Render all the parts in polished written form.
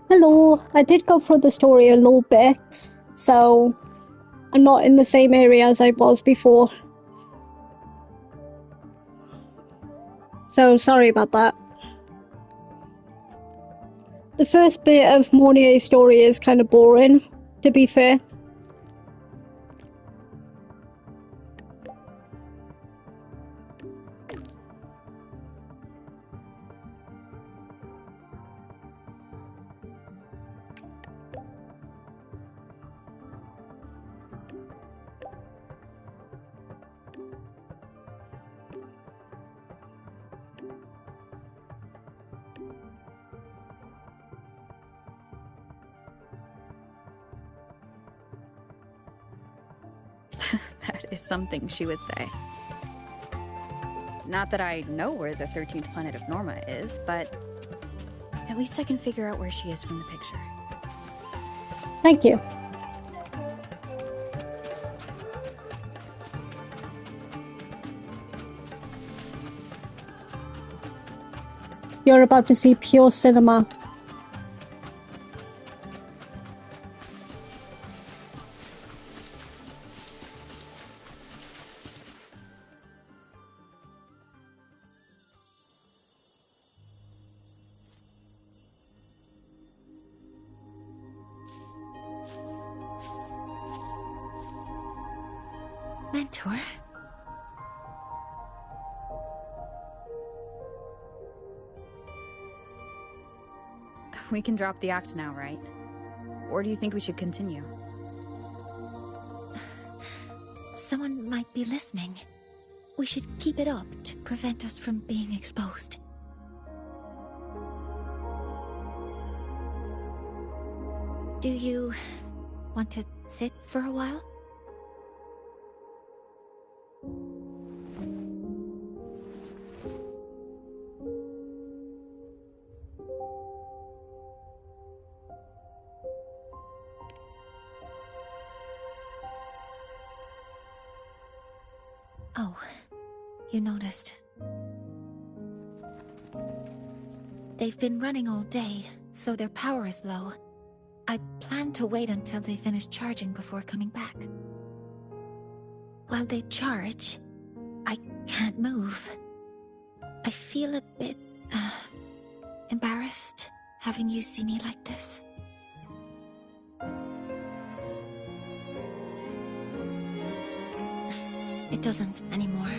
Hello, I did go through the story a little bit, so I'm not in the same area as I was before. So sorry about that. The first bit of Mornye's story is kind of boring, to be fair. That is something she would say. Not that I know where the 13th planet of Norma is, but at least I can figure out where she is from the picture. Thank you. You're about to see pure cinema. Mentor? We can drop the act now, right? Or do you think we should continue? Someone might be listening. We should keep it up to prevent us from being exposed. Do you want to sit for a while? Oh, you noticed. They've been running all day, so their power is low. I plan to wait until they finish charging before coming back. While they charge, I can't move. I feel a bit, embarrassed having you see me like this. It doesn't anymore.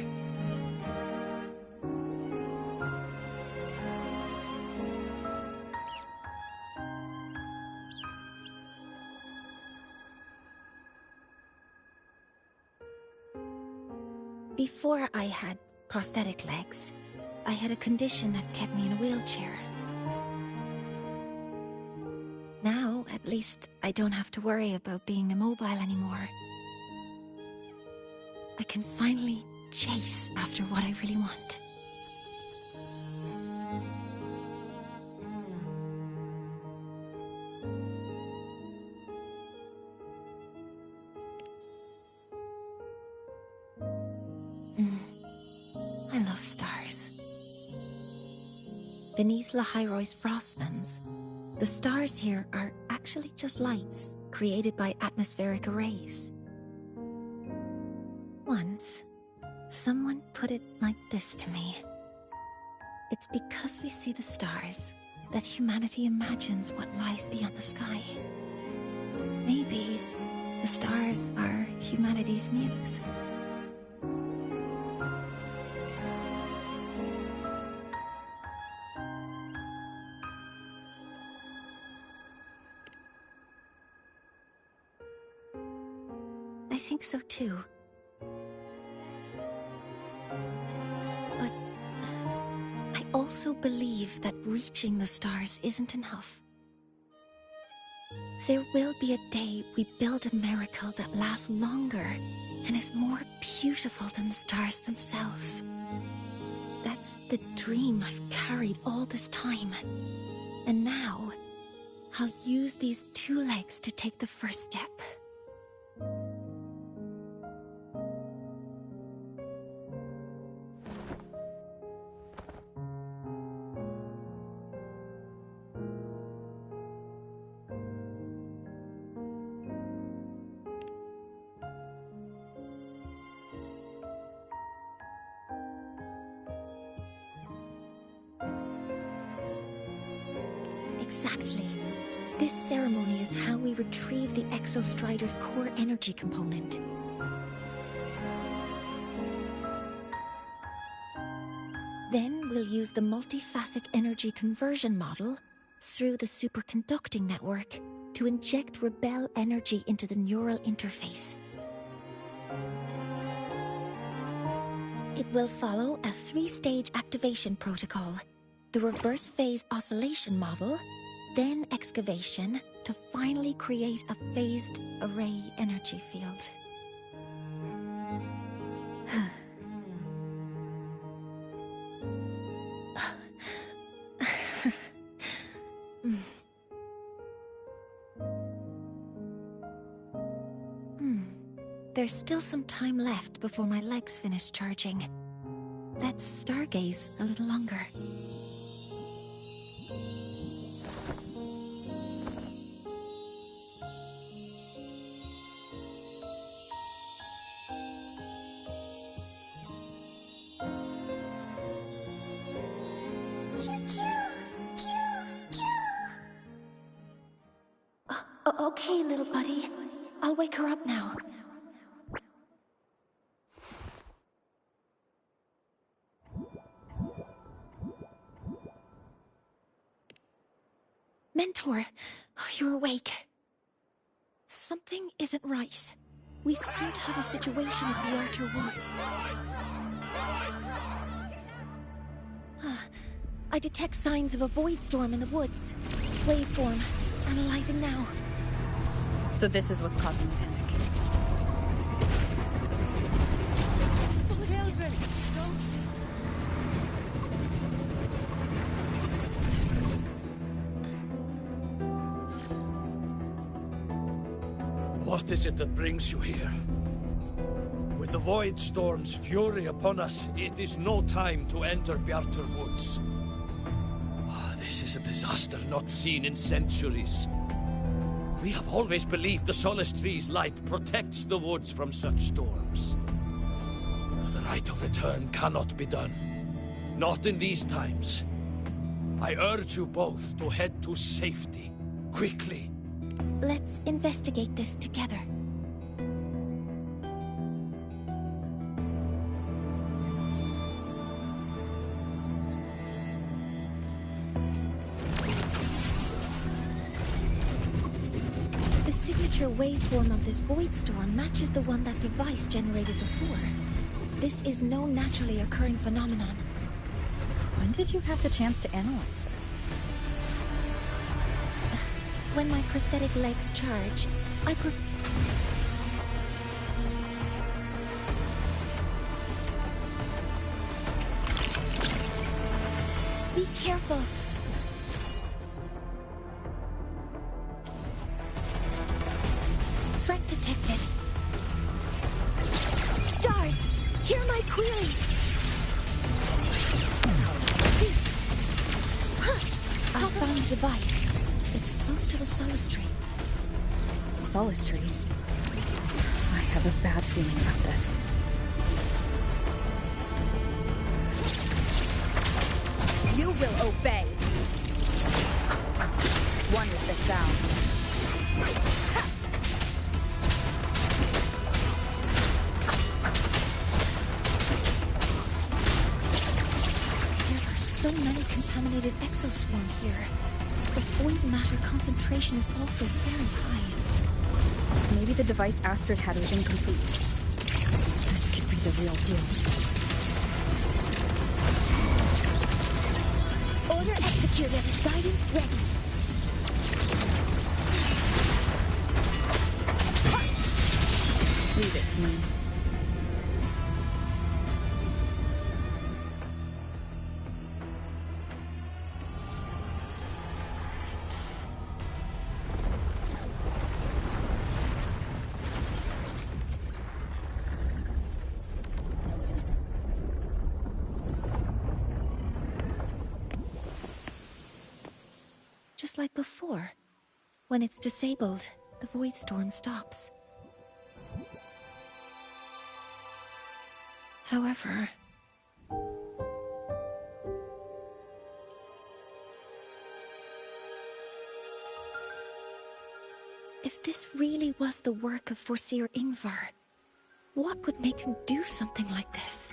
Before I had prosthetic legs, I had a condition that kept me in a wheelchair. Now, at least, I don't have to worry about being immobile anymore. I can finally chase after what I really want. I love stars. Beneath Lahairoy's frostlands, the stars here are actually just lights created by atmospheric arrays. Once, someone put it like this to me. It's because we see the stars that humanity imagines what lies beyond the sky. Maybe the stars are humanity's muse. I think so too. But I also believe that reaching the stars isn't enough. There will be a day we build a miracle that lasts longer and is more beautiful than the stars themselves. That's the dream I've carried all this time. And now, I'll use these 2 legs to take the first step. Exactly. This ceremony is how we retrieve the Exostrider's core energy component. Then we'll use the multiphasic energy conversion model through the superconducting network to inject rebel energy into the neural interface. It will follow a 3-stage activation protocol. The reverse phase oscillation model, then excavation, to finally create a phased array energy field. There's still some time left before my legs finish charging. Let's stargaze a little longer. Okay, little buddy. I'll wake her up now. Mentor, you're awake. Something isn't right. We seem to have a situation at the Arter Woods. I detect signs of a void storm in the woods. Waveform. Analyzing now. So this is what's causing the panic. Children, What is it that brings you here? With the Void Storm's fury upon us, it is no time to enter Bjartur Woods. This is a disaster not seen in centuries. We have always believed the Solace Tree's light protects the woods from such storms. The rite of return cannot be done. Not in these times. I urge you both to head to safety, quickly. Let's investigate this together. The signature waveform of this void storm matches the one that device generated before. This is no naturally occurring phenomenon. When did you have the chance to analyze this? When my prosthetic legs charge, I Be careful! Threat detected. Stars! Hear my query! I found a device. It's close to the Solace Tree. Solace Tree? I have a bad feeling about this. You will obey! One with the sound. There are so many contaminated exoswarm here. The void matter concentration is also very high. Maybe the device Astrid had was incomplete. This could be the real deal. Order executed. Guidance ready. Leave it to me. Just like before. When it's disabled, the void storm stops. However... this really was the work of Forseer Ingvar, what would make him do something like this?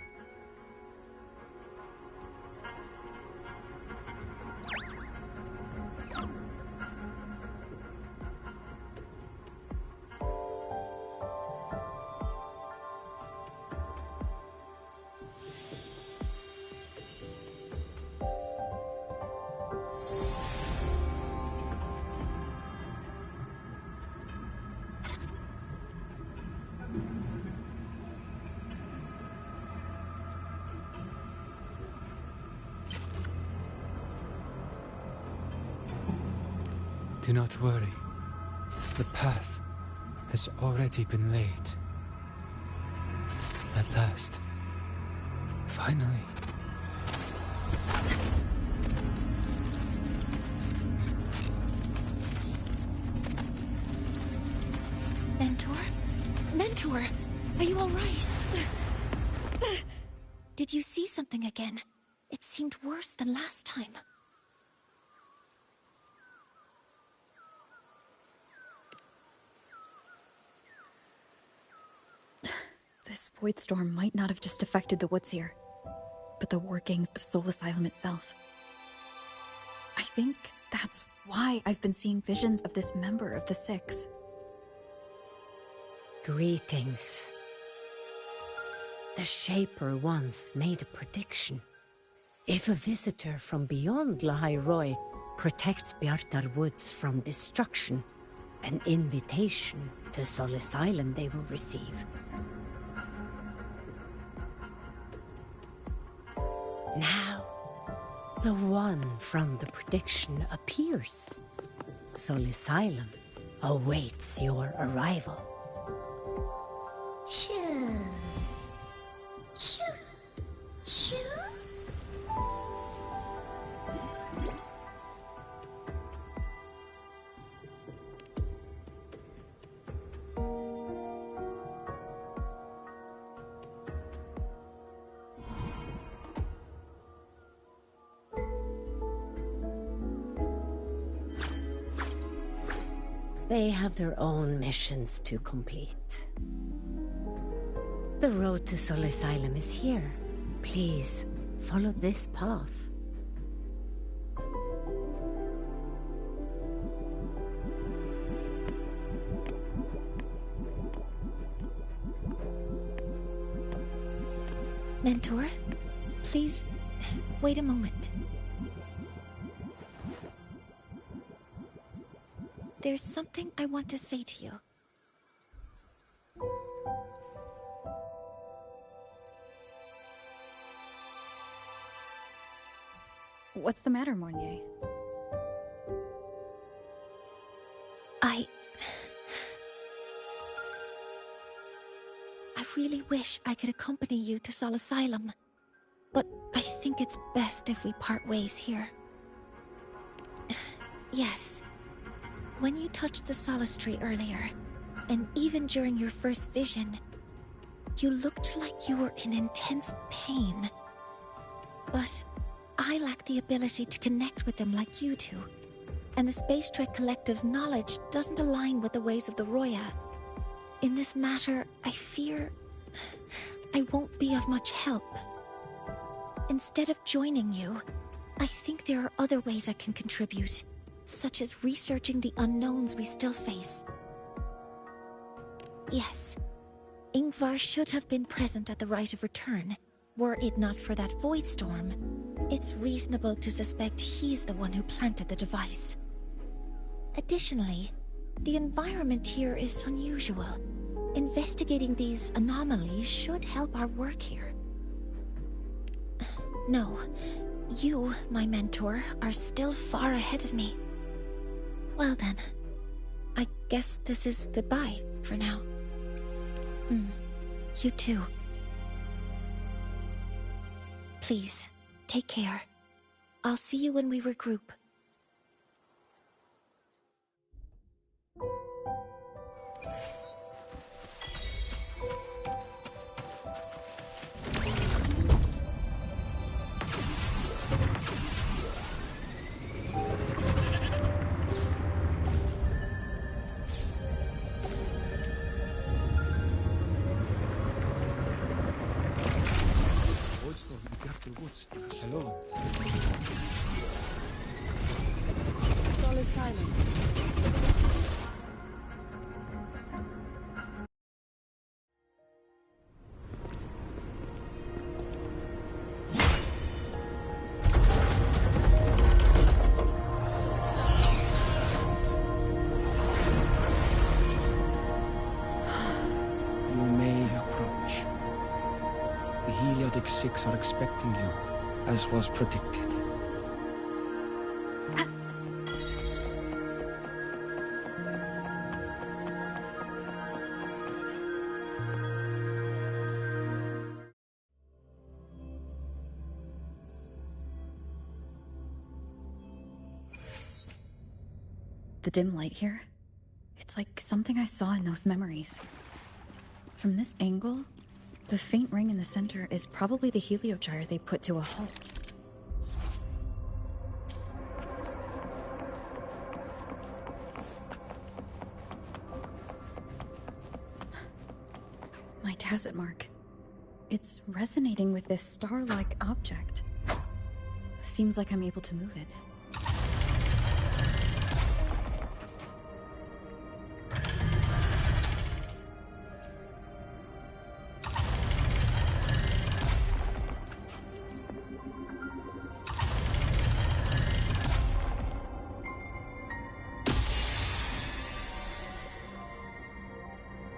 Do not worry. The path has already been laid. At last. Finally. Mentor? Mentor! Are you alright? Did you see something again? It seemed worse than last time. This void storm might not have just affected the woods here, but the workings of Soul Asylum itself. I think that's why I've been seeing visions of this member of the Six. Greetings. The Shaper once made a prediction. If a visitor from beyond Lahai protects Bjartar Woods from destruction, an invitation to Soul Asylum they will receive. Now, the one from the prediction appears. Soul Asylum awaits your arrival. Choo. Choo. Choo. They have their own missions to complete. The road to Soul Asylum is here. Please, follow this path. Mentor, please, wait a moment. There's something I want to say to you. What's the matter, Mornye? I really wish I could accompany you to Soul Asylum, but I think it's best if we part ways here. Yes. When you touched the Solace Tree earlier, and even during your first vision, you looked like you were in intense pain. But I lack the ability to connect with them like you do, and the Space Trek Collective's knowledge doesn't align with the ways of the Roya. In this matter, I fear I won't be of much help. Instead of joining you, I think there are other ways I can contribute, such as researching the unknowns we still face. Yes, Ingvar should have been present at the Rite of Return. Were it not for that void storm, it's reasonable to suspect he's the one who planted the device. Additionally, the environment here is unusual. Investigating these anomalies should help our work here. No, you, my mentor, are still far ahead of me. Well then, I guess this is goodbye for now. You too. Please, take care. I'll see you when we regroup. The woods. Hello. All is silent. You may approach. The Heliotic Six are expecting you, as was predicted. The dim light here, it's like something I saw in those memories. From this angle, the faint ring in the center is probably the heliogyre they put to a halt. My tacit mark. It's resonating with this star-like object. Seems like I'm able to move it.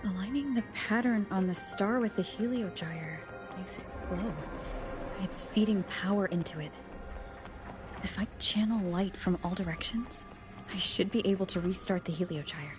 Aligning the pattern on the star with the heliogyre makes it glow. It's feeding power into it. If I channel light from all directions, I should be able to restart the heliogyre.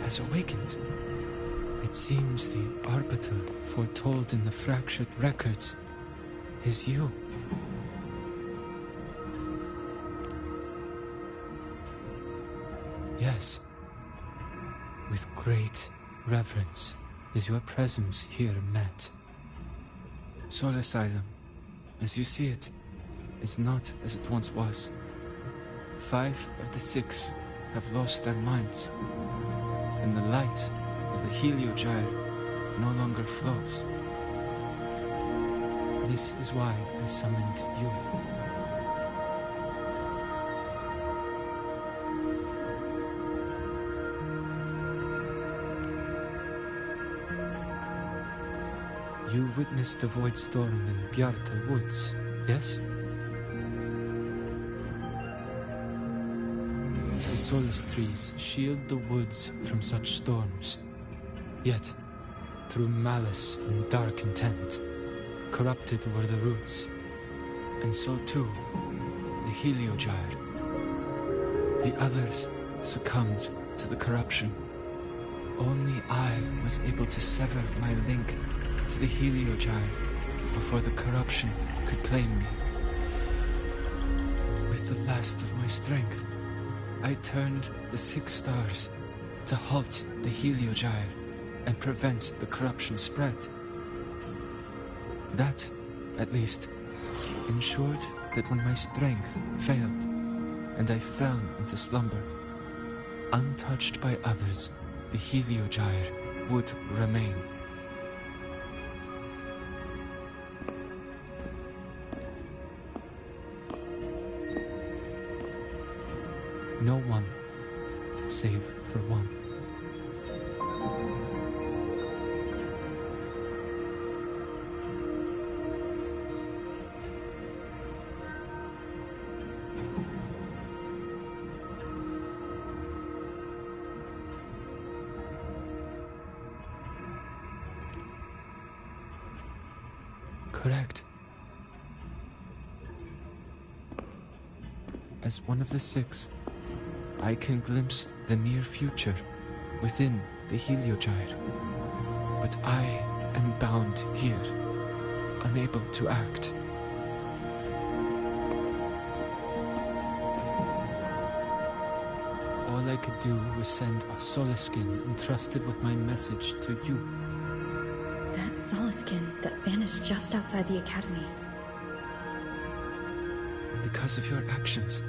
Has awakened. It seems the Arbiter foretold in the fractured records is you. Yes. With great reverence is your presence here met. Soul Asylum, as you see it, is not as it once was. 5 of the 6 have lost their minds, and the light of the heliogyre no longer flows. This is why I summoned you. You witnessed the void storm in Bjartar Woods, yes? Is solace trees shield the woods from such storms. Yet, through malice and dark intent, corrupted were the roots, and so too the Heliogyre. The others succumbed to the corruption. Only I was able to sever my link to the Heliogyre before the corruption could claim me. With the last of my strength, I turned the 6 stars to halt the Heliogyre and prevent the corruption spread. That, at least, ensured that when my strength failed and I fell into slumber, untouched by others, the Heliogyre would remain. No one, save for one. Correct. As one of the 6, I can glimpse the near future within the Heliogyre. But I am bound here, unable to act. All I could do was send a Solaskin entrusted with my message to you. That Solaskin that vanished just outside the academy. Because of your actions,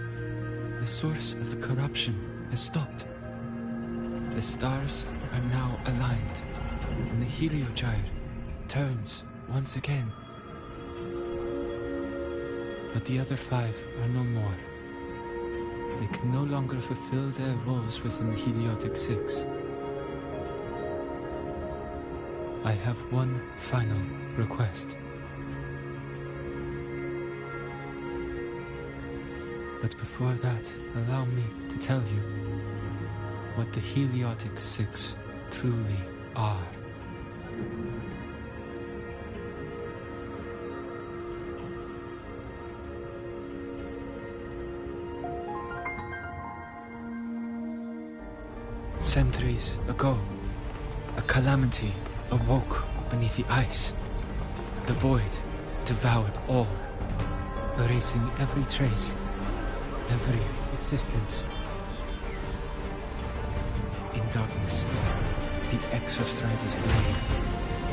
the source of the corruption has stopped. The stars are now aligned, and the Heliogyre turns once again. But the other 5 are no more. They can no longer fulfill their roles within the Heliotic 6. I have one final request. But before that, allow me to tell you what the Heliotic 6 truly are. Centuries ago, a calamity awoke beneath the ice. The void devoured all, erasing every trace, every existence. In darkness, the Exostrider's blade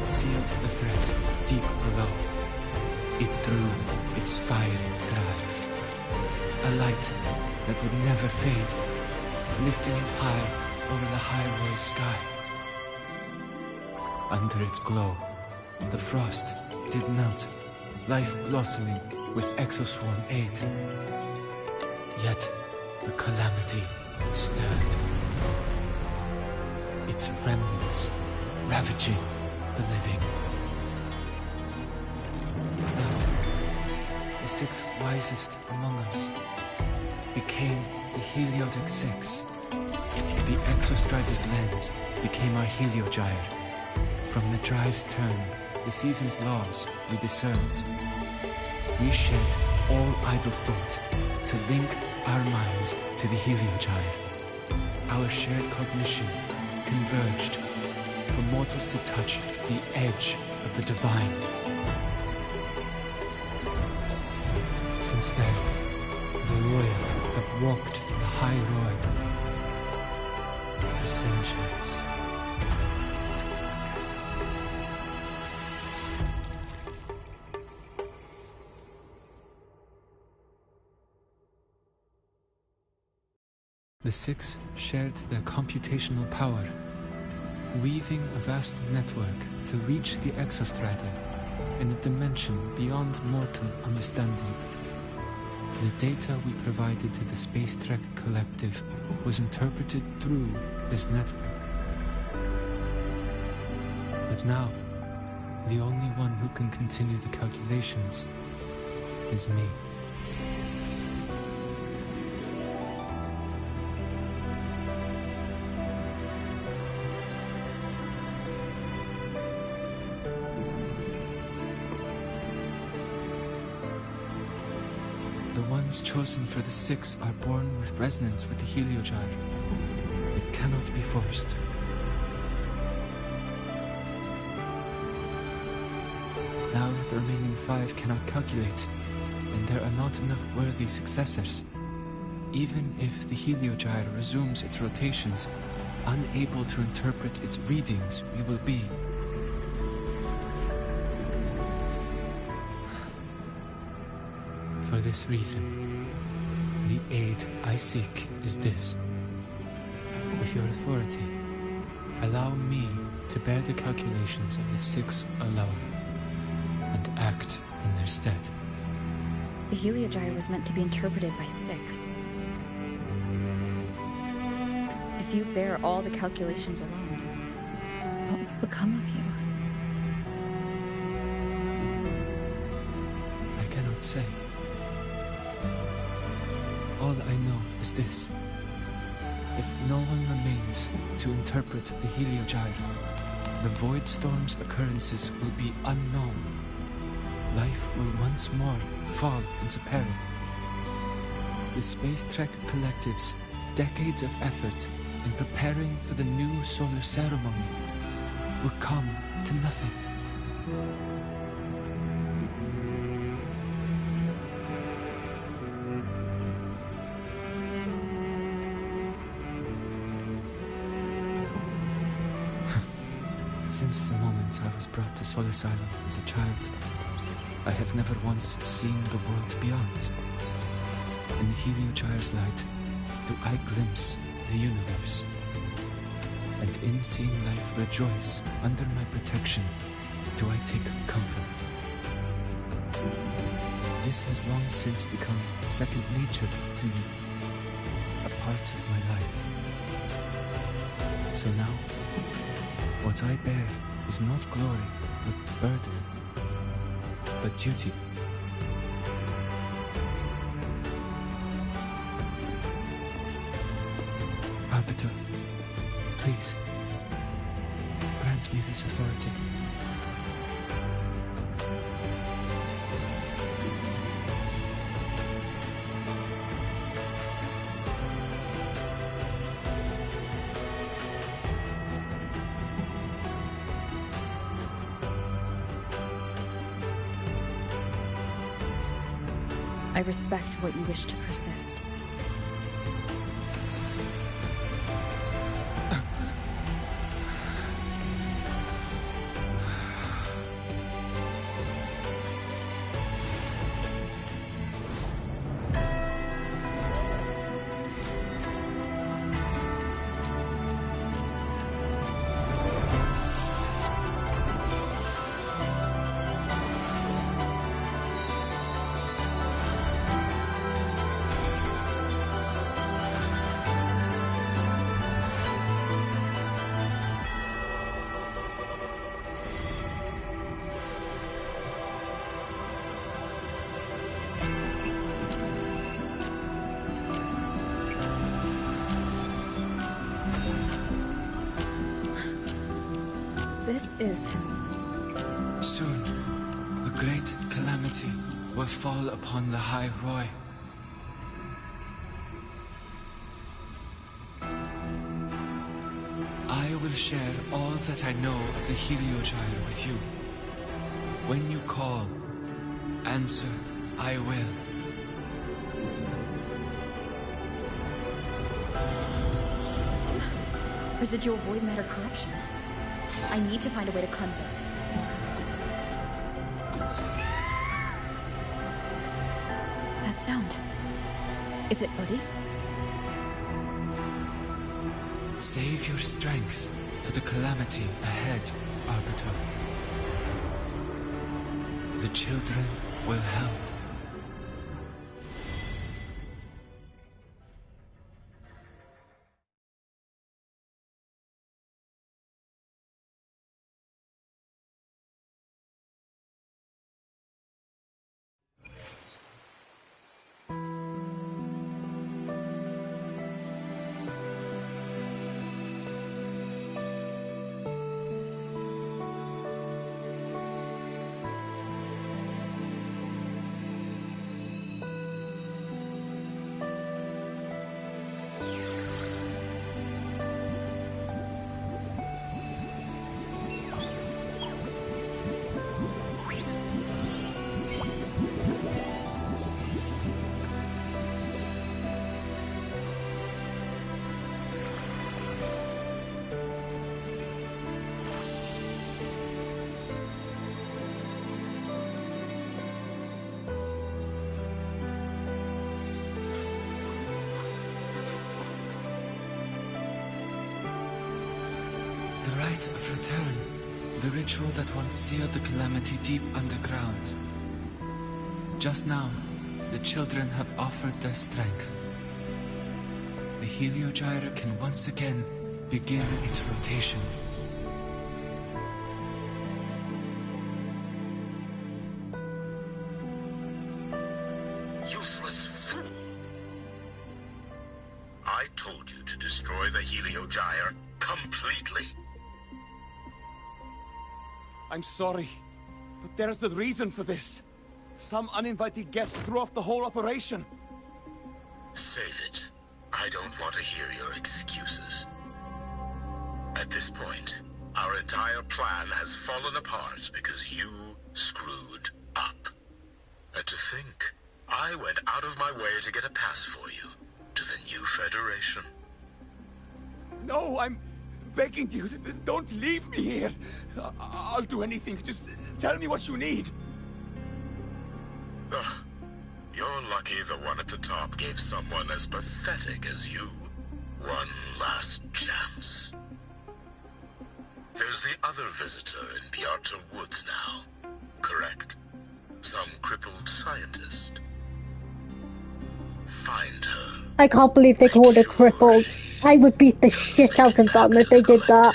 sealed the threat deep below. It drew its fiery drive, a light that would never fade, lifting it high over the highway sky. Under its glow, the frost did melt, life blossoming with Exoswarm aid. Yet, the calamity stirred, its remnants ravaging the living. Thus, the 6 wisest among us became the Heliotic 6. The Exostrider's lens became our Heliogyre. From the drive's turn, the season's laws we discerned. We shed all idle thought to link our minds to the Heliogyre. Our shared cognition converged for mortals to touch the edge of the divine. Since then, the royal have walked the high road for centuries. The 6 shared their computational power, weaving a vast network to reach the Exostrider in a dimension beyond mortal understanding. The data we provided to the Space Trek Collective was interpreted through this network. But now, the only one who can continue the calculations is me. ones chosen for the six are born with resonance with the Heliogyre. It cannot be forced. Now the remaining 5 cannot calculate, and there are not enough worthy successors. Even if the Heliogyre resumes its rotations, unable to interpret its readings, we will be. For this reason, the aid I seek is this. With your authority, allow me to bear the calculations of the 6 alone, and act in their stead. The Heliogyre was meant to be interpreted by 6. If you bear all the calculations alone, what will become of you? I cannot say. All I know is this. If no one remains to interpret the Heliogyre, the Void Storm's occurrences will be unknown. Life will once more fall into peril. The Space Trek Collective's decades of effort in preparing for the new solar ceremony will come to nothing. Since the moment I was brought to Sol Asylum as a child, I have never once seen the world beyond. In the Heliogyre's light, do I glimpse the universe. And in seeing life rejoice under my protection, do I take comfort. This has long since become second nature to me, a part of my life. So now, what I bear is not glory, but burden, but duty. Arbiter, please, grant me this authority. I respect what you wish to persist. This is... Soon, a great calamity will fall upon the High Roy. I will share all that I know of the Heliogyre with you. When you call, answer, I will. Residual void matter corruption. I need to find a way to cleanse it. That sound. Is it Uddy? Save your strength for the calamity ahead, Arbiter. The children will help. rite of return. The ritual that once sealed the calamity deep underground. Just now, the children have offered their strength. The Heliogyre can once again begin its rotation. Useless fool! I told you to destroy the Heliogyre completely. I'm sorry, but there's a reason for this. Some uninvited guests threw off the whole operation. Save it. I don't want to hear your excuses. At this point, our entire plan has fallen apart because you screwed up. And to think, I went out of my way to get a pass for you to the new Federation. No, I'm begging you, don't leave me here. I'll do anything, just tell me what you need. Ugh. You're lucky the one at the top gave someone as pathetic as you one last chance. There's the other visitor in Bjartar Woods now, correct? Some crippled scientist. Find her. I can't believe they called her crippled. I would beat the shit out of them if they did that.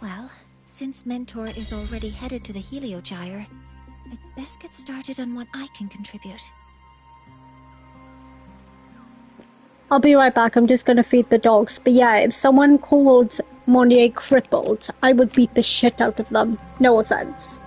Well, since Mentor is already headed to the Heliogyre, I'd best get started on what I can contribute. I'll be right back, I'm just gonna feed the dogs. But yeah, if someone called Mornye crippled, I would beat the shit out of them. No offense.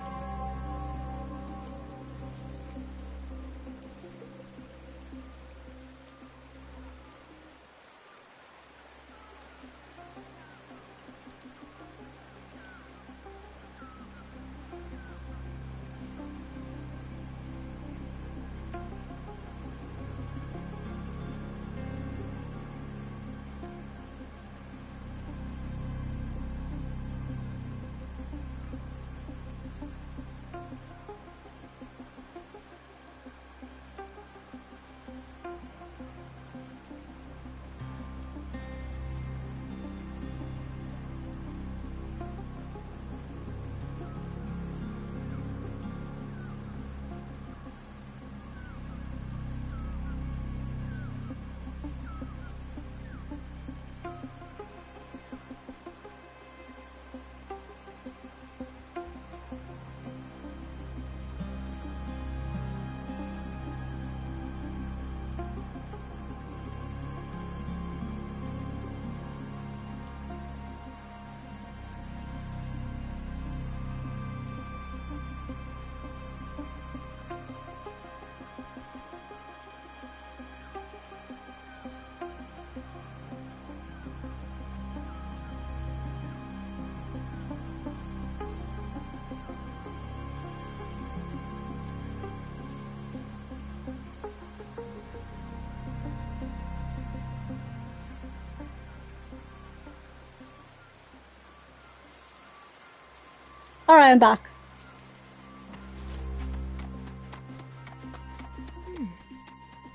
Alright, I'm back.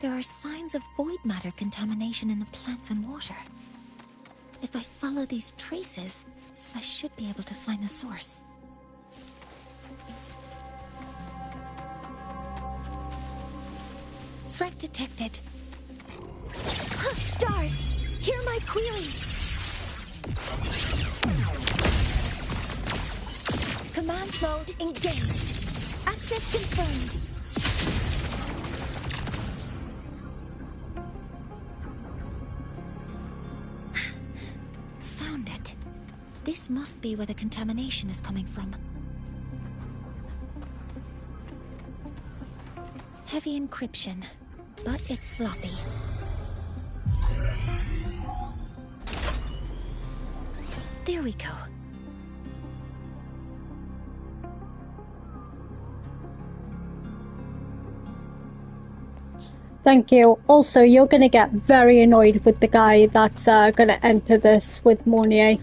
There are signs of void matter contamination in the plants and water. If I follow these traces, I should be able to find the source. Threat detected. Stars! Hear my query! Command mode engaged. Access confirmed. Found it. This must be where the contamination is coming from. Heavy encryption, but it's sloppy. There we go. Thank you. Also, you're gonna get very annoyed with the guy that's gonna enter this with Mornye.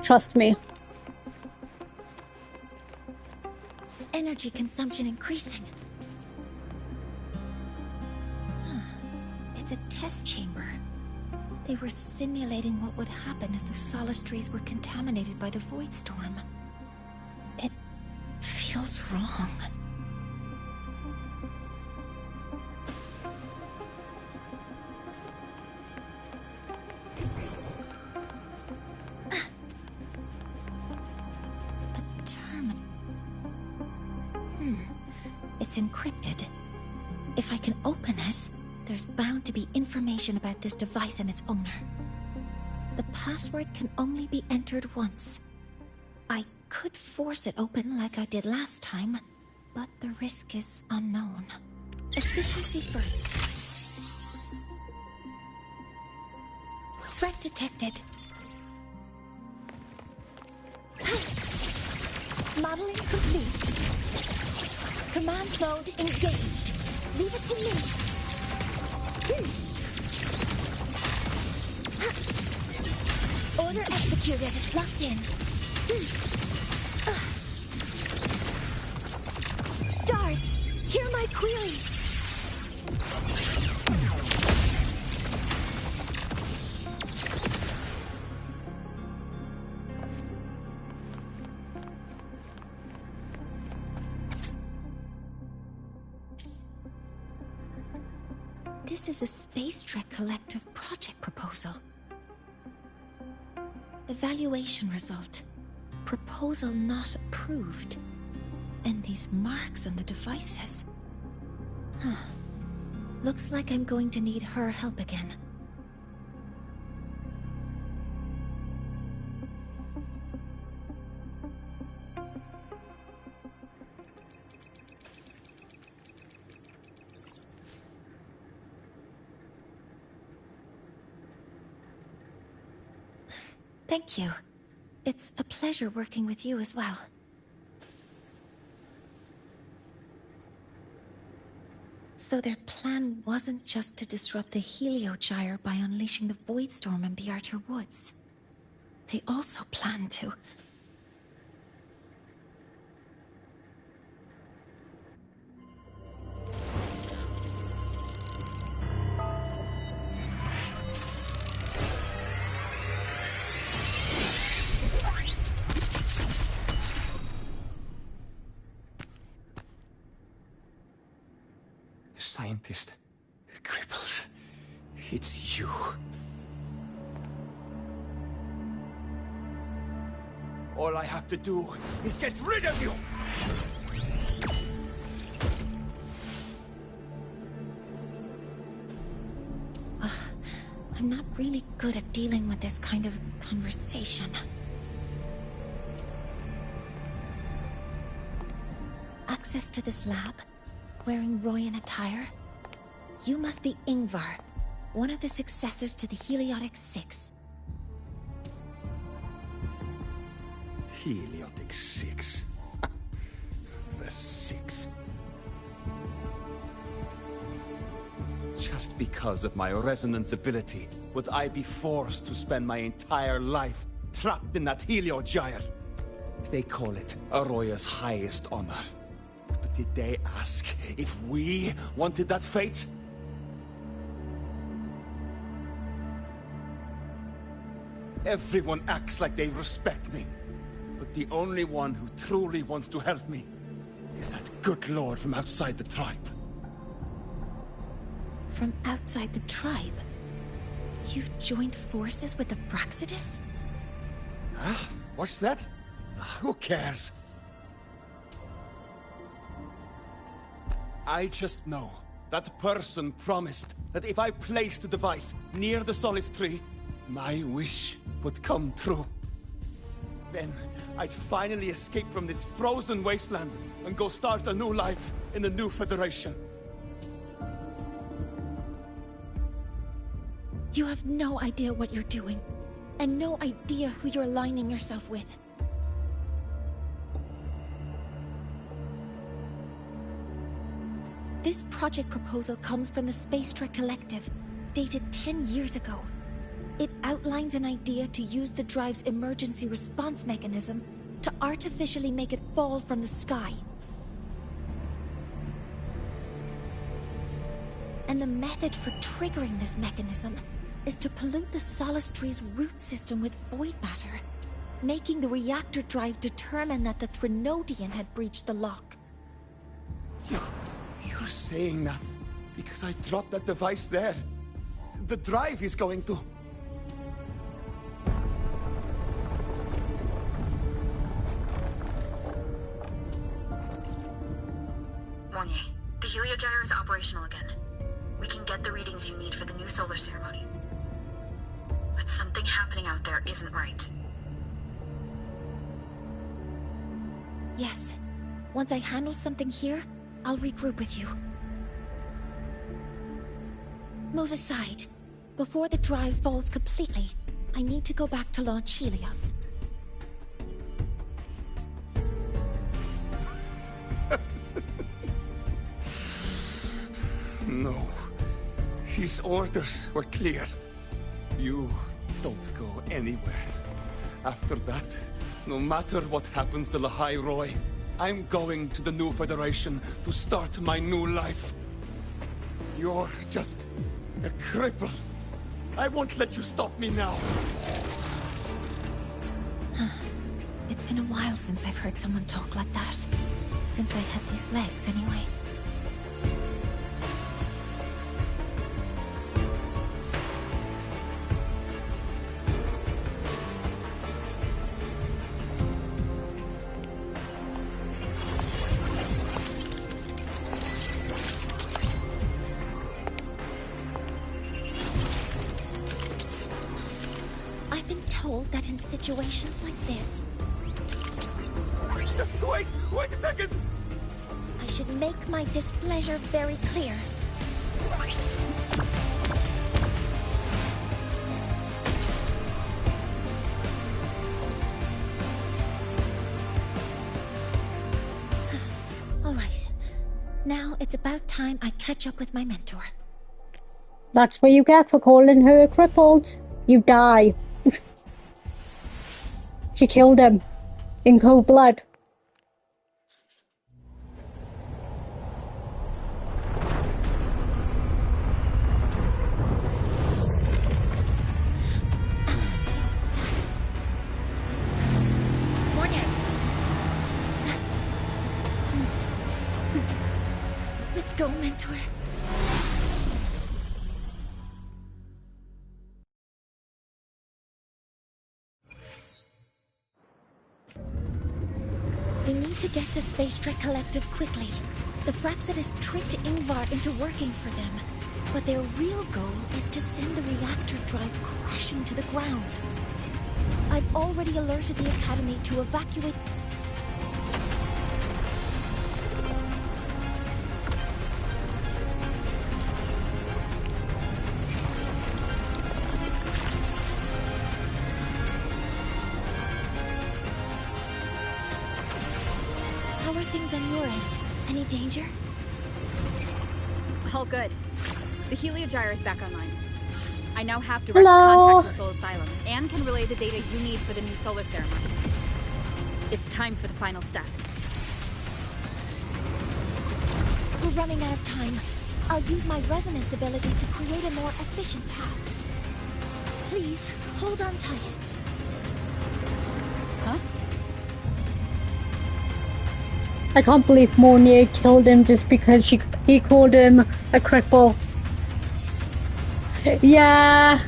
Trust me. Energy consumption increasing. It's a test chamber. They were simulating what would happen if the Solace trees were contaminated by the Void Storm. It feels wrong. A terminal. It's encrypted. If I can open it, there's bound to be information about this device and its owner. The password can only be entered once. I could force it open like I did last time, but the risk is unknown. Efficiency first. Threat detected. Modeling complete. Command mode engaged. Leave it to me. Order executed. Locked in. Stars, hear my query. This is a Space Trek Collective project proposal. Evaluation result. Proposal not approved. And these marks on the devices. Looks like I'm going to need her help again. Thank you. It's a pleasure working with you as well. So their plan wasn't just to disrupt the Heliogyre by unleashing the Void Storm in Bjartur Woods. They also planned to... Scientist. Crippled. It's you. All I have to do is get rid of you! I'm not really good at dealing with this kind of conversation. Access to this lab? Wearing Royan attire? You must be Ingvar, one of the successors to the Heliotic Six. Heliotic Six. The Six. Just because of my resonance ability, would I be forced to spend my entire life trapped in that Heliogyre? They call it Aroya's highest honor. But did they ask if we wanted that fate? Everyone acts like they respect me. But the only one who truly wants to help me is that good lord from outside the tribe. From outside the tribe? You've joined forces with the Fraxidus? Huh? What's that? Who cares? I just know that person promised that if I placed the device near the Solace Tree, my wish would come true. Then I'd finally escape from this frozen wasteland and go start a new life in the new Federation. You have no idea what you're doing, and no idea who you're aligning yourself with. This project proposal comes from the Space Trek Collective, dated 10 years ago. It outlines an idea to use the drive's emergency response mechanism to artificially make it fall from the sky. And the method for triggering this mechanism is to pollute the Solace Tree's root system with void matter, making the reactor drive determine that the Threnodian had breached the lock. You're saying that because I dropped that device there. The drive is going to... Mornye, the heliogyre is operational again. We can get the readings you need for the new solar ceremony. But something happening out there isn't right. Yes. Once I handle something here, I'll regroup with you. Move aside. Before the drive falls completely, I need to go back to launch Helios. No. His orders were clear. You don't go anywhere. After that, no matter what happens to Lahai Roy, I'm going to the new Federation to start my new life. You're just a cripple. I won't let you stop me now. It's been a while since I've heard someone talk like that. Since I had these legs, anyway. That in situations like this... Wait a second! I should make my displeasure very clear. Alright. Now it's about time I catch up with my mentor. That's what you get for calling her crippled. You die. She killed him in cold blood. Mornye. Let's go, mentor. We need to get to Space Trek Collective quickly. The Fraxidus tricked Ingvar into working for them, but their real goal is to send the reactor drive crashing to the ground. I've already alerted the Academy to evacuate... How are things on your end? Any danger? All good. The heliogyre is back online. I now have direct Hello. contact with Soul Asylum and can relay the data you need for the new solar ceremony. It's time for the final step. We're running out of time. I'll use my resonance ability to create a more efficient path. Please, hold on tight. Huh? I can't believe Mornye killed him just because he called him a cripple. Yeah.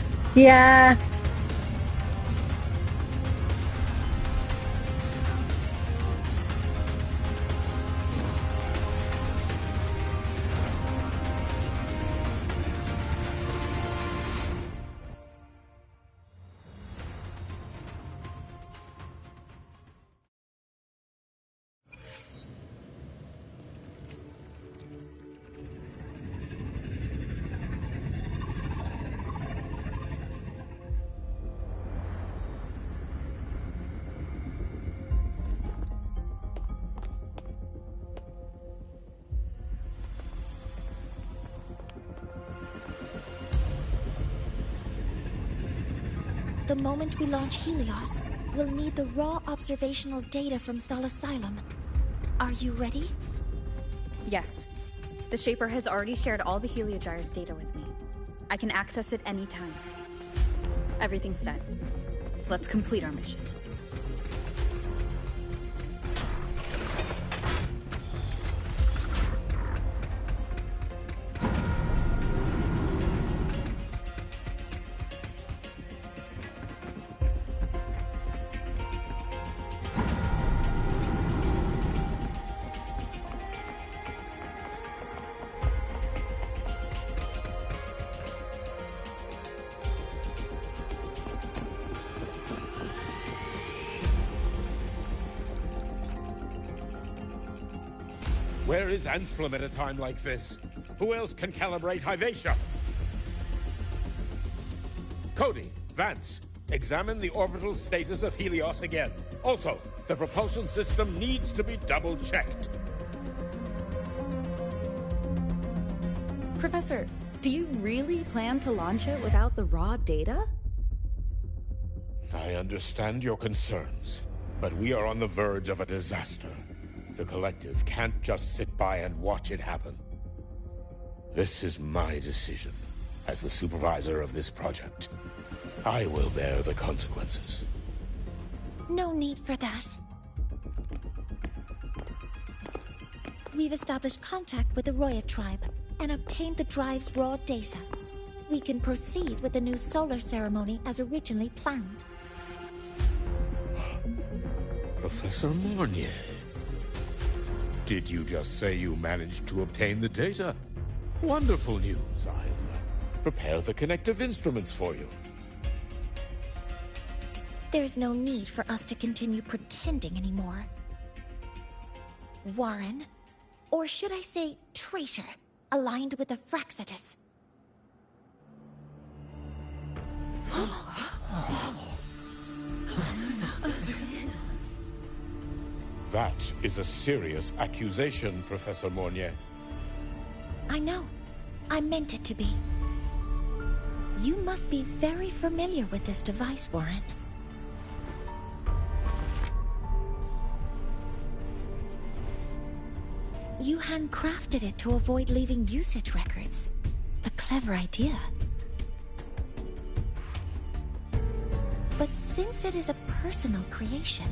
The moment we launch Helios, we'll need the raw observational data from Sol Asylum. Are you ready? Yes. The Shaper has already shared all the Heliogyre's data with me. I can access it anytime. Everything's set. Let's complete our mission. Where is Anselm at a time like this? Who else can calibrate Hyvatia? Cody, Vance, examine the orbital status of Helios again. Also, the propulsion system needs to be double-checked. Professor, do you really plan to launch it without the raw data? I understand your concerns, but we are on the verge of a disaster. The Collective can't just sit by and watch it happen. This is my decision. As the supervisor of this project, I will bear the consequences. No need for that. We've established contact with the Roya tribe and obtained the drive's raw data. We can proceed with the new solar ceremony as originally planned. Professor Mornye. Did you just say you managed to obtain the data? Wonderful news. I'll prepare the connective instruments for you. There's no need for us to continue pretending anymore. Warren, or should I say traitor, aligned with the Fraxitus. That is a serious accusation, Professor Mornye. I know. I meant it to be. You must be very familiar with this device, Warren. You handcrafted it to avoid leaving usage records. A clever idea. But since it is a personal creation,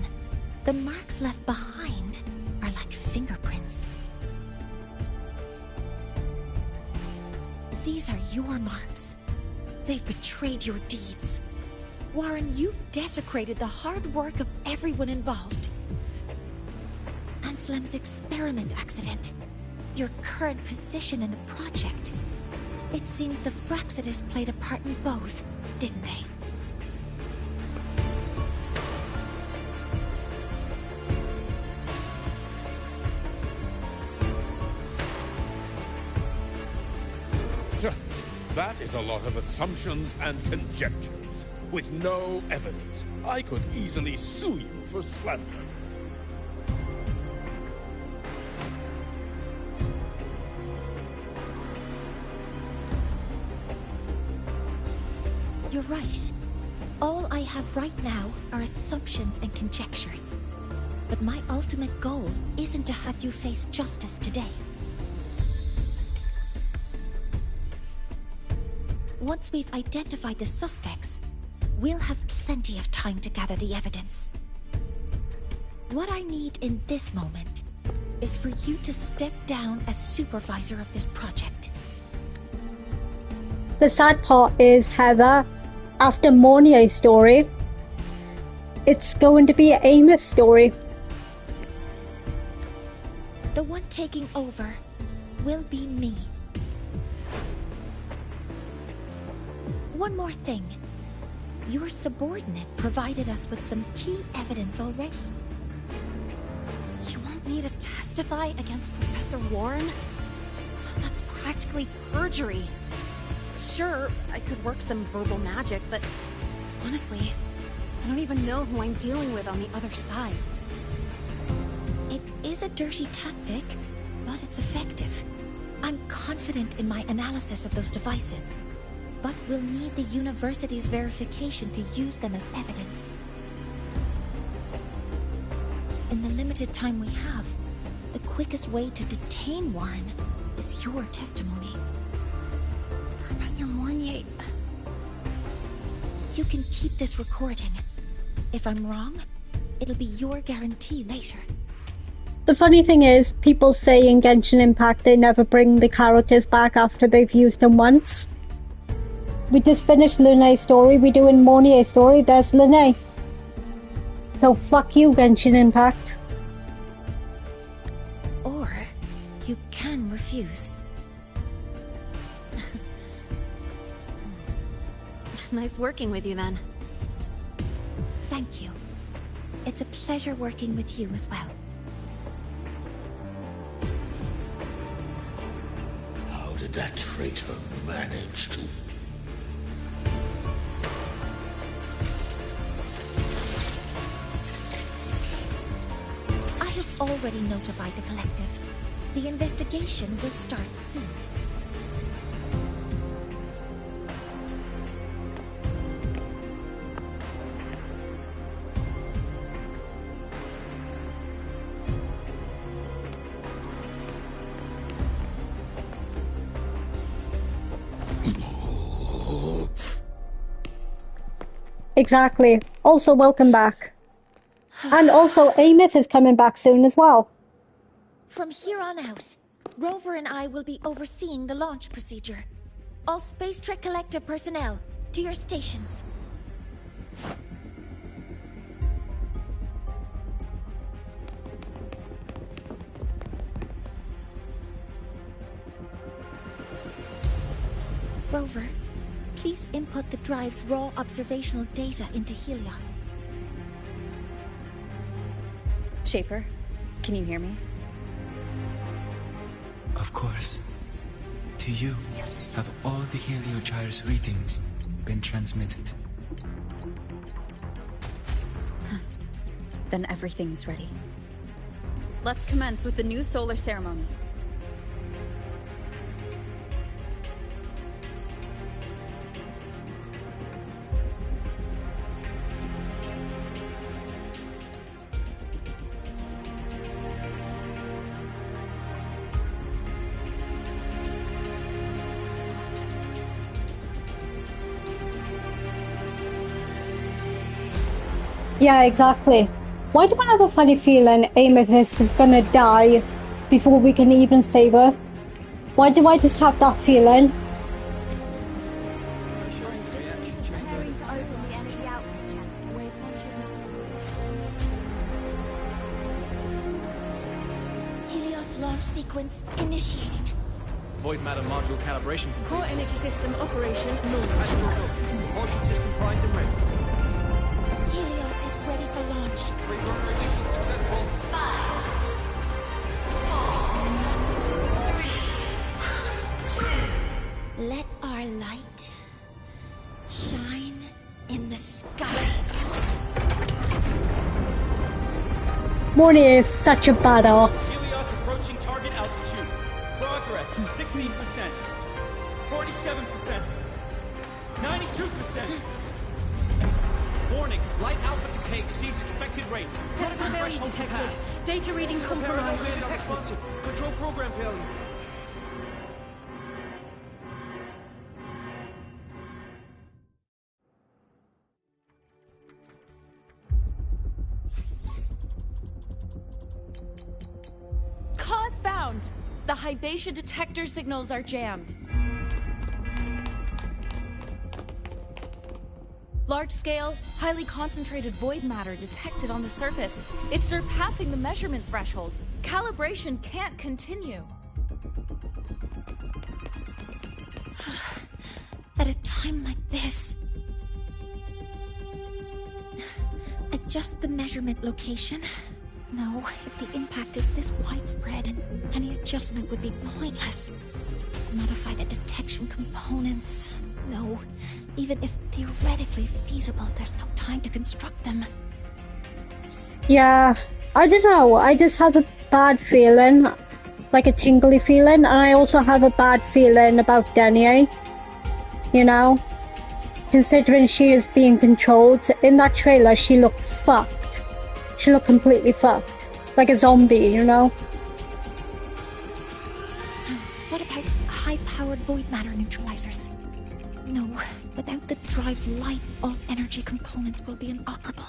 the marks left behind are like fingerprints. These are your marks. They've betrayed your deeds. Warren, you've desecrated the hard work of everyone involved. Anselm's experiment accident, your current position in the project. It seems the Fraxitus played a part in both, didn't they? That is a lot of assumptions and conjectures, with no evidence. I could easily sue you for slander. You're right. All I have right now are assumptions and conjectures. But my ultimate goal isn't to have you face justice today. Once we've identified the suspects, we'll have plenty of time to gather the evidence. What I need in this moment is for you to step down as supervisor of this project. The sad part is, Heather, after Mornye's story, it's going to be an Aemeath story. The one taking over will be me. One more thing. Your subordinate provided us with some key evidence already. You want me to testify against Professor Warren? That's practically perjury. Sure, I could work some verbal magic, but honestly, I don't even know who I'm dealing with on the other side. It is a dirty tactic, but it's effective. I'm confident in my analysis of those devices. But we'll need the university's verification to use them as evidence. In the limited time we have, the quickest way to detain Warren is your testimony. Professor Mornye, you can keep this recording. If I'm wrong, it'll be your guarantee later. The funny thing is, people say in Genshin Impact they never bring the characters back after they've used them once. We just finished Luna's story, we're doing Mornye's story, there's Luna. So fuck you, Genshin Impact. Or you can refuse. Nice working with you, then. Thank you. It's a pleasure working with you as well. How did that traitor manage to... I have already notified the collective. The investigation will start soon. Exactly. Also, welcome back. And also, Aemeath is coming back soon as well. From here on out, Rover and I will be overseeing the launch procedure. All Space Trek Collective personnel, to your stations. Rover, please input the drive's raw observational data into Helios. Shaper, can you hear me? Of course. To you, have all the Heliogyre's readings been transmitted? Then everything's ready. Let's commence with the new solar ceremony. Yeah, exactly. Why do I have a funny feeling Aemeath is gonna die before we can even save her? Why do I just have that feeling? Helios launch sequence initiating. Void matter module calibration. Core energy system operation normal. Propulsion system primed and ready. Helios is ready for launch. Reburner ignition successful. 5, 4, 3, 2. Let our light shine in the sky. Mornye is such a badass. Helios approaching target altitude. Progress 16%. 47%. 92%. Warning, light alpha to K exceeds expected rates. Sensor failure detected. Data reading compromised. Responsive. Control program failure. Cause found! The Hyvatia detector signals are jammed. Large-scale, highly concentrated void matter detected on the surface. It's surpassing the measurement threshold. Calibration can't continue. At a time like this, adjust the measurement location. No, if the impact is this widespread, any adjustment would be pointless. Modify the detection components. No, even if theoretically feasible, there's no time to construct them. Yeah, I don't know. I just have a bad feeling, like a tingly feeling, and I also have a bad feeling about Denie. You know? Considering she is being controlled. In that trailer, she looked fucked. She looked completely fucked. Like a zombie, you know? What about high-powered void matter neutralizers? No, without the drive's light, all energy components will be inoperable.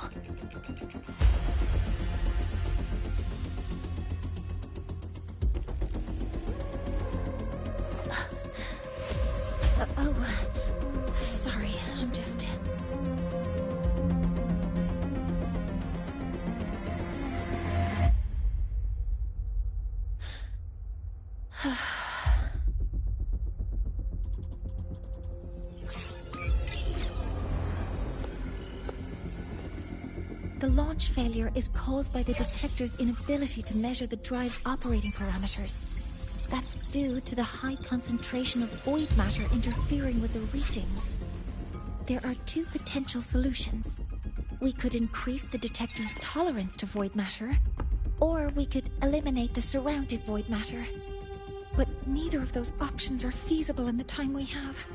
Oh, sorry, I'm just... The launch failure is caused by the detector's inability to measure the drive's operating parameters. That's due to the high concentration of void matter interfering with the readings. There are two potential solutions. We could increase the detector's tolerance to void matter, or we could eliminate the surrounding void matter. But neither of those options are feasible in the time we have.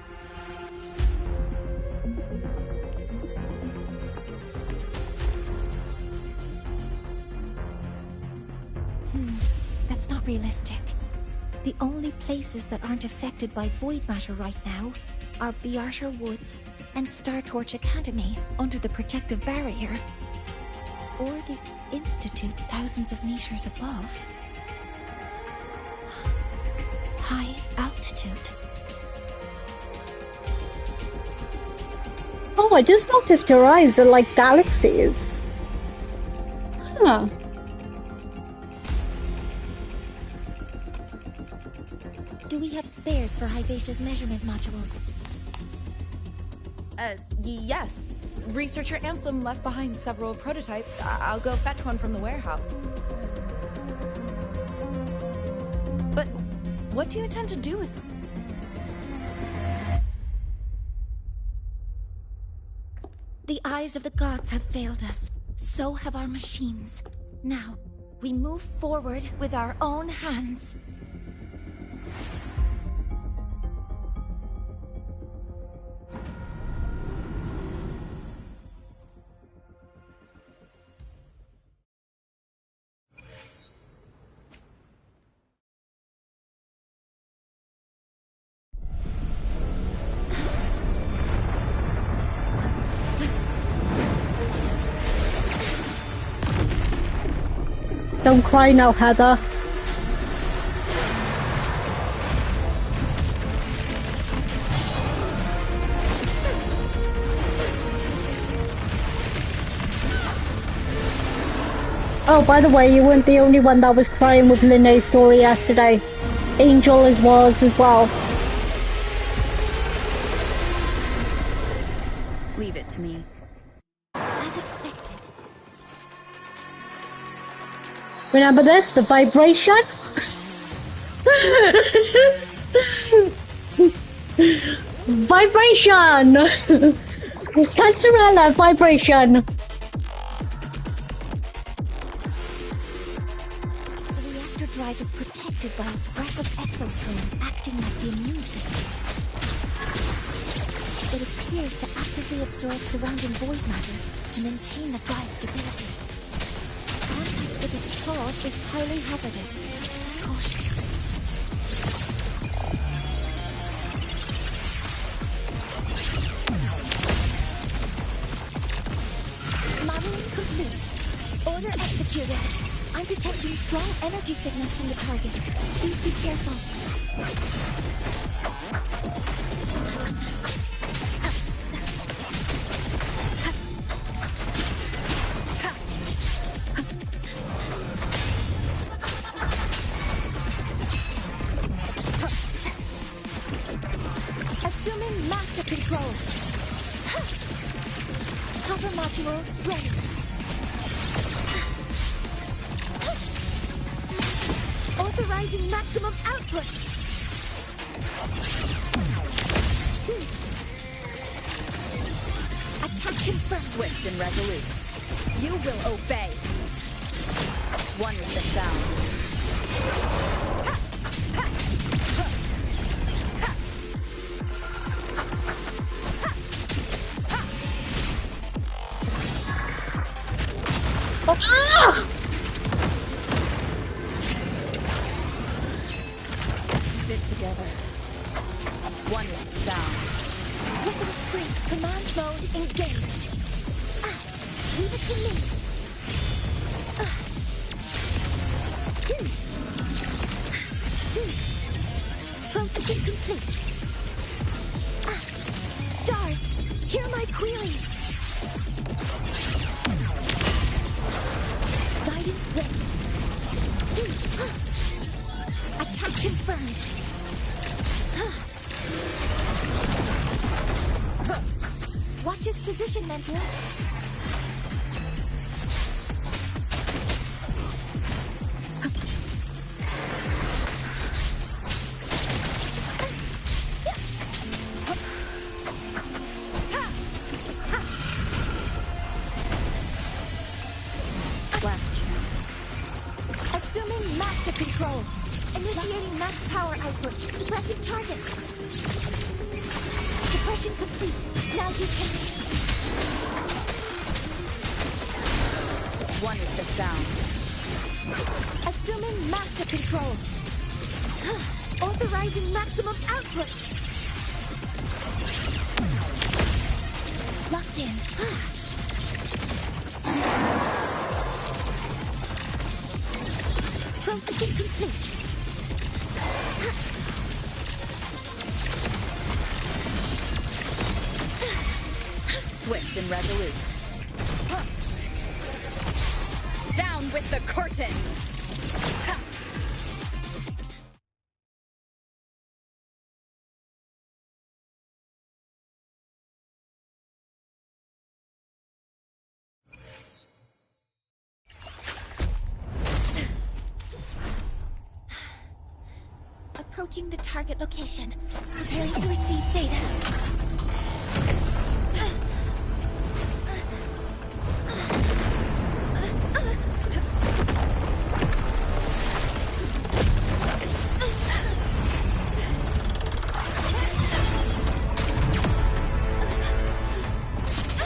That's not realistic. The only places that aren't affected by void matter right now are Biarter Woods and Star Torch Academy under the protective barrier, or the Institute thousands of meters above. High altitude. Oh, I just noticed your eyes are like galaxies. Huh. Do we have spares for Hyvatia's measurement modules? Yes. Researcher Anselm left behind several prototypes. I'll go fetch one from the warehouse. But what do you intend to do with them? The eyes of the gods have failed us. So have our machines. Now, we move forward with our own hands. Don't cry now, Heather. Oh, by the way, you weren't the only one that was crying with Linnea's story yesterday. Angel was as well. Leave it to me. As expected. Remember this? The vibration? Vibration! Cancerella vibration! The reactor drive is protected by a aggressive exoskeleton acting like the immune system. It appears to actively absorb surrounding void matter to maintain the drive's stability. Contact with its claws is highly hazardous. Cautious. Modeling complete. Order executed. I'm detecting strong energy signals from the target. Please be careful. Assuming master control. Cover modules ready. Authorizing maximum output. Attack confirmed. Swift and resolute. You will obey. One with the sound. keep it together. One is the sound. Weapon strength, command mode engaged. Leave it to me. Processing complete. Stars, hear my queries. Guidance ready. Attack confirmed. Watch its position, Mentor. Last chance. Assuming master control. Initiating max power output. Suppressing targets. Suppression complete. Now you can... One is the sound. Assuming master control. Authorizing maximum output. Locked in. Processing complete. Swift and resolute. Down with the curtain! Approaching the target location. Preparing to receive data.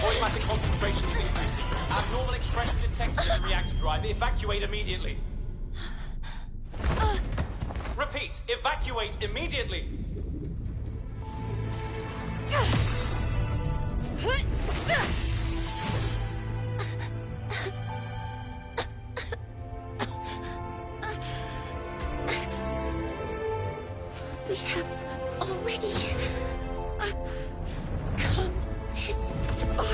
Automatic concentration is increasing. Abnormal expression detected in the reactor drive. Evacuate immediately. Repeat, evacuate immediately. We have already come this far.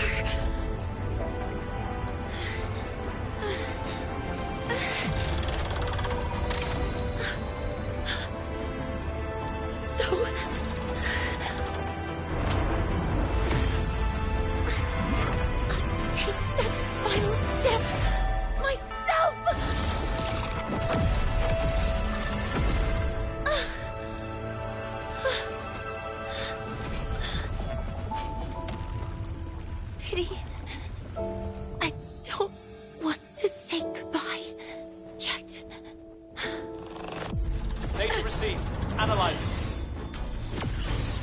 So I'll take that final step myself. Pity. I don't want to say goodbye yet. Data received. Analyze it.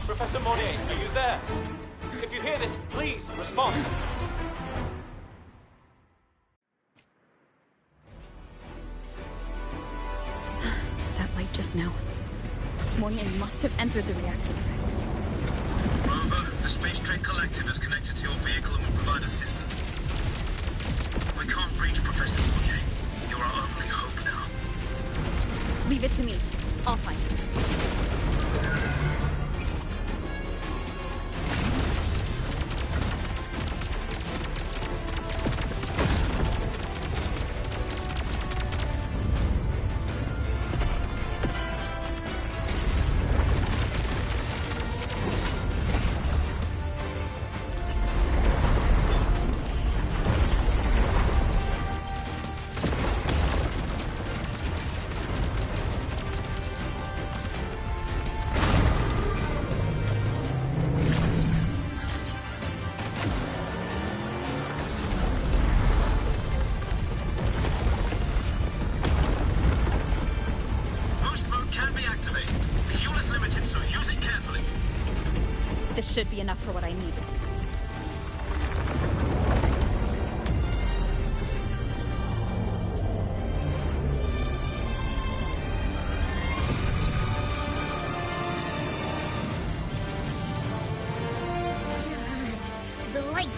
Professor Mornye, are you there? If you hear this, please respond. That light just now. Mornye must have entered the reactor. Rover, the Space Trade Collective is connected to your vehicle and will provide assistance. We can't reach Professor Mornye. You're our only hope now. Leave it to me. I'll find him. This should be enough for what I need.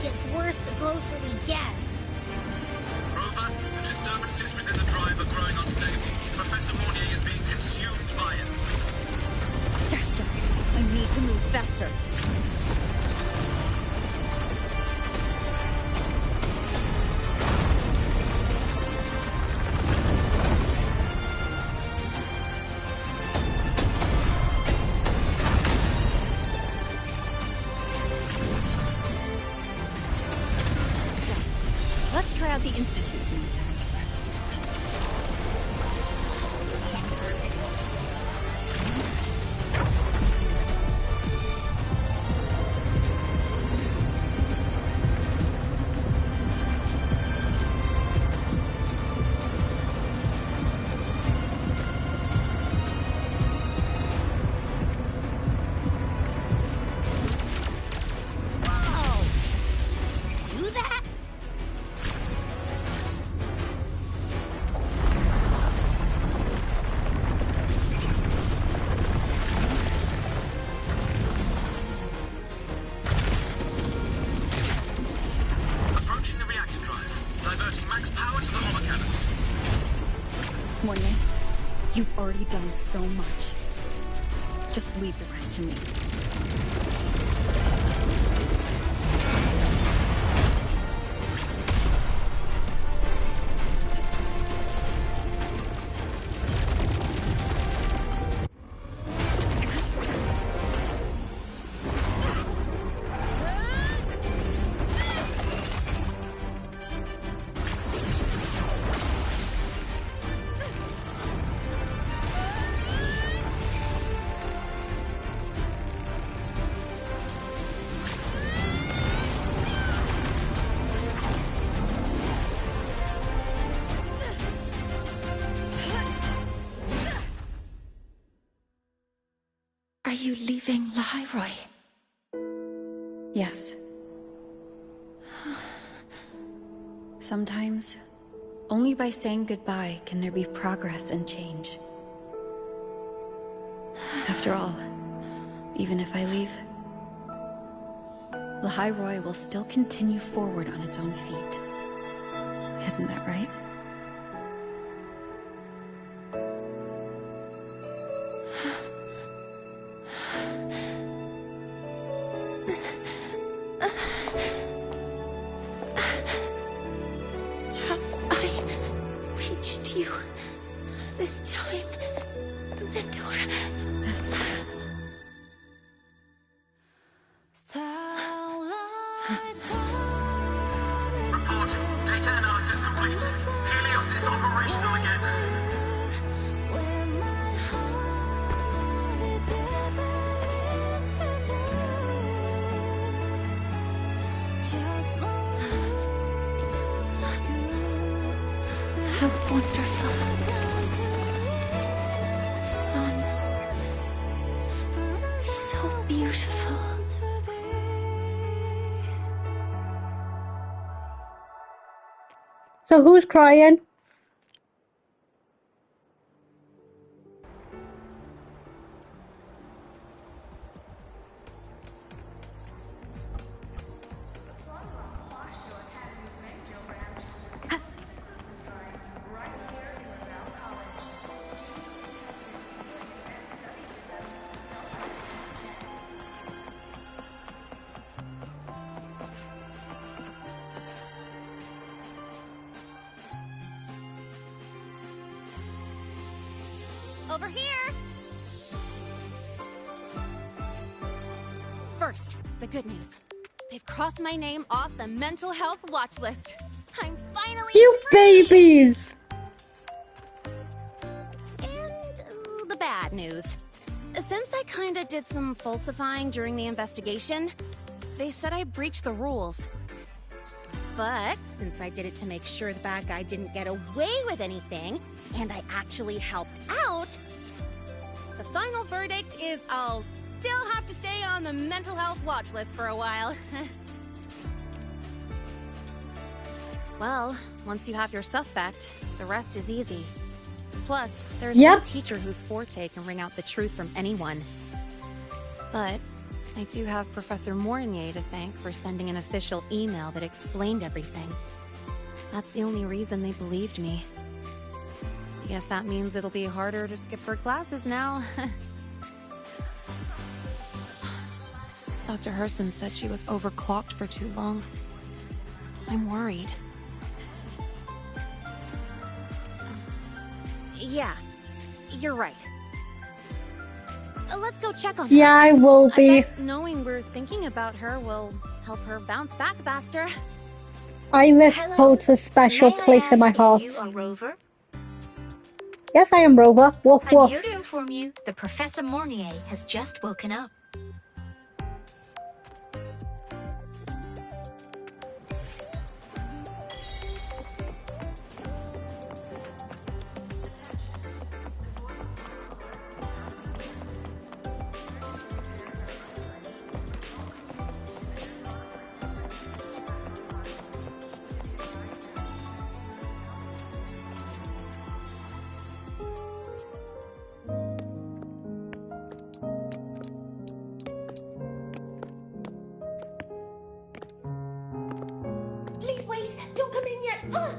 gets worse the closer we get. Rover, the disturbances within the drive are growing unstable. Professor Mornye is being consumed by it. Faster! I need to move faster. Let's try out the Institute's new tech. Mornye, you've already done so much. Just leave the rest to me. Are you leaving Lahairoi? Yes. Sometimes, only by saying goodbye can there be progress and change. After all, even if I leave, Lahairoi will still continue forward on its own feet. Isn't that right? This time, Mentor. Report. Data analysis complete. Helios is operational again. How wonderful. Beautiful. So who's crying? Over here! First, the good news. They've crossed my name off the mental health watch list. I'm finally You free! babies! And the bad news. Since I kinda did some falsifying during the investigation, they said I breached the rules. But since I did it to make sure the bad guy didn't get away with anything, and I actually helped out, the final verdict is I'll still have to stay on the mental health watch list for a while. Well, once you have your suspect, the rest is easy. Plus, there's one teacher whose forte can wring out the truth from anyone. But I do have Professor Mornye to thank for sending an official email that explained everything. That's the only reason they believed me. I guess that means it'll be harder to skip her classes now. Dr. Herson said she was overclocked for too long. I'm worried. Yeah, you're right. Let's go check on her. Yeah, I will be. I bet knowing we're thinking about her will help her bounce back faster. Aemeath holds a special place in my heart. You are Rover? Yes, I am Rover. Woof I'm woof. here to inform you that Professor Mornye has just woken up. Please wait! Don't come in yet! Ugh!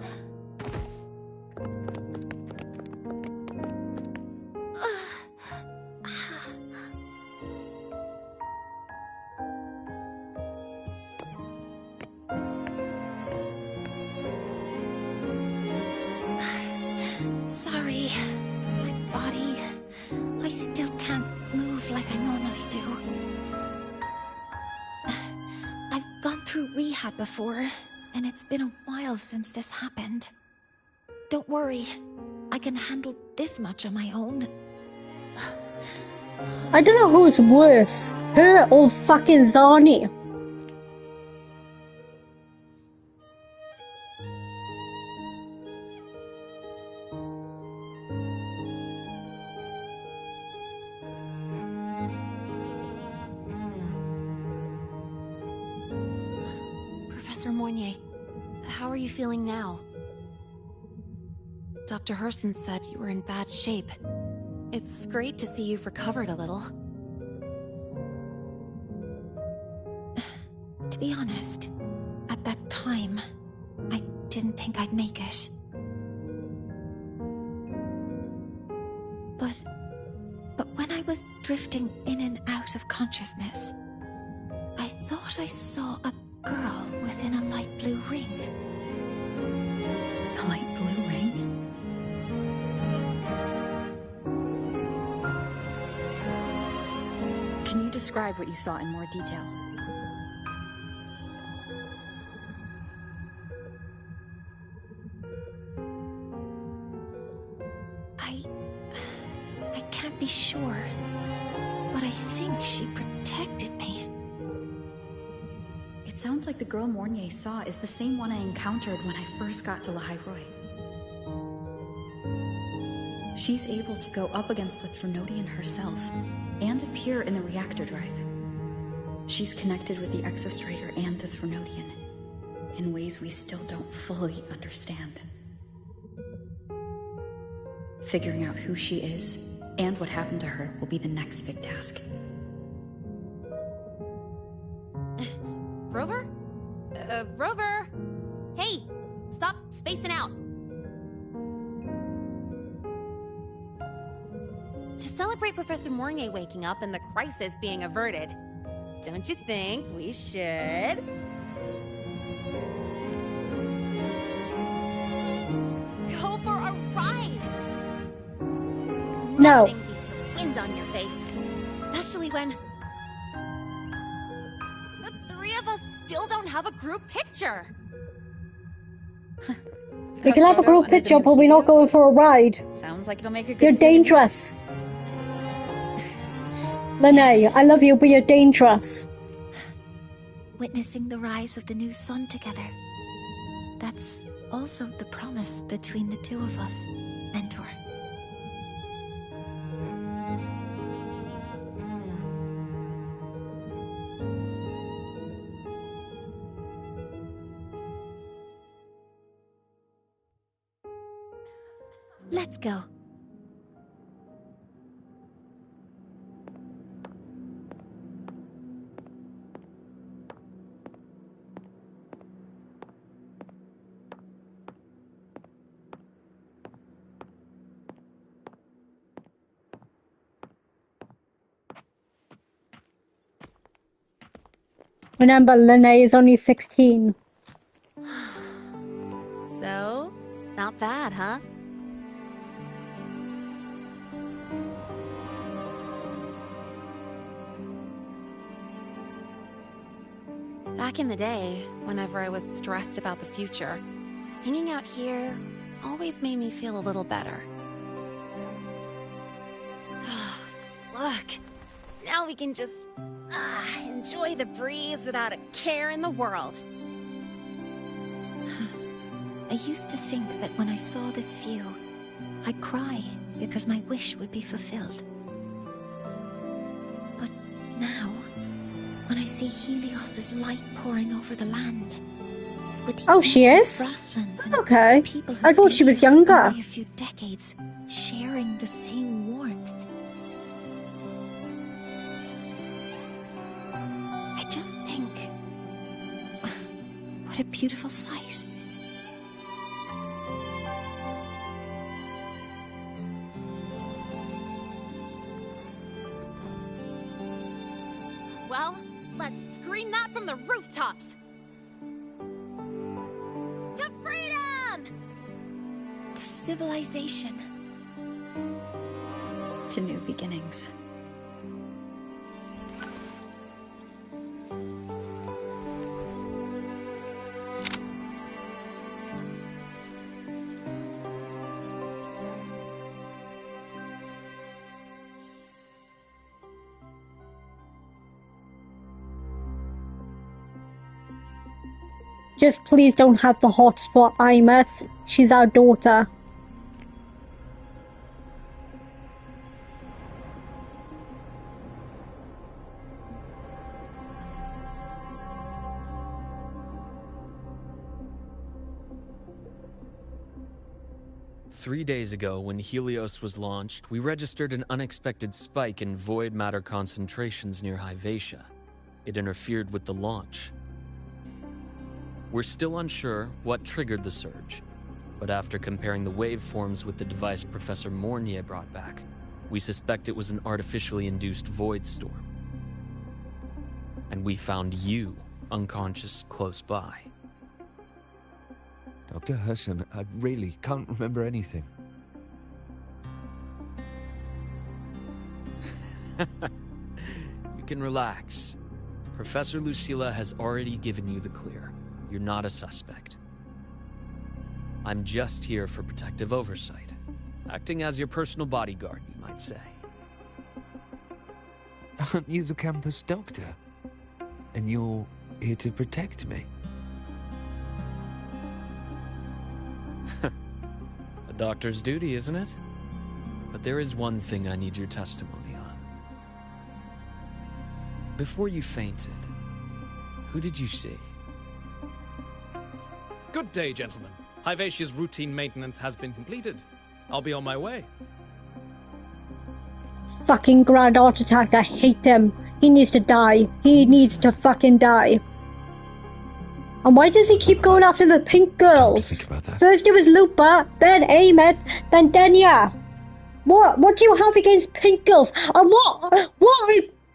Sorry. My body... I still can't move like I normally do. I've gone through rehab before, and it's been a while since this happened. Don't worry. I can handle this much on my own. I don't know who's worse, her or fucking Zani. Professor Mornye, how are you feeling now? Dr. Herson said you were in bad shape. It's great to see you've recovered a little. To be honest, at that time, I didn't think I'd make it. But when I was drifting in and out of consciousness, I thought I saw a girl within a light blue ring. A light blue ring? Can you describe what you saw in more detail? I can't be sure, but I think she protected me. It sounds like the girl Mornye saw is the same one I encountered when I first got to Lahairoi. She's able to go up against the Threnodian herself and appear in the reactor drive. She's connected with the Exostrator and the Threnodian in ways we still don't fully understand. Figuring out who she is and what happened to her will be the next big task. Rover? Rover! Hey! Stop spacing out! To celebrate Professor Mornye waking up and the crisis being averted, don't you think we should... go for a ride? No. Nothing beats the wind on your face, especially when... the three of us still don't have a group picture. We can have a group picture, but we're not going for a ride. Sounds like it'll make a good You're souvenir. dangerous. Lene, I love you, but you're dangerous. Witnessing the rise of the new sun together. That's also the promise between the two of us, Mentor. Let's go. Remember, Lene is only 16. So, not bad, huh? Back in the day, whenever I was stressed about the future, hanging out here always made me feel a little better. Look, now we can just enjoy the breeze without a care in the world. I used to think that when I saw this view, I'd cry because my wish would be fulfilled. But now, when I see Helios's light pouring over the land, with the she ancient is? grasslands and Okay. people I thought she was younger. only a few decades, sharing the same warmth. I just think, what a beautiful sight. Well, let's scream that from the rooftops! To freedom! To civilization. To new beginnings. Just please don't have the hots for Aemeath. She's our daughter. Three days ago, when Helios was launched, we registered an unexpected spike in void matter concentrations near Hyvatia. It interfered with the launch. We're still unsure what triggered the surge, but after comparing the waveforms with the device Professor Mornye brought back, we suspect it was an artificially induced void storm. And we found you unconscious close by. Dr. Herson, I really can't remember anything. You can relax. Professor Lucilla has already given you the clear. You're not a suspect. I'm just here for protective oversight, acting as your personal bodyguard, you might say. Aren't you the campus doctor? And you're here to protect me? A doctor's duty, isn't it? But there is one thing I need your testimony on. Before you fainted, who did you see? Good day, gentlemen. Hyvatia's routine maintenance has been completed. I'll be on my way. Fucking Grand Art Attack, I hate him. He needs to die. He needs to fucking die. And why does he keep going after the pink girls? First it was Lupa, then Aemeath, then Denya. What do you have against pink girls? And what are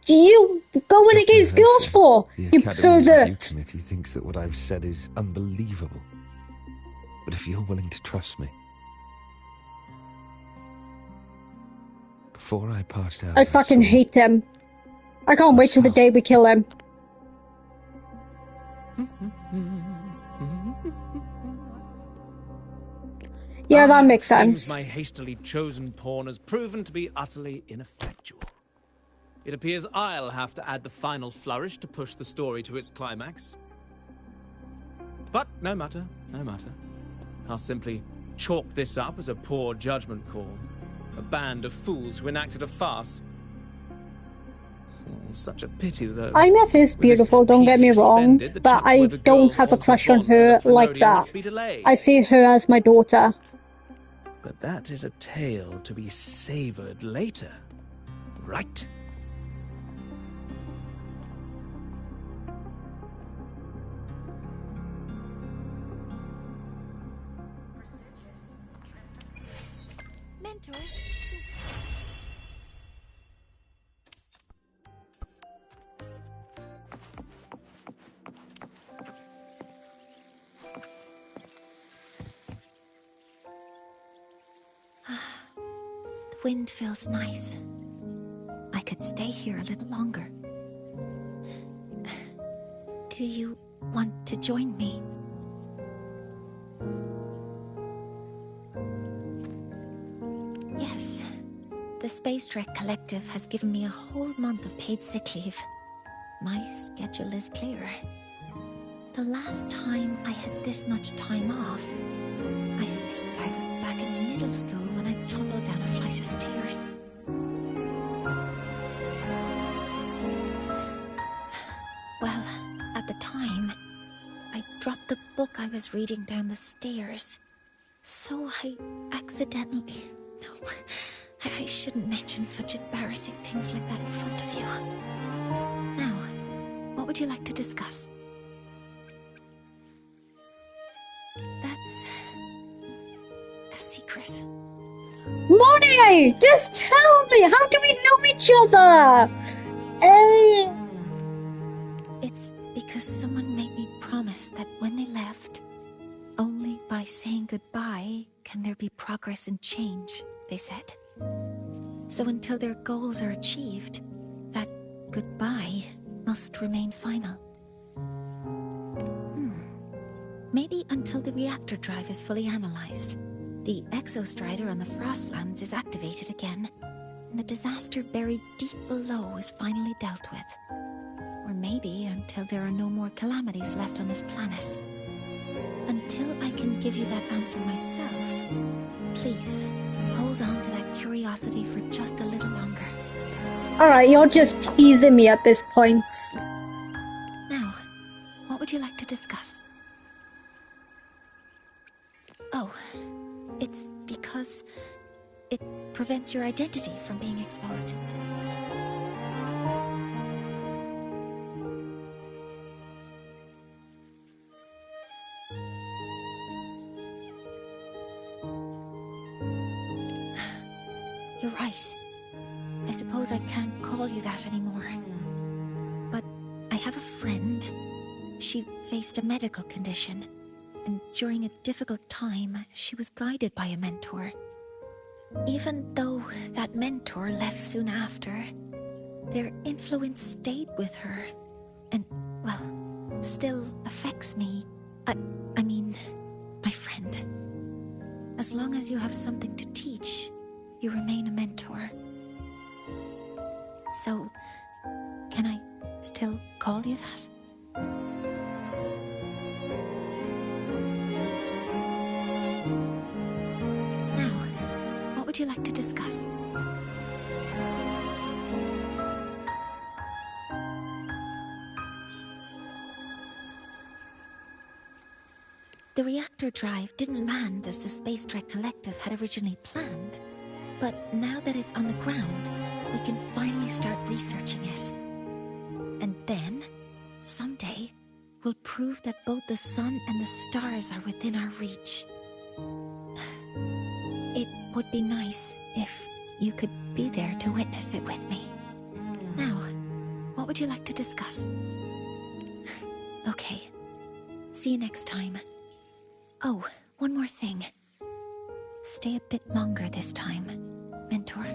you going against girls for? You pervert. The committee thinks that what I've said is unbelievable. But if you're willing to trust me, before I passed out, I fucking hate him. I can't wait till the day we kill him. Yeah, that makes sense. Seems my hastily chosen pawn has proven to be utterly ineffectual. It appears I'll have to add the final flourish to push the story to its climax. But no matter, no matter. I'll simply chalk this up as a poor judgment call. A band of fools who enacted a farce. Oh, such a pity, though. Aemeath is beautiful, don't get me wrong, but I don't have a crush on her like that. I see her as my daughter. But that is a tale to be savored later, right? Mentor. wind feels nice. I could stay here a little longer. Do you want to join me? Yes. The Space Trek Collective has given me a whole month of paid sick leave. My schedule is clear. The last time I had this much time off, I think I was back in middle school when I tumbled down a flight of stairs. Well, at the time, I dropped the book I was reading down the stairs. So I accidentally... No, I shouldn't mention such embarrassing things like that in front of you. Now, what would you like to discuss? That's... a secret. Mornye! Just tell me! How do we know each other? It's because someone made me promise that when they left, only by saying goodbye can there be progress and change, they said. So until their goals are achieved, that goodbye must remain final. Maybe until the reactor drive is fully analyzed, the exostrider on the Frostlands is activated again, and the disaster buried deep below is finally dealt with. Or maybe until there are no more calamities left on this planet. Until I can give you that answer myself, please, hold on to that curiosity for just a little longer. Alright, you're just teasing me at this point. Now, what would you like to discuss? Oh, it's because it prevents your identity from being exposed. You're right. I suppose I can't call you that anymore. But I have a friend. She faced a medical condition, and during a difficult time, she was guided by a mentor. Even though that mentor left soon after, their influence stayed with her, and, well, still affects me. I mean, my friend. As long as you have something to teach, you remain a mentor. So, can I still call you that? Now, what would you like to discuss? The reactor drive didn't land as the Space Trek Collective had originally planned, but now that it's on the ground, we can finally start researching it. And then, someday, we'll prove that both the sun and the stars are within our reach. It would be nice if you could be there to witness it with me. Now, what would you like to discuss? Okay. See you next time. Oh, one more thing. Stay a bit longer this time, Mentor.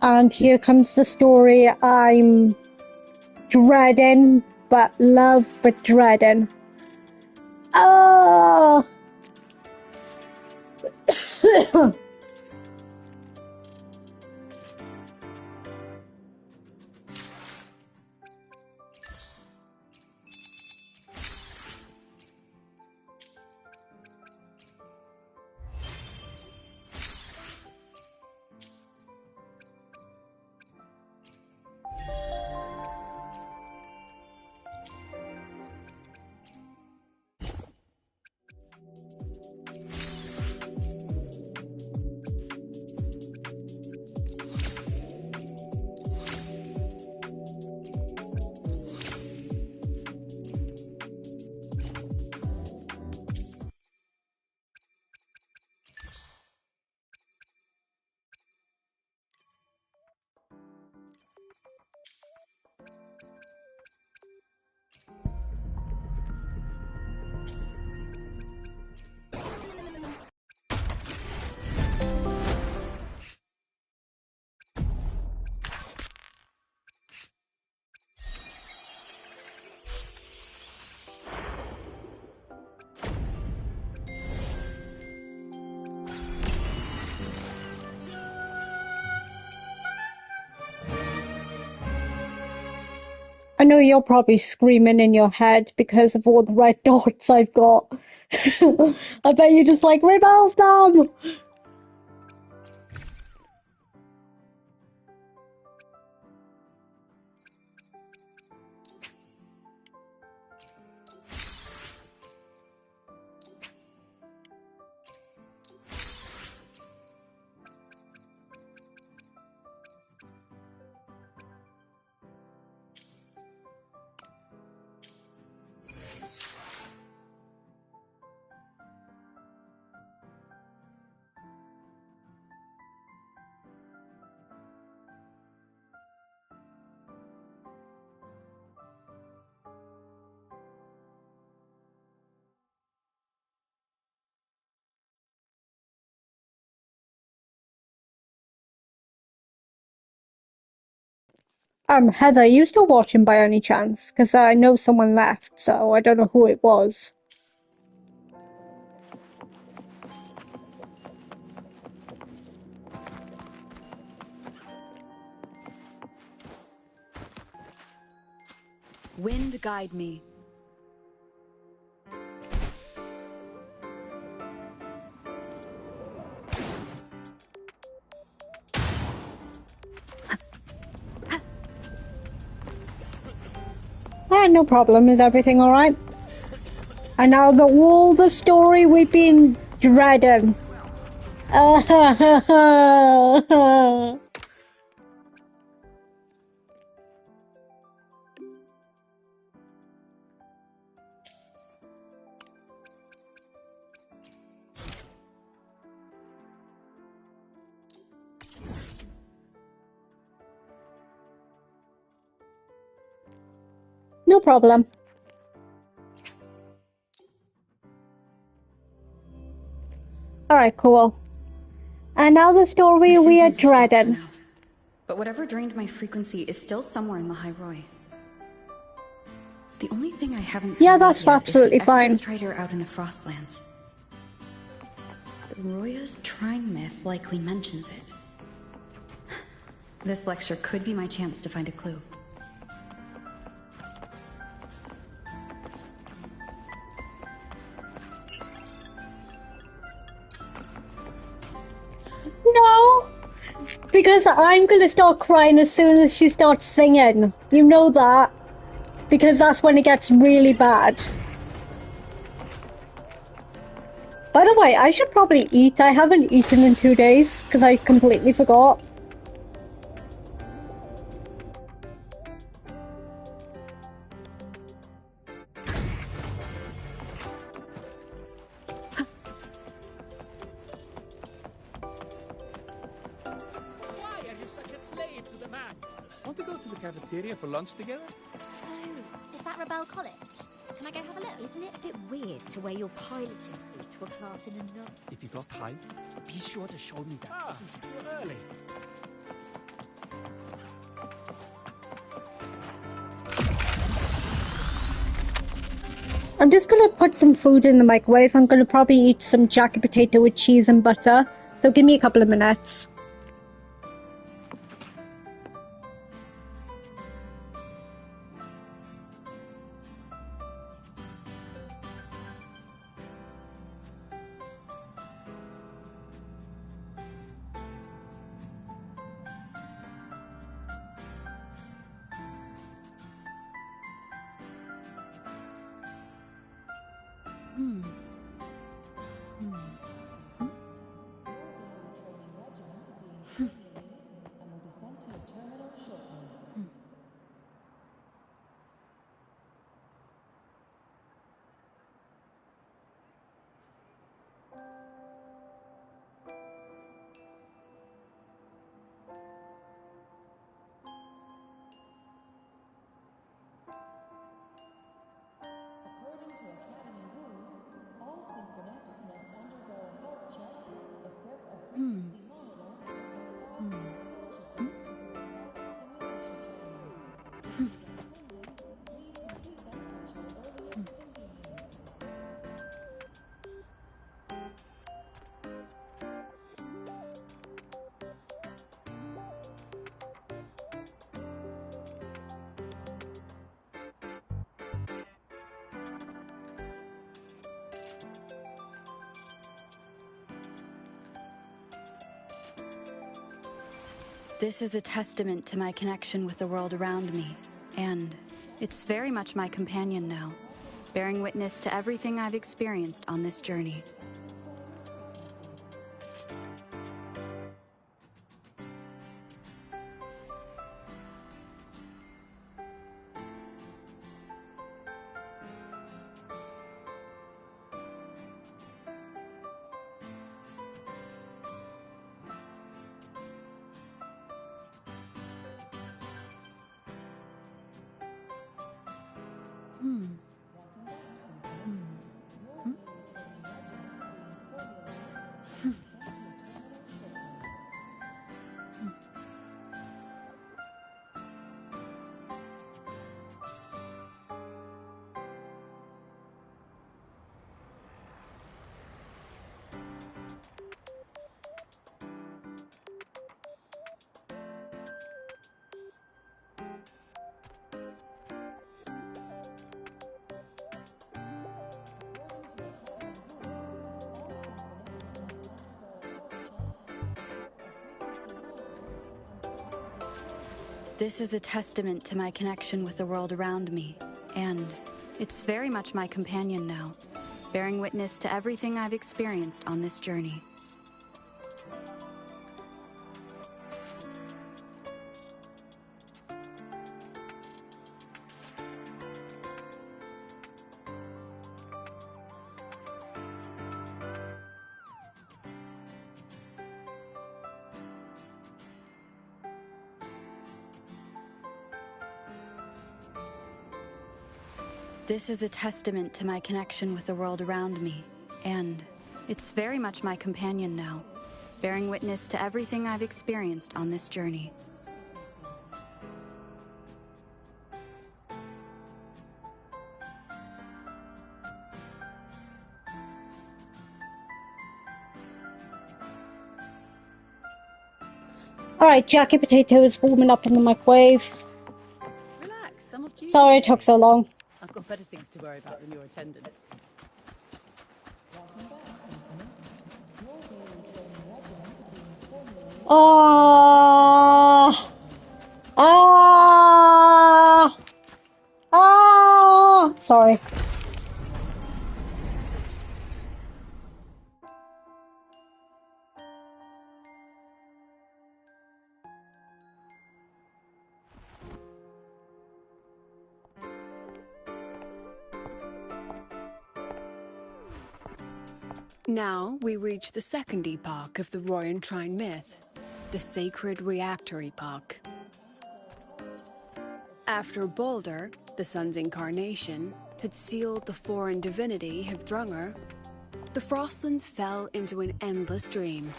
And here comes the story I'm dreading, but love, but dreading. Oh! I know you're probably screaming in your head because of all the red dots I've got. I bet you're just like, remove them! Heather, are you still watching by any chance? Because I know someone left, so I don't know who it was. Wind guide me. No problem. Is everything alright? And now all the story we've been dreading. No problem. Alright, cool. And now the story we are dreading. But whatever drained my frequency is still somewhere in the High Roy. The only thing I haven't seen Yeah, that's absolutely fine. is the Exostrator out in the Frostlands. The Roya's Trine myth likely mentions it. This lecture could be my chance to find a clue. No! Because I'm gonna start crying as soon as she starts singing. You know that. Because that's when it gets really bad. By the way, I should probably eat. I haven't eaten in 2 days because I completely forgot. Why are you such a slave to the man? Want to go to the cafeteria for lunch together? Oh, is that Rebel College? Can I go have a look? Isn't it a bit weird to wear your piloting suit to a class in a nun? If you got time, be sure to show me that. Ah, you're early. I'm just gonna put some food in the microwave. I'm gonna probably eat some jacket potato with cheese and butter. So give me a couple of minutes. This is a testament to my connection with the world around me, and it's very much my companion now, bearing witness to everything I've experienced on this journey. This is a testament to my connection with the world around me, and it's very much my companion now, bearing witness to everything I've experienced on this journey. This is a testament to my connection with the world around me, and it's very much my companion now, bearing witness to everything I've experienced on this journey. Alright, Jackie Potato is warming up in the microwave. Relax, some of you. Sorry it took so long. I've got better things to worry about than your attendance. Sorry. Now we reach the second epoch of the Royan Trine myth, the sacred reactor epoch. After Balder, the sun's incarnation, had sealed the foreign divinity Hivdrungr, the Frostlands fell into an endless dream.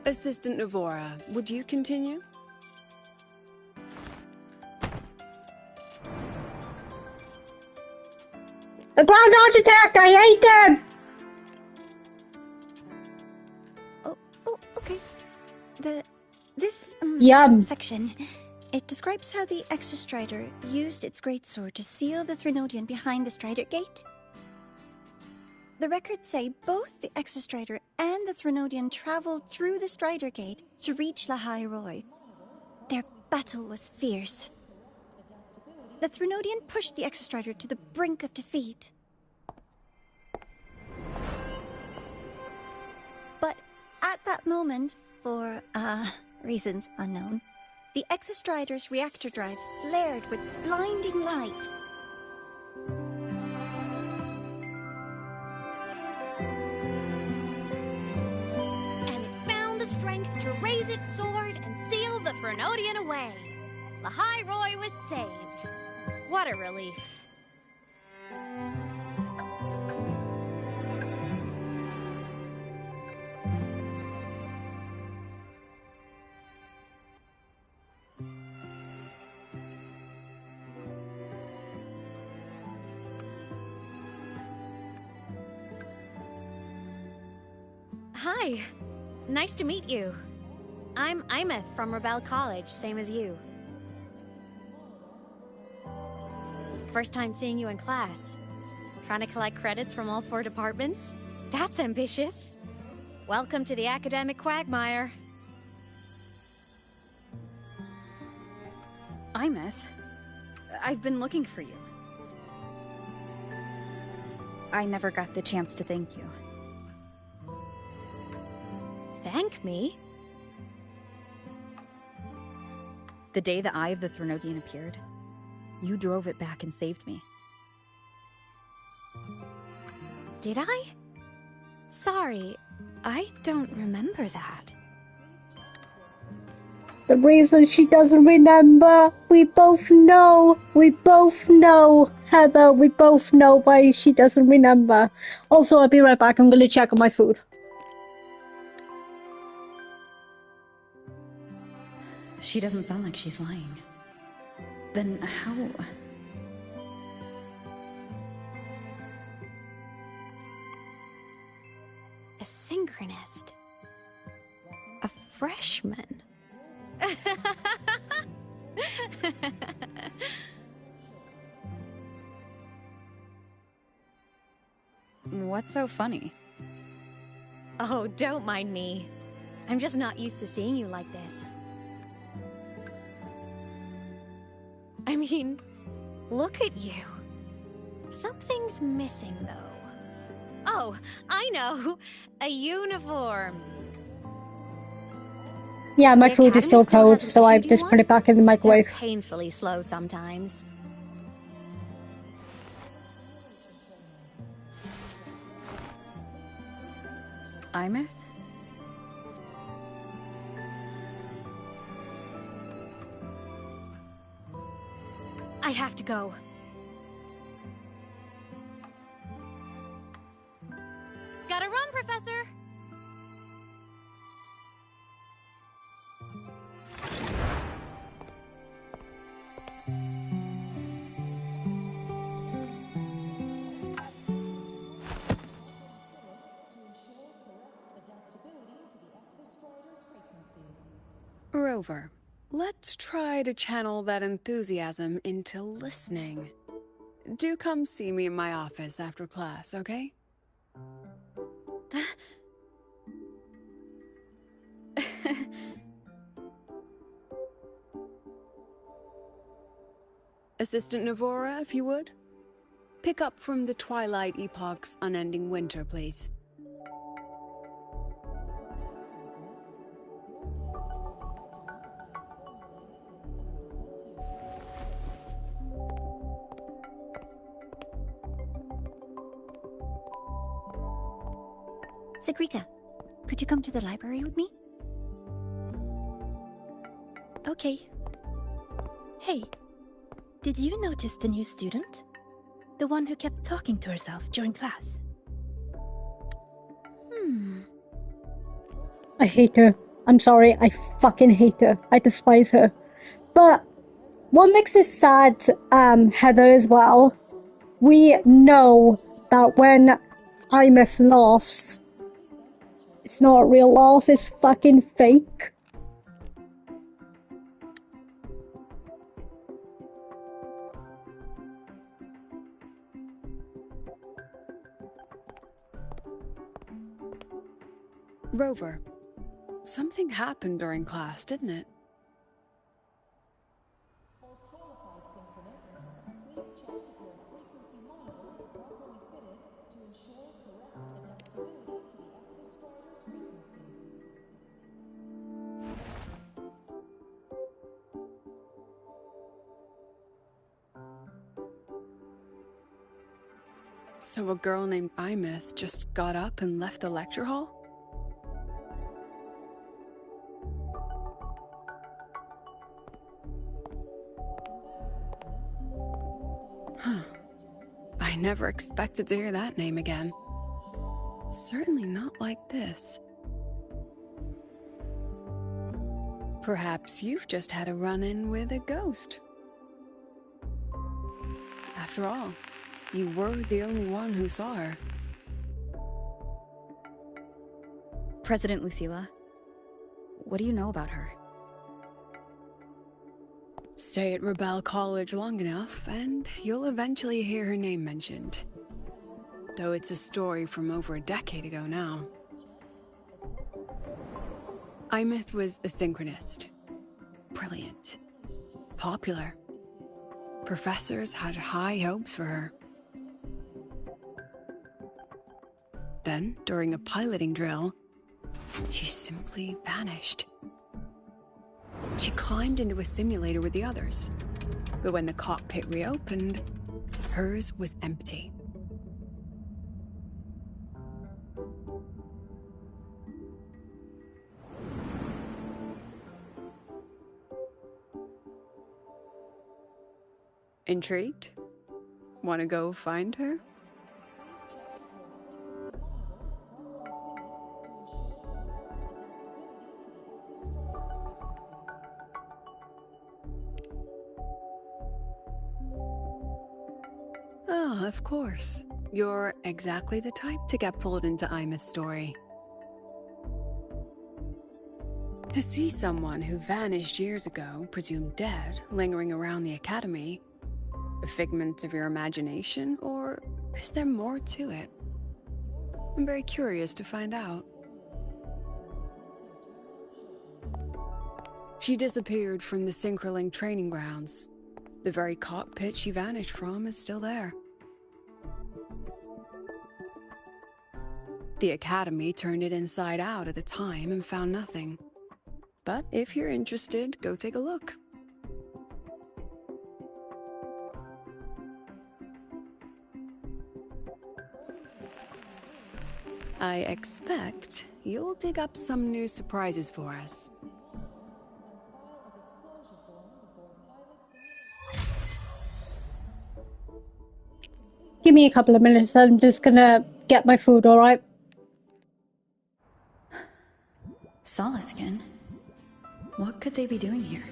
Assistant Navora, would you continue? The ground architect! I hate them! This Yum. section, it describes how the Extrastrider used its greatsword to seal the Threnodian behind the Strider Gate. The records say both the Extrastrider and the Threnodian traveled through the Strider Gate to reach Lahai Roy. Their battle was fierce. The Threnodian pushed the Extrastrider to the brink of defeat. But at that moment, for, reasons unknown, the Extrastrider's reactor drive flared with blinding light. And it found the strength to raise its sword and seal the Threnodian away. Lahai Roy was saved. What a relief. Hi. Nice to meet you. I'm Aemeath from Rebel College, same as you. First time seeing you in class. Trying to collect credits from all 4 departments? That's ambitious. Welcome to the academic quagmire. Aemeath, I've been looking for you. I never got the chance to thank you. Thank me? The day the Eye of the Threnodian appeared, you drove it back and saved me. Did I? Sorry, I don't remember that. The reason she doesn't remember, we both know, Heather, we both know why she doesn't remember. Also, I'll be right back, I'm gonna check on my food. She doesn't sound like she's lying. Then how... A synchronist. A freshman. What's so funny? Oh, don't mind me. I'm just not used to seeing you like this. I mean, look at you. Something's missing, though. Oh, I know. A uniform. Yeah, my The food is still Academy still cold, hasn't so I issued you just one? put it back in the microwave. They're painfully slow sometimes. Aemeath? I have to go. Gotta run, Professor! Rover, let's try to channel that enthusiasm into listening. Do come see me in my office after class, okay? Assistant Navora, if you would. Pick up from the Twilight Epoch's unending winter, please. Sigrika, could you come to the library with me? Okay. Hey, did you notice the new student? The one who kept talking to herself during class? I hate her. I'm sorry, I fucking hate her. I despise her. But what makes it sad, Heather, as well, we know that when Aemeath laughs, it's not a real laugh, it's fucking fake. Rover, something happened during class, didn't it? So a girl named Aemeath just got up and left the lecture hall? Huh. I never expected to hear that name again. Certainly not like this. Perhaps you've just had a run-in with a ghost. After all, you were the only one who saw her. President Lucilla, what do you know about her? Stay at Rebel College long enough, and you'll eventually hear her name mentioned. Though it's a story from over a decade ago now. Aemeath was a synchronist. Brilliant. popular. Professors had high hopes for her. Then, during a piloting drill, she simply vanished. She climbed into a simulator with the others, but when the cockpit reopened, hers was empty. Intrigued? Want to go find her? Ah, of course. You're exactly the type to get pulled into Aemeath's story. To see someone who vanished years ago, presumed dead, lingering around the academy, a figment of your imagination, or is there more to it? I'm very curious to find out. She disappeared from the Synchroling training grounds. The very cockpit she vanished from is still there. The Academy turned it inside out at the time and found nothing. But if you're interested, go take a look. I expect you'll dig up some new surprises for us. Give me a couple of minutes. I'm just gonna get my food, alright? Solaskin? What could they be doing here?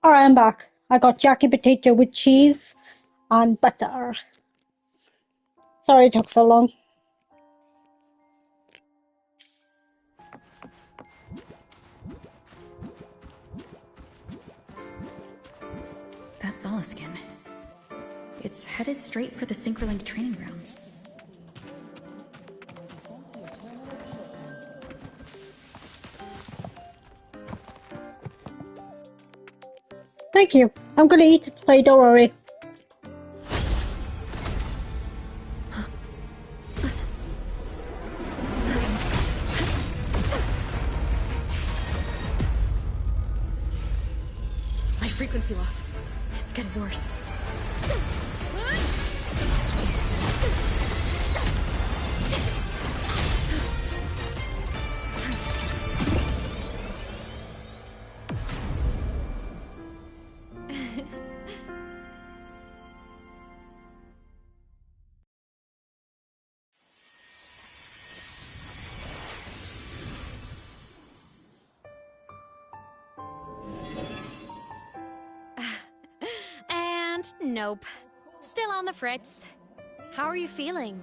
Alright, I'm back. I got jacket potato with cheese and butter. Sorry it took so long. That's Oliskin. It's headed straight for the Synchroling training grounds. Thank you. I'm gonna eat a plate, don't worry. My frequency loss. It's getting worse. And nope. Still on the fritz. How are you feeling?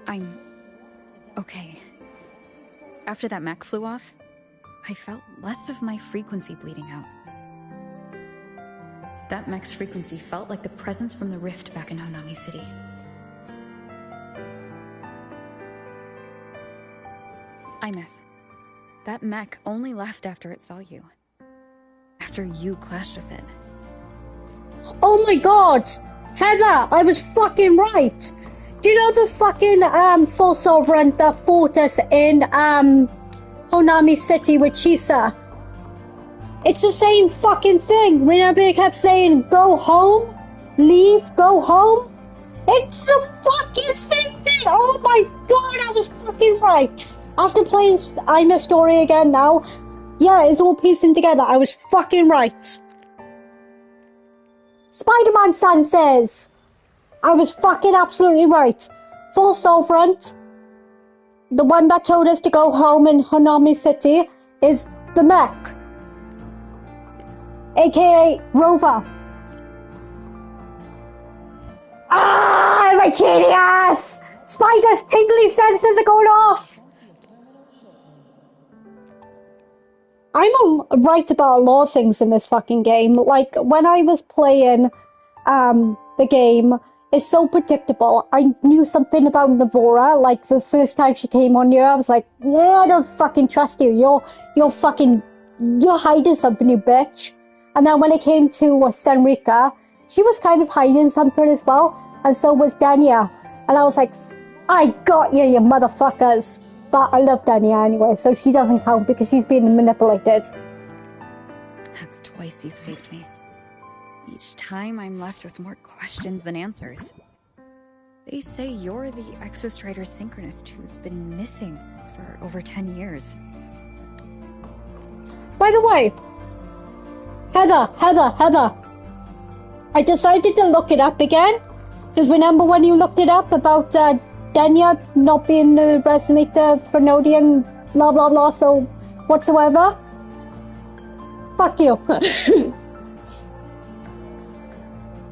I'm okay. After that mech flew off, I felt less of my frequency bleeding out. That mech's frequency felt like the presence from the rift back in Honami City. Aemeath, that mech only left after it saw you. After you clashed with it. Oh my god! Heather, I was fucking right! Do you know the fucking full sovereign, the fortress in Honami City with Chisa? It's the same fucking thing. Remember they kept saying, go home? Leave, go home? It's the fucking same thing! Oh my god, I was fucking right! After playing Aemeath's story again now, yeah, it's all piecing together. I was fucking right. Spider-Man San says, I was fucking absolutely right. Full storefront, the one that told us to go home in Honami City, is the mech. AKA Rover. Ah, I'm a genius! Spider's tingly senses are going off! I'm right about a lot of things in this fucking game. Like, when I was playing the game, it's so predictable. I knew something about Navora. Like, the first time she came on here, I was like, yeah, I don't fucking trust you. You're hiding something, you bitch. And then when it came to Senrika, she was kind of hiding something as well. And so was Danya. And I was like, I got you, you motherfuckers. But I love Danya anyway, so she doesn't count because she's being manipulated. That's twice you've saved me. Each time I'm left with more questions than answers. They say you're the Exostrider Synchronist who's been missing for over 10 years. By the way, Heather. I decided to look it up again. Because remember when you looked it up about Danya not being the resonator, Threnodian, blah blah blah, so whatsoever? Fuck you.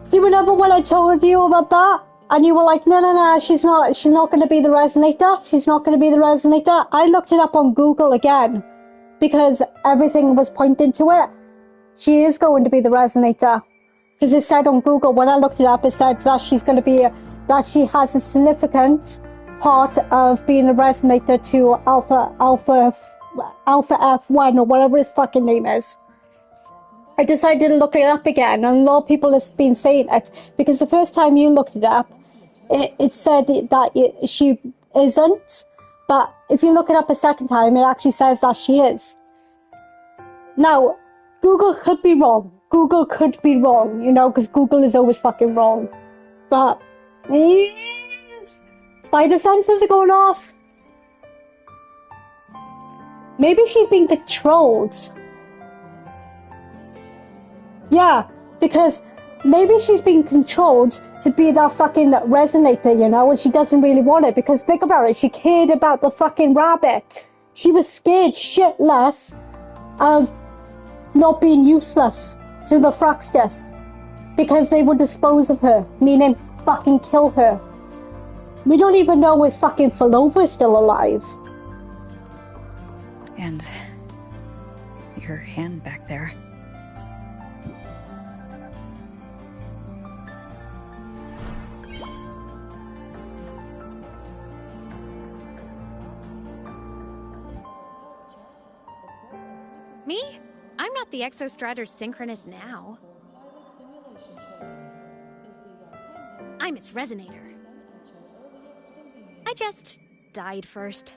Do you remember when I told you about that? And you were like, no, she's not going to be the resonator. She's not going to be the resonator. I looked it up on Google again. Because everything was pointing to it. She is going to be the resonator. Because it said on Google, when I looked it up, it said that she's going to be, that she has a significant part of being a resonator to Alpha F1 or whatever his fucking name is. I decided to look it up again, and a lot of people have been saying it, because the first time you looked it up, it said that she isn't, but if you look it up a second time, it actually says that she is. Now, Google could be wrong. You know, because Google is always fucking wrong. But, spider sensors are going off. Maybe she's being controlled. Yeah, because maybe she's being controlled to be that fucking resonator, you know, and she doesn't really want it, because think about it, she cared about the fucking rabbit. She was scared shitless of not being useless to the Fraxtest because they would dispose of her, meaning fucking kill her. We don't even know if fucking Philova is still alive. And your hand back there. Me? I'm not the Exostrator's synchronous now. I'm its resonator. I just died first.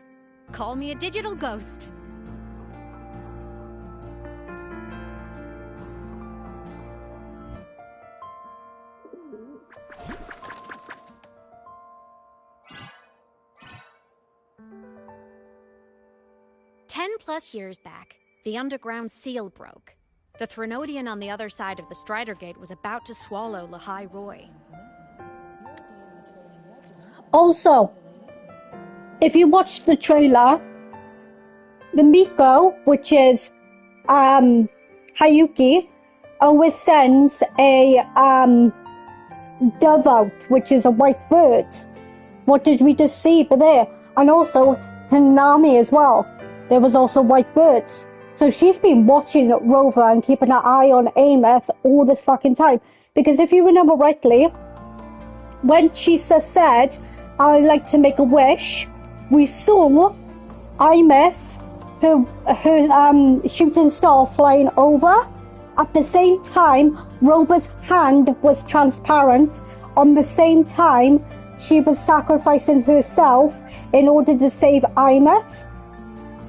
Call me a digital ghost. +10 years back, the underground seal broke. The Threnodian on the other side of the Strider Gate was about to swallow Lahai Roy. Also, if you watch the trailer, the Miko, which is Hayuki, always sends a dove out, which is a white bird. What did we just see there? And also Hanami as well. There was also white birds. So she's been watching Rover and keeping her eye on Aemeath all this fucking time. Because if you remember rightly, when Chisa said, "I'd like to make a wish," we saw Aemeath, her shooting star flying over. At the same time, Rover's hand was transparent. On the same time, she was sacrificing herself in order to save Aemeath,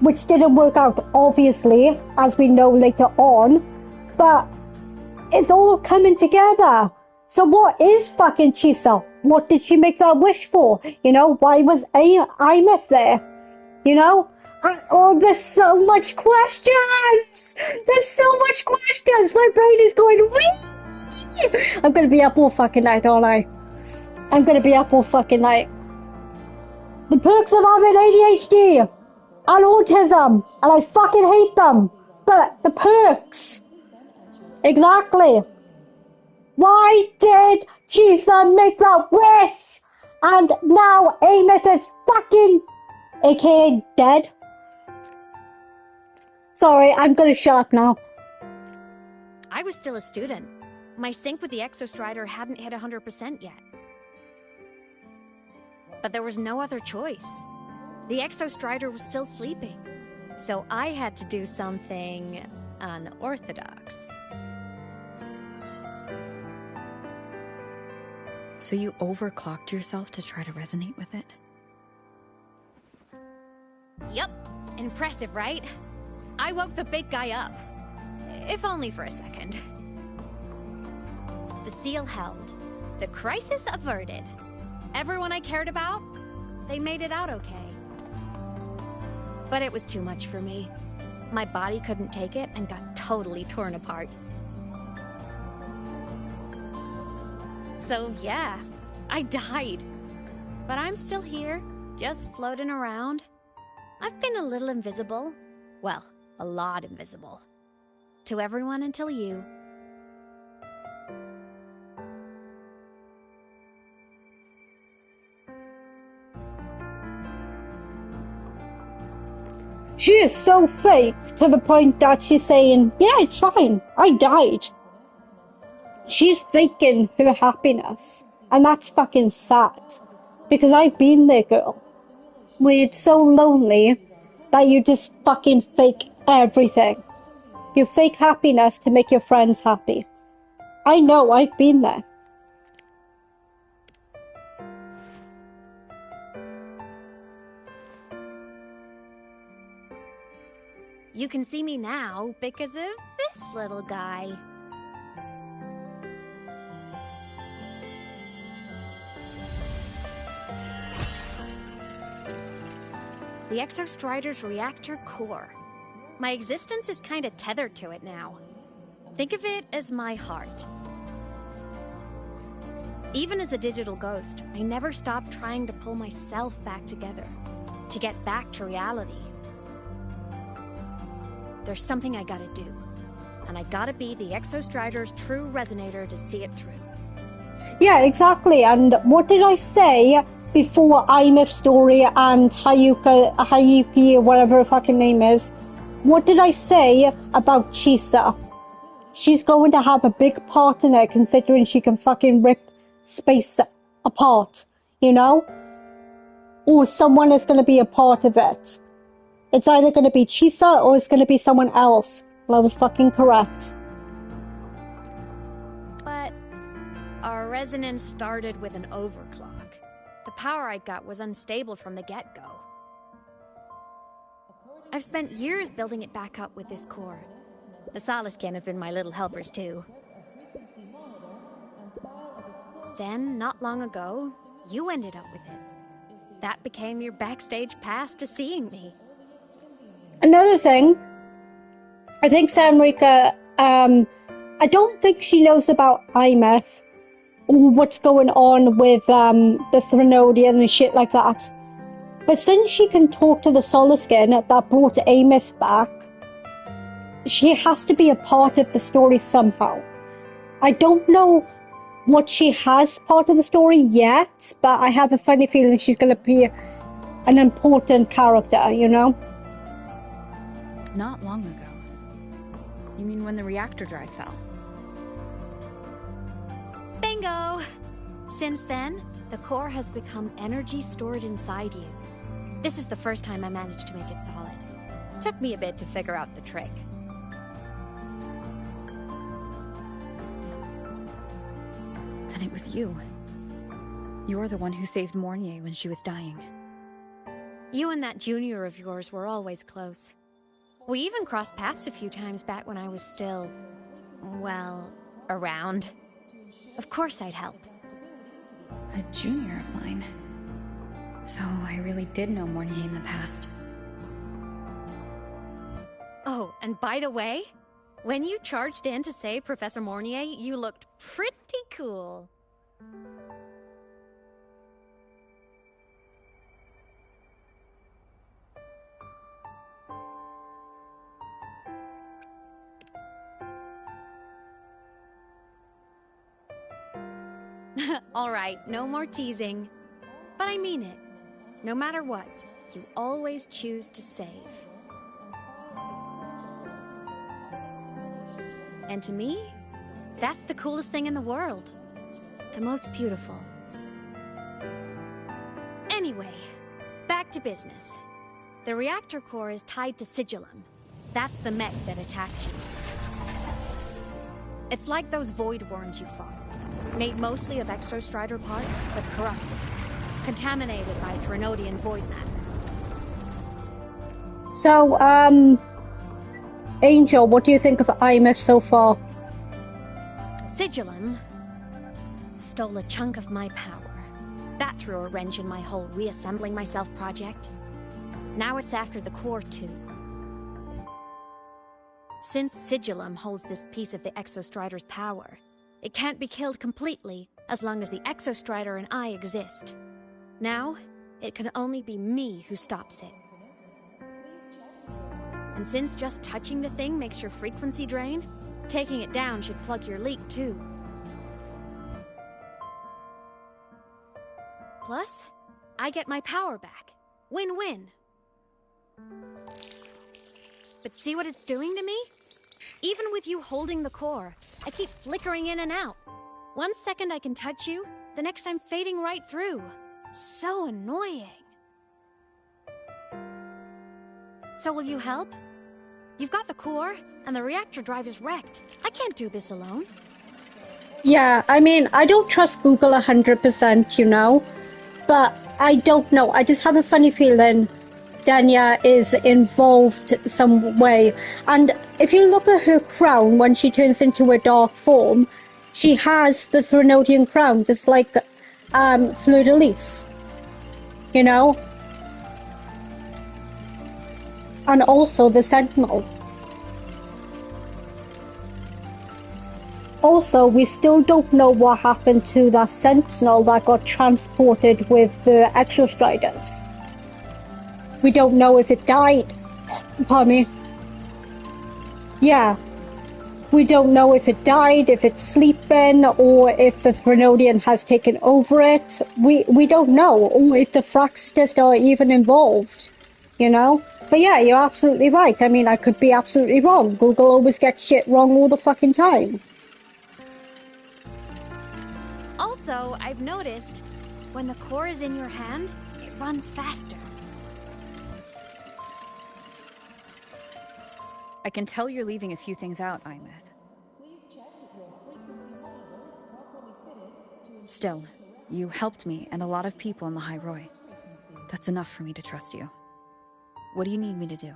which didn't work out, obviously, as we know later on. But it's all coming together. So what is fucking Chisa? What did she make that wish for? You know, why was Aemeath there? You know? There's so much questions! There's so much questions! My brain is going wee! I'm gonna be up all fucking night, aren't I? I'm gonna be up all fucking night. The perks of having ADHD and autism, and I fucking hate them. But the perks. Exactly. Why did Chisa make that wish? And now Aemeath is fucking, aka dead. Sorry, I'm gonna shut up now. I was still a student. My sync with the Exostrider hadn't hit 100% yet. But there was no other choice. The Exostrider was still sleeping. So I had to do something unorthodox. So you overclocked yourself to try to resonate with it? Yup. Impressive, right? I woke the big guy up. If only for a second. The seal held. The crisis averted. Everyone I cared about, they made it out okay. But it was too much for me. My body couldn't take it and got totally torn apart. So yeah, I died. But I'm still here, just floating around. I've been a little invisible. Well, a lot invisible. To everyone until you. She is so fake to the point that she's saying, yeah, it's fine, I died. She's faking her happiness. And that's fucking sad. Because I've been there, girl. Where it's so lonely that you just fucking fake everything. You fake happiness to make your friends happy. I know, I've been there. You can see me now because of this little guy. The Exostrider's reactor core. My existence is kinda tethered to it now. Think of it as my heart. Even as a digital ghost, I never stopped trying to pull myself back together, to get back to reality. There's something I gotta do. and I gotta be the Exostrider's true resonator to see it through. Yeah, exactly. And what did I say before Aemeath's story and Hayuki, whatever her fucking name is? What did I say about Chisa? She's going to have a big part in it, considering she can fucking rip space apart, you know? Or someone is going to be a part of it. It's either going to be Chisa or it's going to be someone else. Well, I was fucking correct. But our resonance started with an overclock. The power I got was unstable from the get-go. I've spent years building it back up with this core. The Soliskin have been my little helpers too. Then, not long ago, you ended up with it. That became your backstage pass to seeing me. Another thing, I think Samrika, I don't think she knows about Aemeath or what's going on with the Threnodian and shit like that. But since she can talk to the Soliskin that brought Aemeath back, she has to be a part of the story somehow. I don't know what she has part of the story yet, but I have a funny feeling she's going to be an important character, you know? Not long ago. You mean when the reactor drive fell? Bingo! Since then, the core has become energy stored inside you. This is the first time I managed to make it solid. Took me a bit to figure out the trick. Then it was you. You're the one who saved Mornye when she was dying. You and that junior of yours were always close. We even crossed paths a few times back when I was still, well, around. Of course I'd help. A junior of mine. So I really did know Mornye in the past. Oh, and by the way, when you charged in to save Professor Mornye, you looked pretty cool. All right, no more teasing. But I mean it. No matter what, you always choose to save. And to me, that's the coolest thing in the world. The most beautiful. Anyway, back to business. The reactor core is tied to Sigillum. That's the mech that attacked you. It's like those void worms you fought. Made mostly of Exostrider parts, but corrupted. Contaminated by Threnodian void matter. So, Angel, what do you think of Aemeath so far? Sigillum stole a chunk of my power. That threw a wrench in my whole reassembling myself project. Now it's after the core too. Since Sigillum holds this piece of the Exostrider's power, it can't be killed completely as long as the Exostrider and I exist. Now, it can only be me who stops it. And since just touching the thing makes your frequency drain, taking it down should plug your leak too. Plus, I get my power back. Win-win. But see what it's doing to me? Even with you holding the core, I keep flickering in and out. 1 second I can touch you, the next I'm fading right through. So annoying. So will you help? You've got the core, and the reactor drive is wrecked. I can't do this alone. Yeah, I mean, I don't trust Google 100%, you know? But I don't know. I just have a funny feeling Danya is involved some way. And if you look at her crown when she turns into her dark form, she has the Threnodian crown, just like Fleur-de-Lis. You know? And also the Sentinel. Also, we still don't know what happened to that Sentinel that got transported with the Exostriders. We don't know if it died. Pardon me. Yeah. We don't know if it died, if it's sleeping, or if the Threnodian has taken over it. We don't know, or if the Fraxters are even involved, you know? But yeah, you're absolutely right. I mean, I could be absolutely wrong. Google always gets shit wrong all the fucking time. Also, I've noticed, when the core is in your hand, it runs faster. I can tell you're leaving a few things out, Aemeath. Still, you helped me and a lot of people in the High Roy. That's enough for me to trust you. What do you need me to do?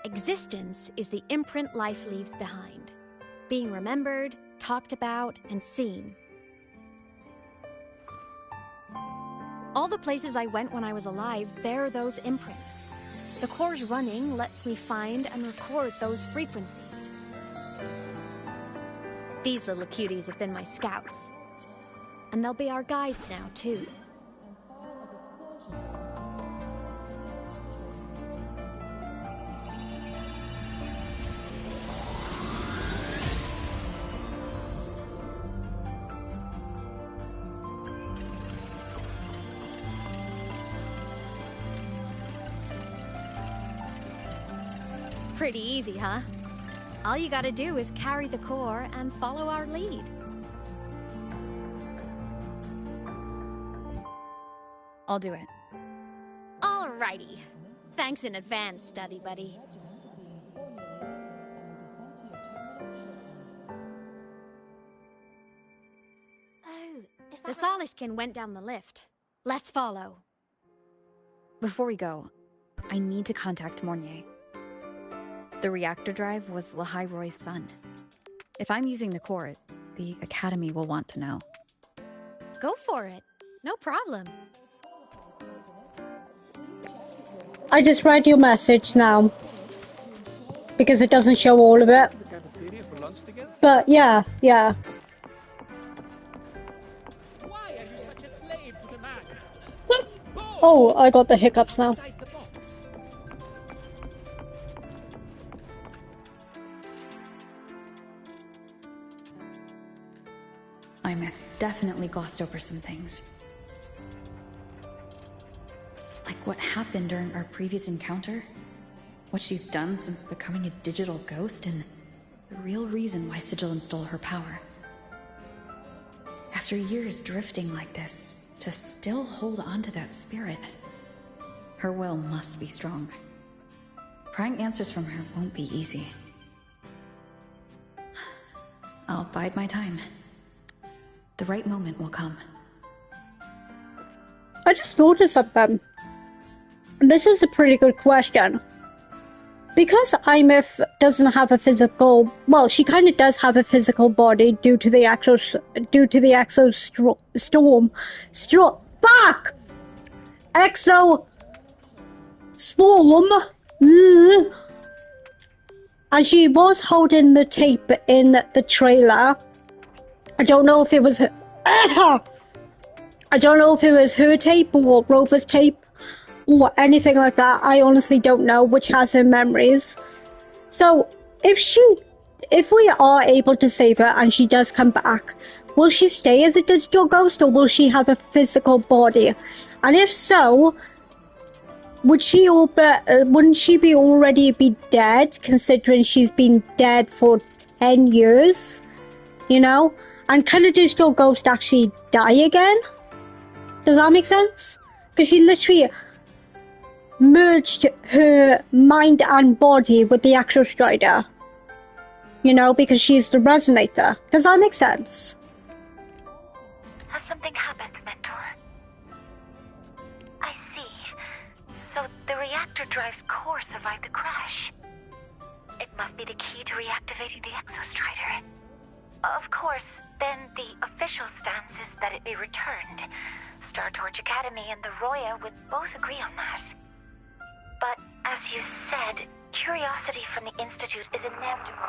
Existence is the imprint life leaves behind. Being remembered, talked about, and seen. All the places I went when I was alive bear those imprints. The core's running lets me find and record those frequencies. These little cuties have been my scouts. And they'll be our guides now, too. Pretty easy, huh? All you gotta do is carry the core and follow our lead. I'll do it. Alrighty. Thanks in advance, study buddy. The Soliskin went down the lift. Let's follow. Before we go, I need to contact Mornye. The reactor drive was Lahai Roy's son. If I'm using the core, the Academy will want to know. Go for it. No problem. I just read your message now. Because it doesn't show all of it. But yeah. Oh, I got the hiccups now. Aemeath definitely glossed over some things. Like what happened during our previous encounter, what she's done since becoming a digital ghost, and the real reason why Sigillum stole her power. After years drifting like this, to still hold on to that spirit, her will must be strong. Prying answers from her won't be easy. I'll bide my time. The right moment will come. I just noticed something. This is a pretty good question. Because Aemeath doesn't have a physical... Well, she kind of does have a physical body due to the exostorm. Fuck! Exo... Swarm. And she was holding the tape in the trailer. I don't know if it was her... I don't know if it was her tape or Rover's tape or anything like that. I honestly don't know which has her memories. So if we are able to save her and she does come back, will she stay as a digital ghost or will she have a physical body? And if so, wouldn't she be already be dead, considering she's been dead for 10 years? You know? And can a digital ghost actually die again? Does that make sense? Because she literally merged her mind and body with the actual Strider. You know, because she's the resonator. Does that make sense? Has something happened, Mentor? I see. So the reactor drive's core survived the crash. It must be the key to reactivating the Exostrider. Of course, then the official stance is that it be returned. Star Torch Academy and the Roya would both agree on that. But, as you said, curiosity from the Institute is inevitable.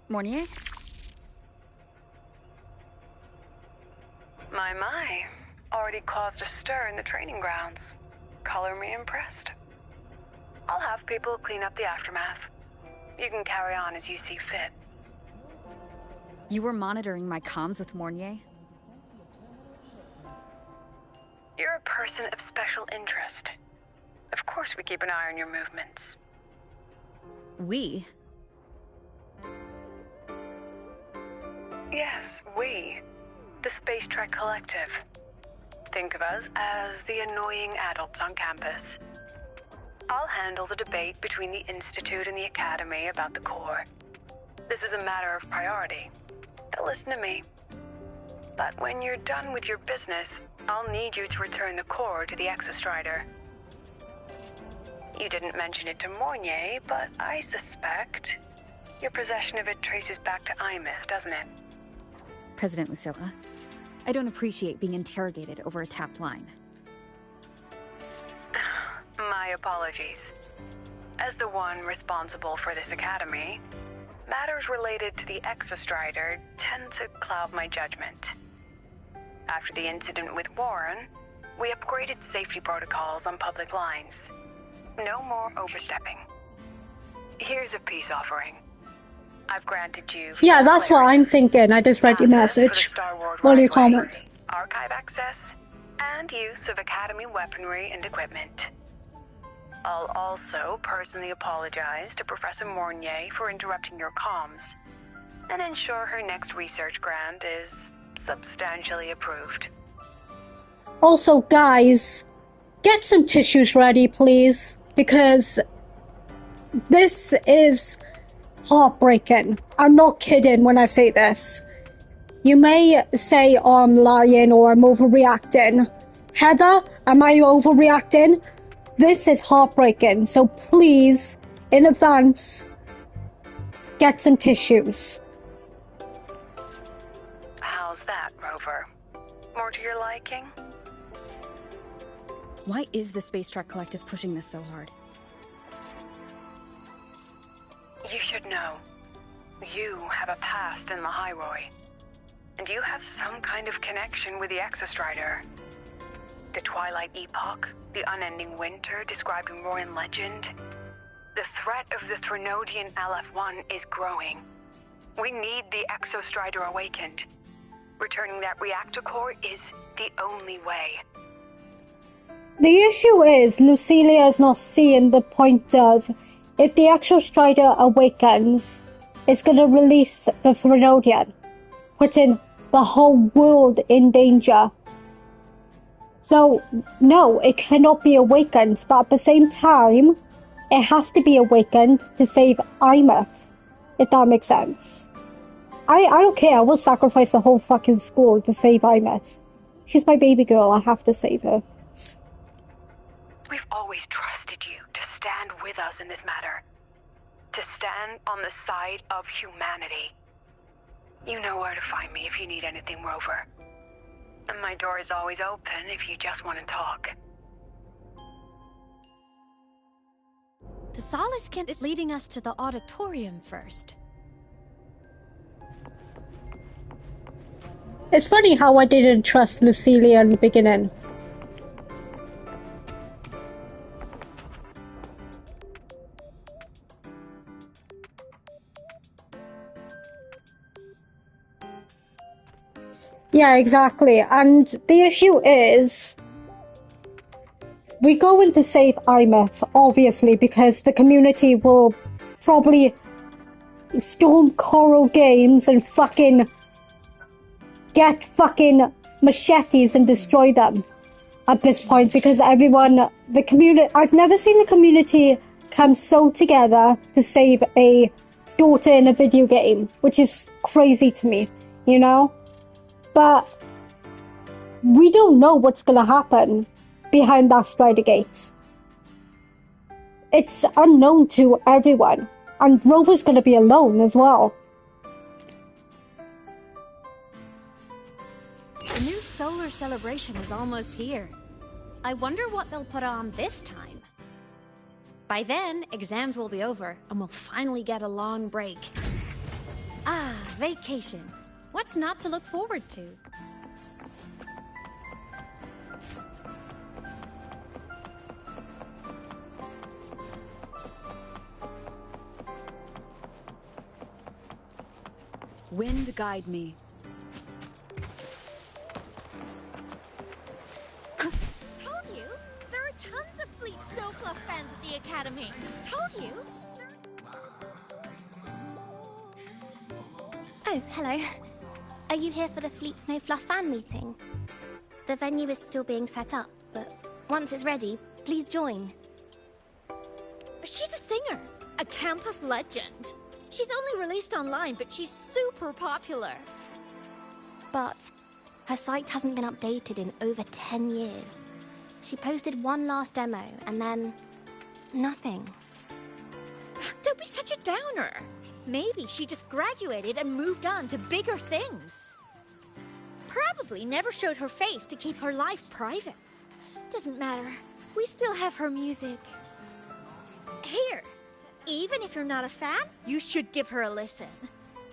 Mornye? My. Already caused a stir in the training grounds. Color me impressed. I'll have people clean up the aftermath. You can carry on as you see fit. You were monitoring my comms with Mornye? You're a person of special interest. Of course we keep an eye on your movements. We? Yes, we. The Space Trek Collective. Think of us as the annoying adults on campus. I'll handle the debate between the Institute and the Academy about the core. This is a matter of priority. They'll listen to me. But when you're done with your business, I'll need you to return the core to the Exostrider. You didn't mention it to Mornye, but I suspect your possession of it traces back to Aemeath, doesn't it? President Lucilla, I don't appreciate being interrogated over a tapped line. My apologies. As the one responsible for this academy, matters related to the Exostrider tend to cloud my judgment. After the incident with Warren, we upgraded safety protocols on public lines. No more overstepping. Here's a peace offering. I've granted you... Yeah, that's what I'm thinking. I just read your message. All your comment. Archive access, and use of Academy weaponry and equipment. I'll also personally apologize to Professor Mornye for interrupting your comms, and ensure her next research grant is substantially approved. Also, guys, get some tissues ready, please, because this is heartbreaking. I'm not kidding when I say this. You may say I'm lying or I'm overreacting. Heather, am I overreacting? This is heartbreaking, so please, in advance, get some tissues. How's that, Rover? More to your liking? Why is the Space Trek Collective pushing this so hard? You should know. You have a past in the Hyroi. And you have some kind of connection with the Exostrider. The Twilight Epoch, the unending winter described in Royan legend. The threat of the Threnodian LF-1 is growing. We need the Exostrider awakened. Returning that reactor core is the only way. The issue is, Lucilia is not seeing the point of, if the Exostrider awakens, it's going to release the Threnodian, putting the whole world in danger. So, no, it cannot be awakened, but at the same time, it has to be awakened to save Aemeath, if that makes sense. I don't care, I will sacrifice the whole fucking school to save Aemeath. She's my baby girl, I have to save her. We've always trusted you to stand with us in this matter. To stand on the side of humanity. You know where to find me if you need anything, Rover. And my door is always open if you just want to talk. The Solace Camp is leading us to the auditorium first. It's funny how I didn't trust Lucilia in the beginning. Yeah, exactly. And the issue is, we're going to save Aemeath, obviously, because the community will probably storm Coral Games and fucking get fucking machetes and destroy them at this point, because everyone, the community, I've never seen the community come so together to save a daughter in a video game, which is crazy to me, you know? But we don't know what's going to happen behind that Strider Gate. It's unknown to everyone. And Rover's going to be alone as well. The new solar celebration is almost here. I wonder what they'll put on this time. By then, exams will be over, and we'll finally get a long break. Ah, vacation. What's not to look forward to? Wind guide me. Told you! There are tons of Fleet Snowfluff fans at the Academy! Told you! Oh, hello. Are you here for the Fleet Snowfluff fan meeting? The venue is still being set up, but once it's ready, please join. She's a singer, a campus legend. She's only released online, but she's super popular. But her site hasn't been updated in over 10 years. She posted one last demo, and then nothing. Don't be such a downer. Maybe she just graduated and moved on to bigger things. Probably never showed her face to keep her life private. Doesn't matter. We still have her music. Here, even if you're not a fan, you should give her a listen.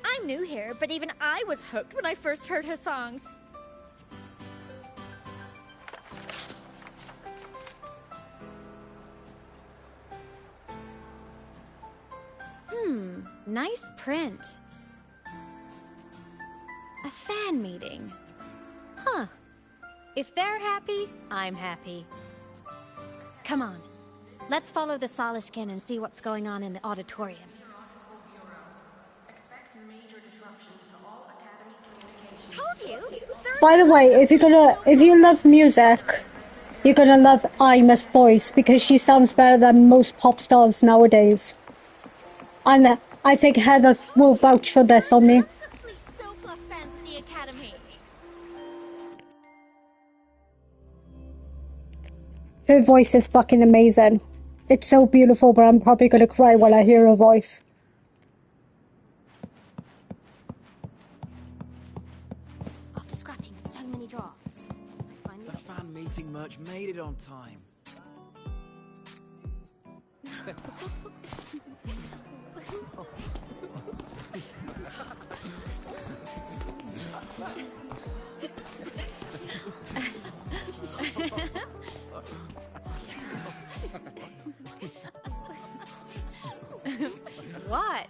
I'm new here, but even I was hooked when I first heard her songs. Nice print. A fan meeting. Huh. If they're happy, I'm happy. Come on. Let's follow the Soliskin and see what's going on in the auditorium. Told you! By the way, if you love music, you're gonna love Aemeath's voice because she sounds better than most pop stars nowadays. And I think Heather will vouch for this on me. Snowfluff fans at the Academy. Her voice is fucking amazing. It's so beautiful, but I'm probably gonna cry when I hear her voice. After scrapping so many drafts, I finally The fan meeting merch made it on time. What?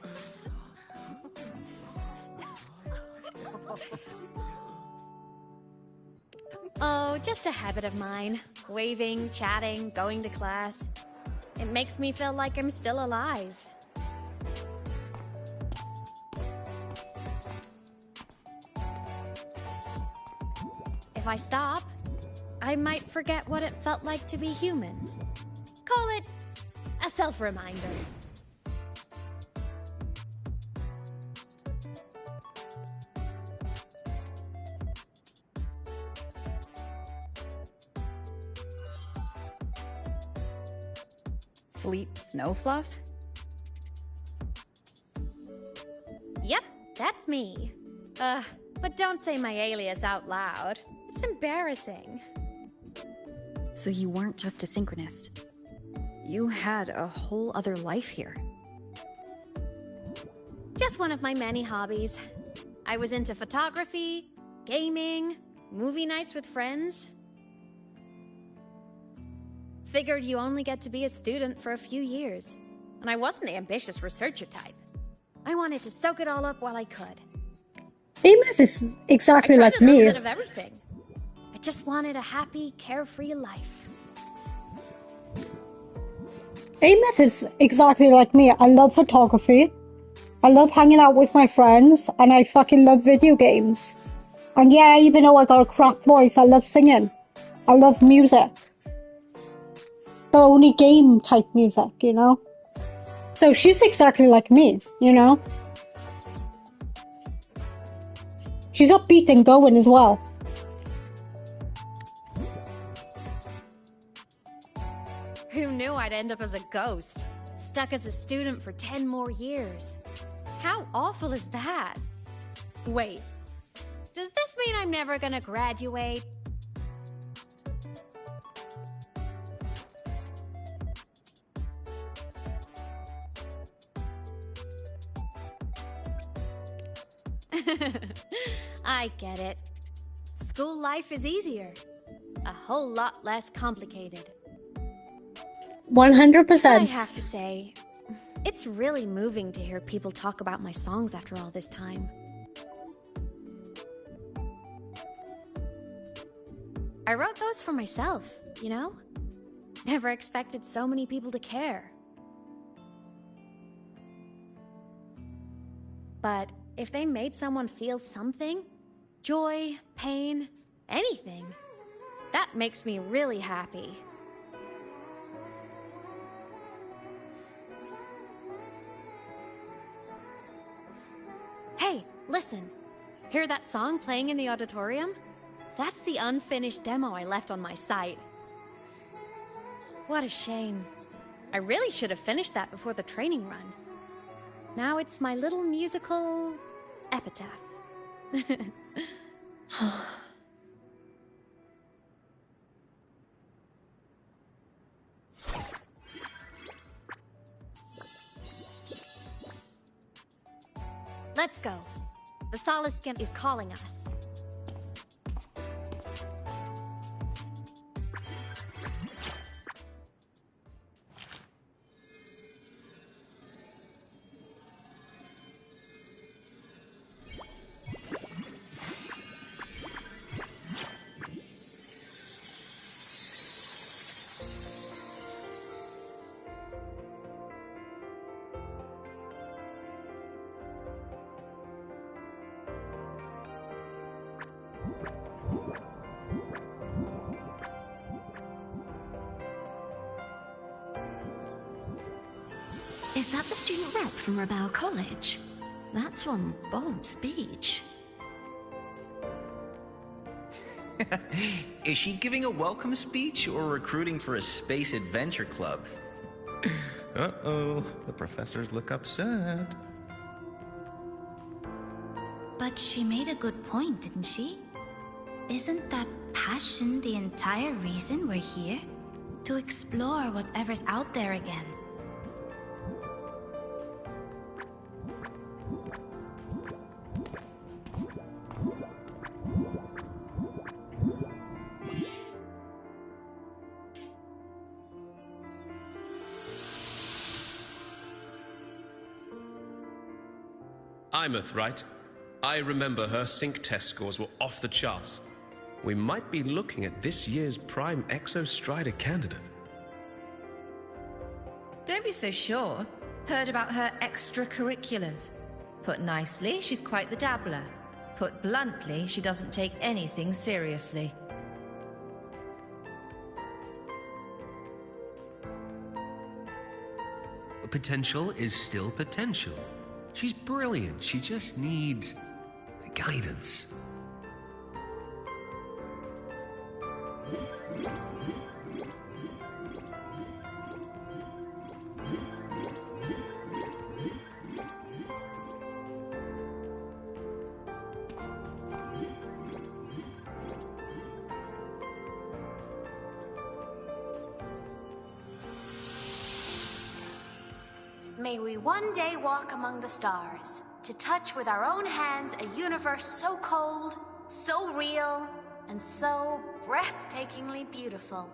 Oh, just a habit of mine. Waving, chatting, going to class. It makes me feel like I'm still alive. If I stop, I might forget what it felt like to be human. Call it a self-reminder. Fleet Snowfluff? Yep, that's me. But don't say my alias out loud. It's embarrassing. So you weren't just a synchronist. You had a whole other life here. Just one of my many hobbies. I was into photography, gaming, movie nights with friends. Figured you only get to be a student for a few years. And I wasn't the ambitious researcher type. I wanted to soak it all up while I could. Aemeath is exactly like I tried a me. little bit of everything. I just wanted a happy, carefree life. Aemeath is exactly like me. I love photography. I love hanging out with my friends. And I fucking love video games. And yeah, even though I got a crap voice, I love singing. I love music. But only game type music, you know? So she's exactly like me, you know? She's upbeat and going as well. Who knew I'd end up as a ghost? Stuck as a student for 10 more years. How awful is that? Wait, does this mean I'm never gonna graduate? I get it. School life is easier. A whole lot less complicated. 100%. I have to say, it's really moving to hear people talk about my songs after all this time. I wrote those for myself, you know? Never expected so many people to care. But if they made someone feel something, joy, pain, anything, that makes me really happy. Hey, listen. Hear that song playing in the auditorium? That's the unfinished demo I left on my site. What a shame. I really should have finished that before the training run. Now it's my little musical epitaph. Let's go. The Solace Skin is calling us. Is that the student rep from Rebel College? That's one bold speech. Is she giving a welcome speech or recruiting for a space adventure club? Uh-oh, the professors look upset. But she made a good point, didn't she? Isn't that passion the entire reason we're here? To explore whatever's out there again. Aemeath, right? I remember her sync test scores were off the charts. We might be looking at this year's prime Exostrider candidate. Don't be so sure. Heard about her extracurriculars. Put nicely, she's quite the dabbler. Put bluntly, she doesn't take anything seriously. Potential is still potential. She's brilliant. She just needs guidance. May we one day walk among the stars, to touch with our own hands a universe so cold, so real, and so breathtakingly beautiful.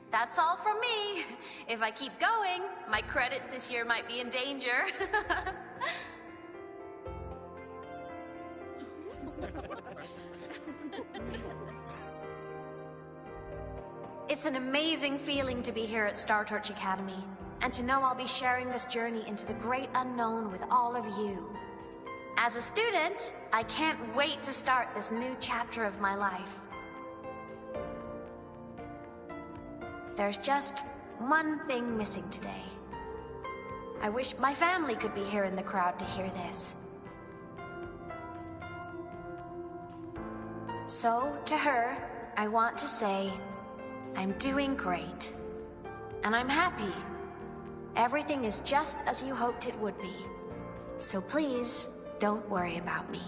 That's all from me. If I keep going, my credits this year might be in danger. It's an amazing feeling to be here at Star Torch Academy, and to know I'll be sharing this journey into the great unknown with all of you. As a student, I can't wait to start this new chapter of my life. There's just one thing missing today. I wish my family could be here in the crowd to hear this. So, to her, I want to say, I'm doing great. And I'm happy. Everything is just as you hoped it would be. So please, don't worry about me.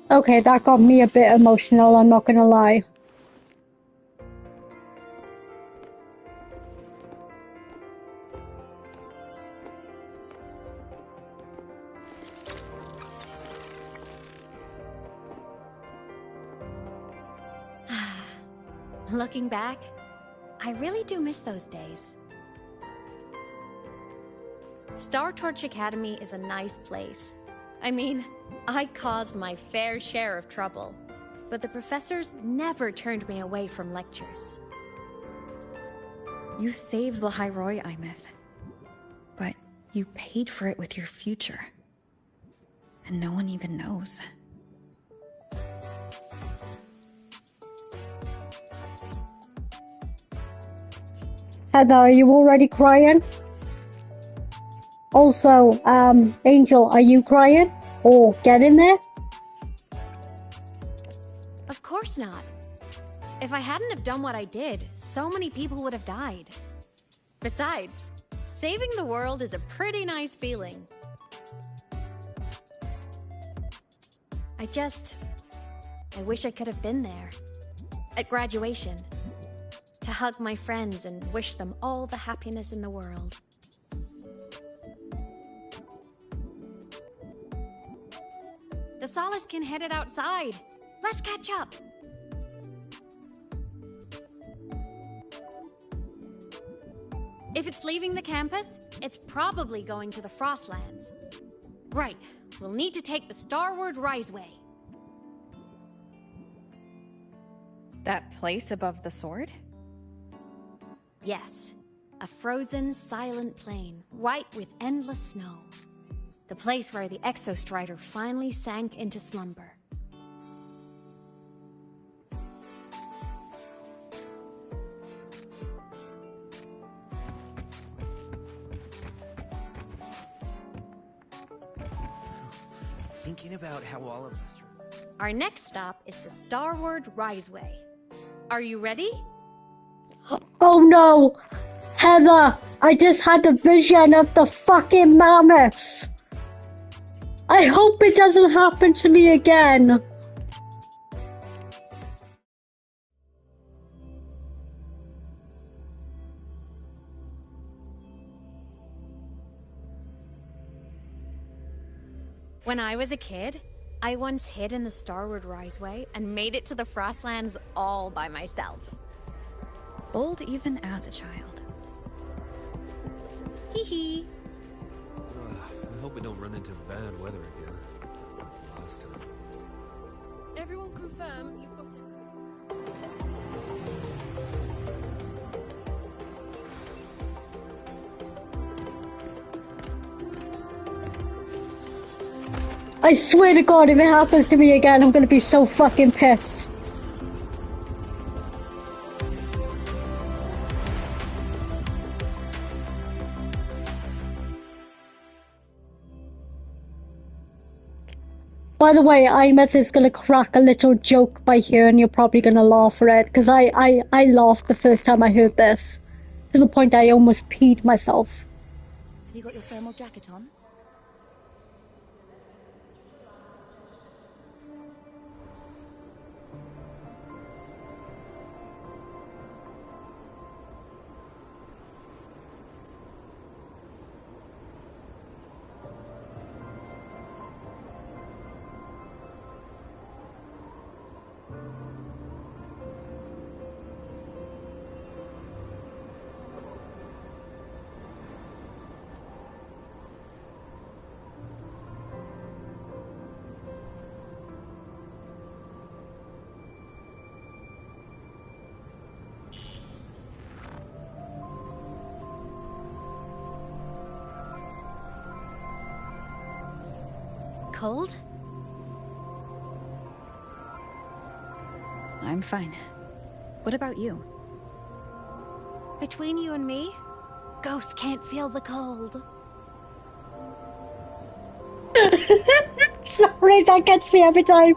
Okay, that got me a bit emotional, I'm not gonna lie. Looking back, I really do miss those days. Star Torch Academy is a nice place. I mean, I caused my fair share of trouble, but the professors never turned me away from lectures. You saved the High Roy, Aemeath. But you paid for it with your future. And no one even knows. Heather, are you already crying? Also, Angel, are you crying? Or getting there? Of course not. If I hadn't have done what I did, so many people would have died. Besides, saving the world is a pretty nice feeling. I wish I could have been there. At graduation. To hug my friends and wish them all the happiness in the world. The Solaskin headed outside. Let's catch up. If it's leaving the campus, it's probably going to the Frostlands. Right, we'll need to take the Starward Riseway. That place above the sword? Yes, a frozen, silent plain, white with endless snow. The place where the Exostrider finally sank into slumber. Thinking about how all of us are... Our next stop is the Starward Riseway. Are you ready? Oh no! Heather, I just had a vision of the fucking mammoths! I hope it doesn't happen to me again! When I was a kid, I once hid in the Starward Riseway and made it to the Frostlands all by myself. Bold even as a child. Hee hee. I hope we don't run into bad weather again, like the last time. Everyone confirm you've got it. I swear to God, if it happens to me again, I'm gonna be so fucking pissed. By the way, Aemeath is gonna crack a little joke by here and you're probably gonna laugh at it, because I laughed the first time I heard this. To the point I almost peed myself. Have you got your thermal jacket on? Cold? I'm fine. What about you? Between you and me, ghosts can't feel the cold. Sorry, that gets me every time.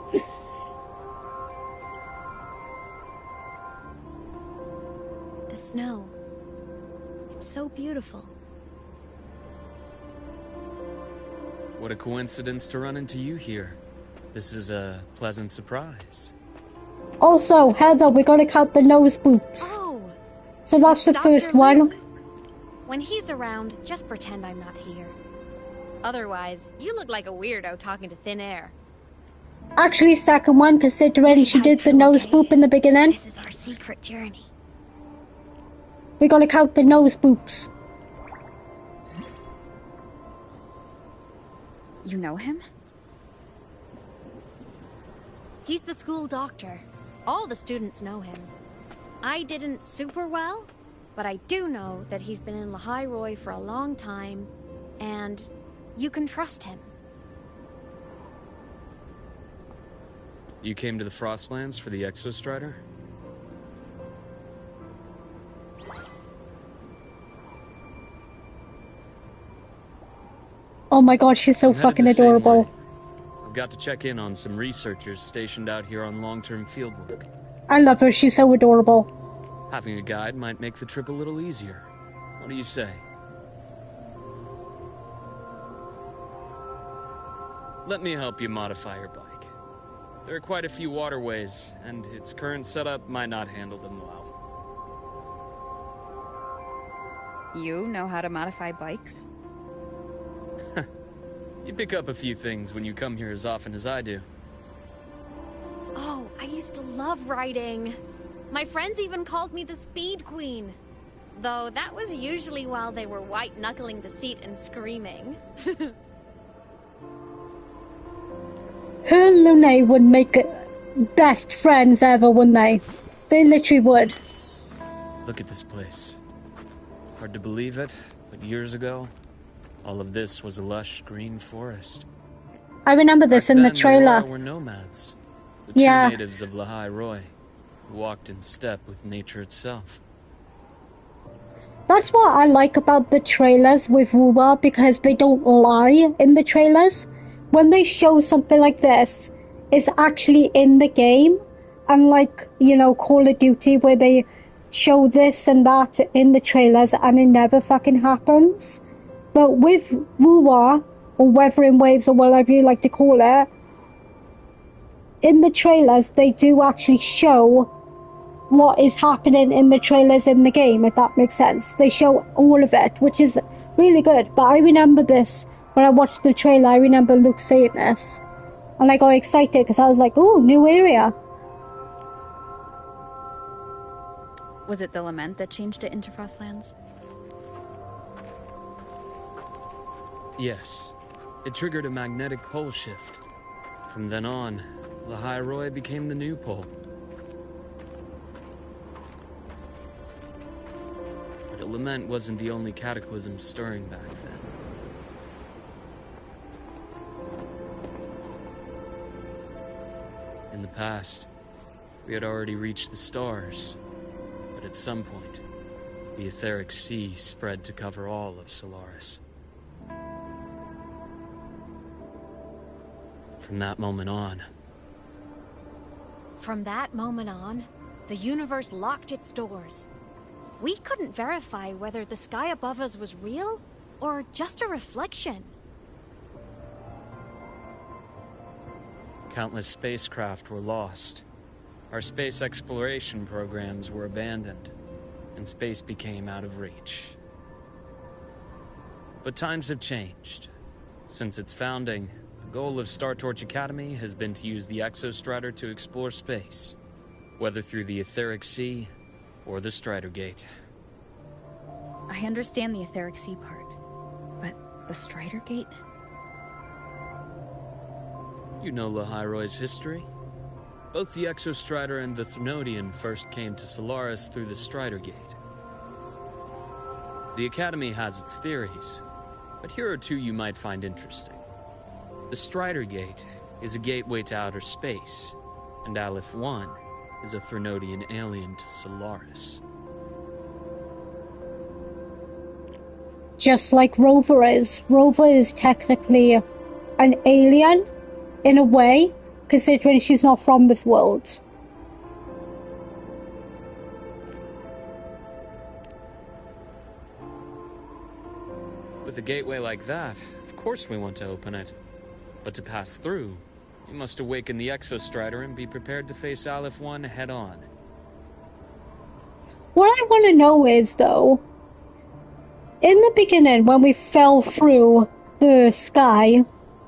The snow. It's so beautiful. What a coincidence to run into you here. This is a pleasant surprise. Also, Heather, we're gonna count the nose boops. Oh! So that's the first one. When he's around, just pretend I'm not here. Otherwise, you look like a weirdo talking to thin air. Actually, second one, considering she did the nose boop in the beginning. This is our secret journey. We gotta count the nose boops. You know him? He's the school doctor. All the students know him. I didn't super well, but I do know that he's been in Lehigh Roy for a long time, and you can trust him. You came to the Frostlands for the Exostrider? Oh my god, she's so fucking adorable. I've got to check in on some researchers stationed out here on long-term fieldwork. I love her, she's so adorable. Having a guide might make the trip a little easier. What do you say? Let me help you modify your bike. There are quite a few waterways, and its current setup might not handle them well. You know how to modify bikes? You pick up a few things when you come here as often as I do. Oh, I used to love riding. My friends even called me the Speed Queen. Though that was usually while they were white-knuckling the seat and screaming. Her and Lune would make best friends ever, wouldn't they? They literally would. Look at this place. Hard to believe it, but years ago, all of this was a lush green forest. I remember this in the trailer. The Roy were nomads, the true natives of Lehigh Roy, who walked in step with nature itself. That's what I like about the trailers with Wuwa, because they don't lie in the trailers. When they show something like this, it's actually in the game. Unlike, you know, Call of Duty, where they show this and that in the trailers and it never fucking happens. But with Wuwa, or Weathering Waves, or whatever you like to call it, in the trailers, they do actually show what is happening in the trailers in the game, if that makes sense. They show all of it, which is really good. But I remember this, when I watched the trailer, I remember Luke saying this. And I got excited, because I was like, oh, new area. Was it the lament that changed it into Frostlands? Yes. It triggered a magnetic pole shift. From then on, Lehigh Roy became the new pole. But a lament wasn't the only cataclysm stirring back then. In the past, we had already reached the stars, but at some point, the etheric sea spread to cover all of Solaris. From that moment on, the universe locked its doors. We couldn't verify whether the sky above us was real or just a reflection. countless spacecraft were lost. Our space exploration programs were abandoned, and space became out of reach. But times have changed. Since its founding, the goal of Star Torch Academy has been to use the Exostrider to explore space, whether through the Etheric Sea or the Strider Gate. I understand the Etheric Sea part, but the Strider Gate? You know Lehigh Roy's history? Both the Exostrider and the Threnodian first came to Solaris through the Strider Gate. The Academy has its theories, but here are two you might find interesting. The Strider Gate is a gateway to outer space, and Aleph 1 is a Threnodian alien to Solaris. Just like Rover is. Rover is technically an alien, in a way, considering she's not from this world. With a gateway like that, of course we want to open it. But to pass through, you must awaken the Exostrider and be prepared to face Aleph 1 head-on. What I want to know is, though, in the beginning, when we fell through the sky,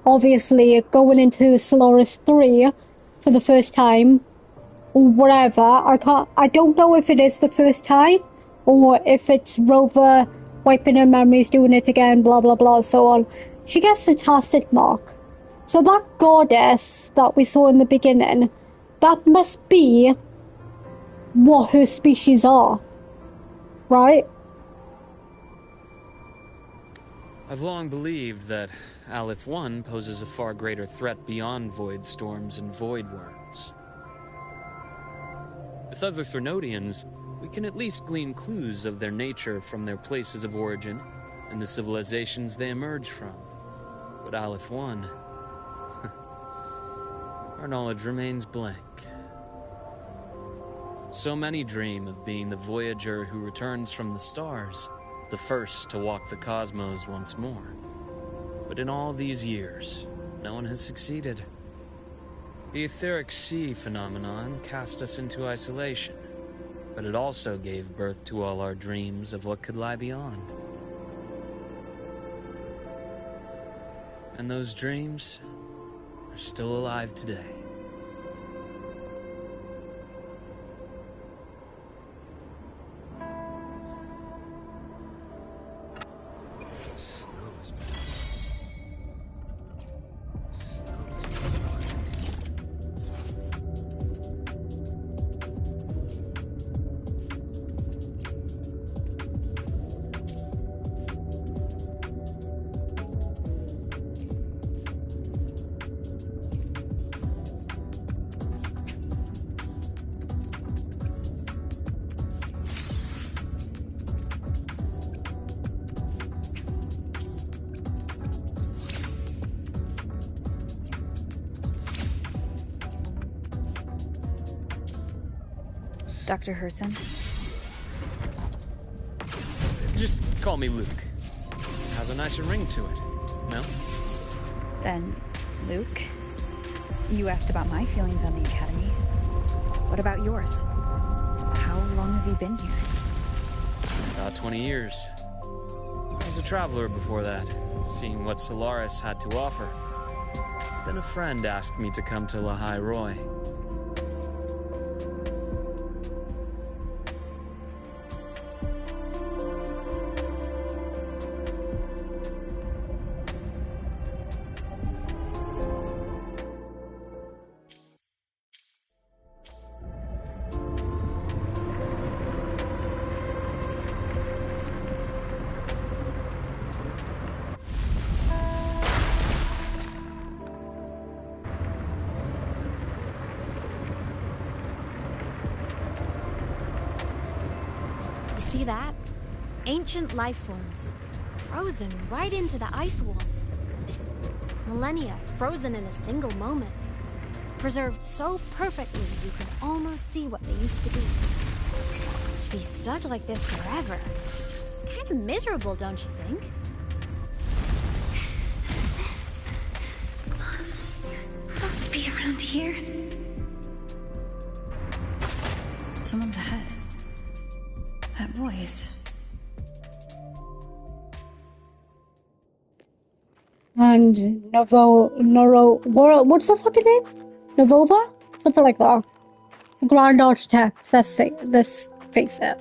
obviously going into Solaris 3 for the first time, or whatever. I don't know if it is the first time, or if it's Rover wiping her memories, doing it again, blah blah blah, so on. She gets the tacit mark. So that goddess that we saw in the beginning, that must be what her species are, right? I've long believed that Aleph 1 poses a far greater threat beyond void storms and void worms. With other Threnodians, we can at least glean clues of their nature from their places of origin and the civilizations they emerge from. But Aleph 1... our knowledge remains blank. So many dream of being the voyager who returns from the stars, the first to walk the cosmos once more. But in all these years, no one has succeeded. The etheric sea phenomenon cast us into isolation, but it also gave birth to all our dreams of what could lie beyond. And those dreams are still alive today. Dr. Herson? Just call me Luke. It has a nicer ring to it, no? Then, Luke, you asked about my feelings on the Academy. What about yours? How long have you been here? About 20 years. I was a traveler before that, seeing what Solaris had to offer. Then a friend asked me to come to Lahai Roy. See that? Ancient life forms, frozen right into the ice walls. Millennia frozen in a single moment. Preserved so perfectly you can almost see what they used to be. To be stuck like this forever. Kind of miserable, don't you think? Must be around here. Someone's ahead. That voice. And what's the fucking name? Novova? Something like that. The Grand Architect, let's face it.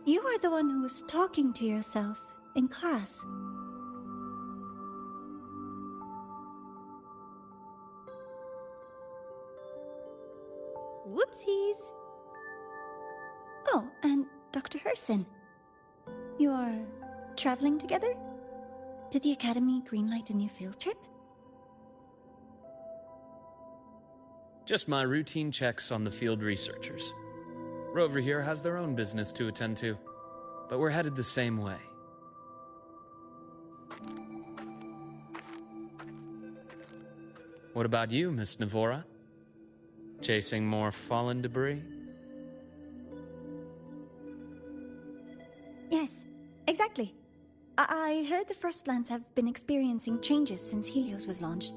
You are the one who was talking to yourself in class. Whoopsies! Oh, and Dr. Herson. You are traveling together? Did the Academy greenlight a new field trip? Just my routine checks on the field researchers. Rover here has their own business to attend to, but we're headed the same way. What about you, Miss Navora? Chasing more fallen debris? Yes, exactly. I heard the Frostlands have been experiencing changes since Helios was launched.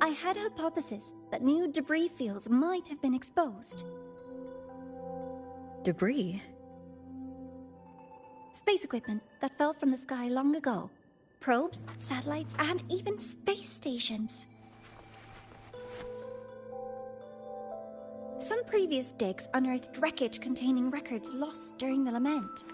I had a hypothesis that new debris fields might have been exposed. Debris? Space equipment that fell from the sky long ago. Probes, satellites, and even space stations. Some previous digs unearthed wreckage containing records lost during the Lament.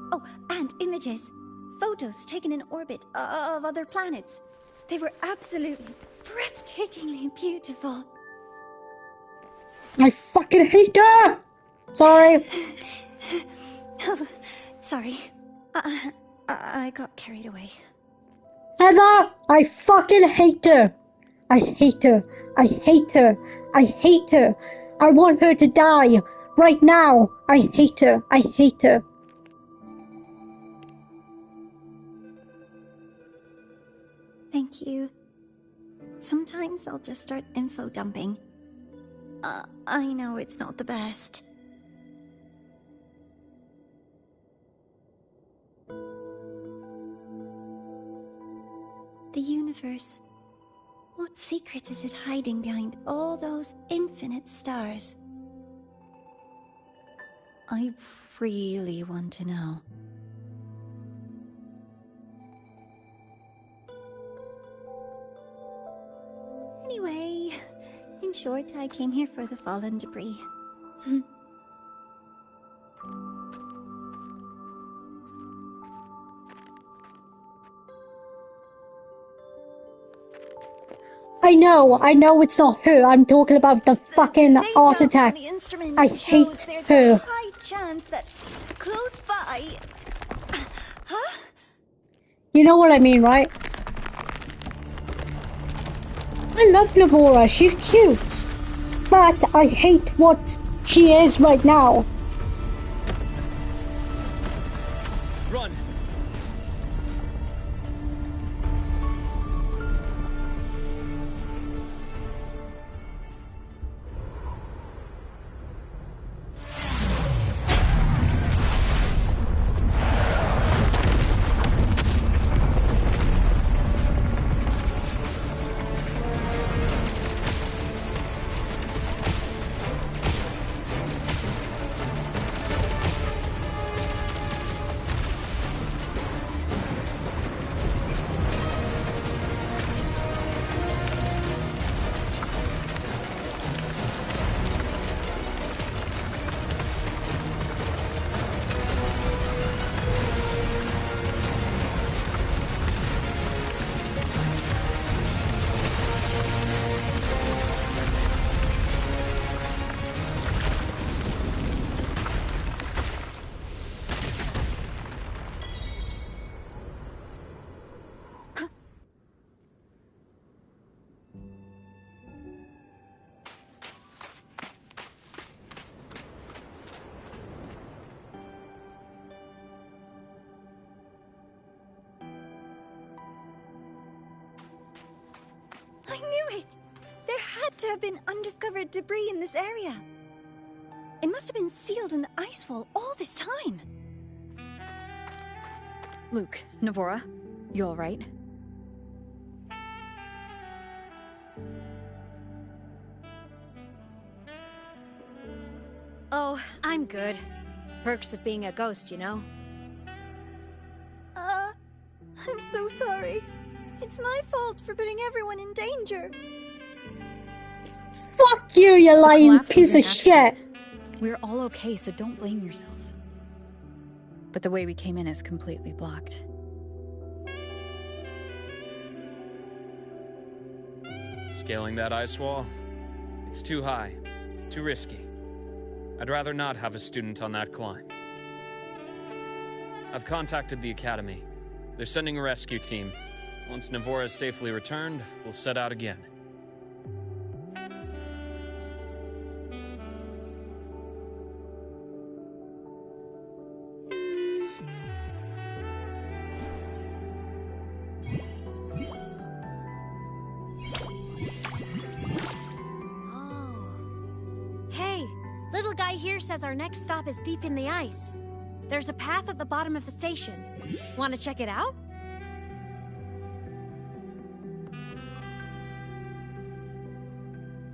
Oh, and images. Photos taken in orbit of other planets. They were absolutely breathtakingly beautiful. I fucking hate her! Sorry. Oh, sorry. I got carried away. Heather, I fucking hate her. I hate her. I hate her. I hate her. I want her to die. Right now. I hate her. I hate her. Thank you. Sometimes I'll just start info dumping. I know it's not the best. The universe. What secret is it hiding behind all those infinite stars? I really want to know. Anyway, in short, I came here for the fallen debris. I know it's not her. I'm talking about the fucking artifact. I hate her. High chance that close by. Huh? You know what I mean, right? I love Navora. She's cute. But I hate what she is right now. Run! I knew it! There had to have been undiscovered debris in this area. It must have been sealed in the ice wall all this time. Luke, Navora, you alright? Oh, I'm good. Perks of being a ghost, you know? I'm so sorry. It's my fault for putting everyone in danger. Fuck you, you lying piece of shit. We're all okay, so don't blame yourself. But the way we came in is completely blocked. Scaling that ice wall? It's too high. Too risky. I'd rather not have a student on that climb. I've contacted the Academy. They're sending a rescue team. Once Navora is safely returned, we'll set out again. Hey, little guy here says our next stop is deep in the ice. There's a path at the bottom of the station. Want to check it out?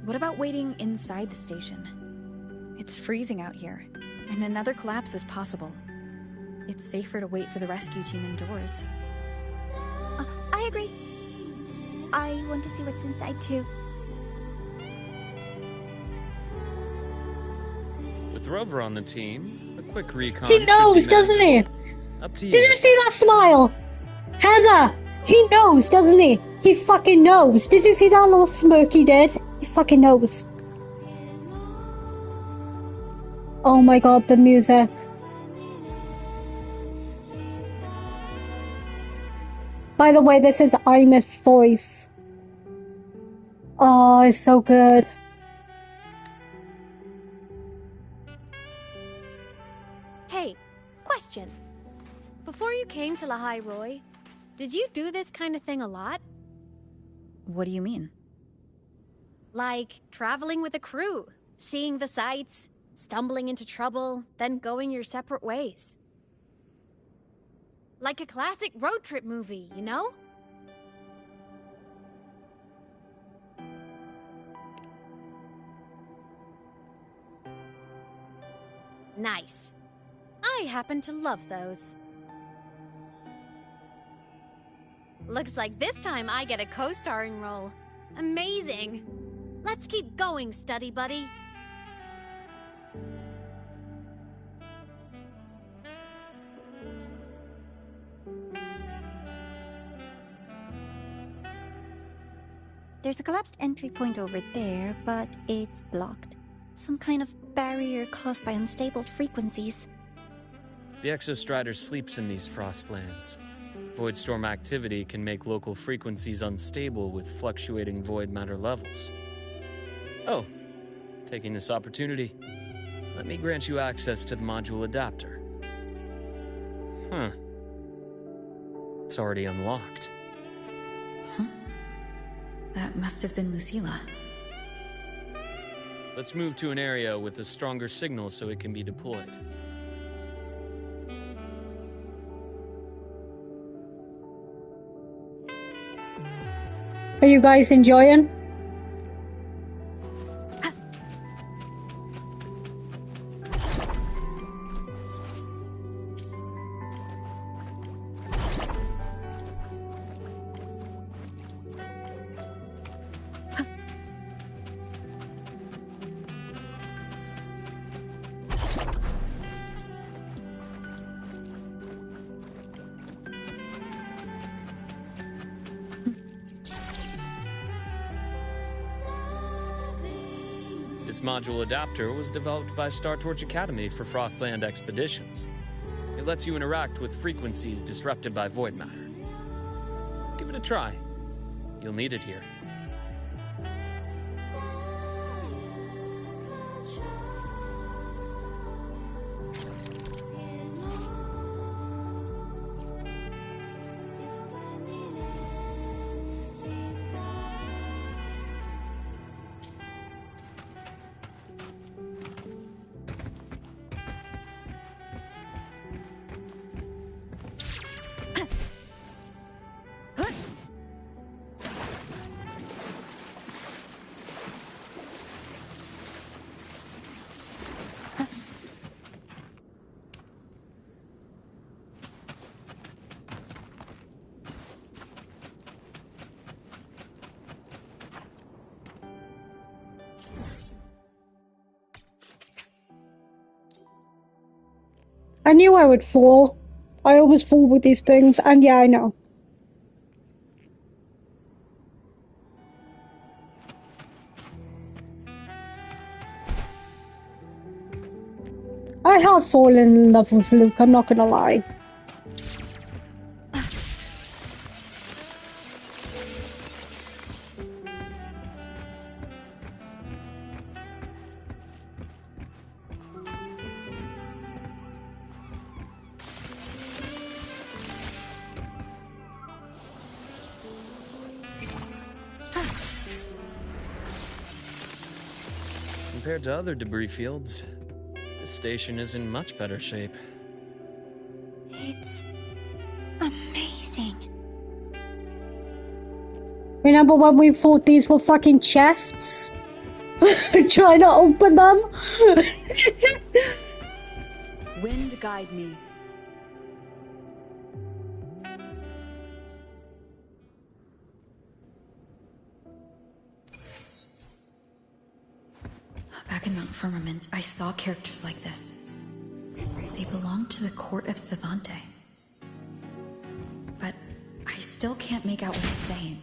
What about waiting inside the station? It's freezing out here, and another collapse is possible. It's safer to wait for the rescue team indoors. I agree. I want to see what's inside too. With Rover on the team, a quick recon. He knows, doesn't he? Up to you. Did you see that smile? Heather! He knows, doesn't he? He fucking knows. Did you see that little smirk he did? He fucking knows. Oh my god, the music. By the way, this is Aemeath's voice. Oh, it's so good. Hey, question. Before you came to Lahai Roy, did you do this kind of thing a lot? What do you mean? Like traveling with a crew, seeing the sights, stumbling into trouble, then going your separate ways. Like a classic road trip movie, you know? Nice. I happen to love those. Looks like this time I get a co-starring role. Amazing. Let's keep going, study buddy. There's a collapsed entry point over there, but it's blocked. Some kind of barrier caused by unstable frequencies. The Exostrider sleeps in these frostlands. Void storm activity can make local frequencies unstable with fluctuating void matter levels. Oh, taking this opportunity, let me grant you access to the module adapter. Huh. It's already unlocked. That must have been Lucilla. Let's move to an area with a stronger signal so it can be deployed. Are you guys enjoying? This module adapter was developed by Star Torch Academy for Frostland expeditions. It lets you interact with frequencies disrupted by void matter. Give it a try. You'll need it here. I knew I would fall. I always fall with these things, and yeah, I know. I have fallen in love with Luke, I'm not gonna lie. Compared to other debris fields, this station is in much better shape. Remember when we thought these were fucking chests? Trying to open them? Wind guide me. Back in Mount Firmament, I saw characters like this. They belonged to the court of Savante. But I still can't make out what it's saying.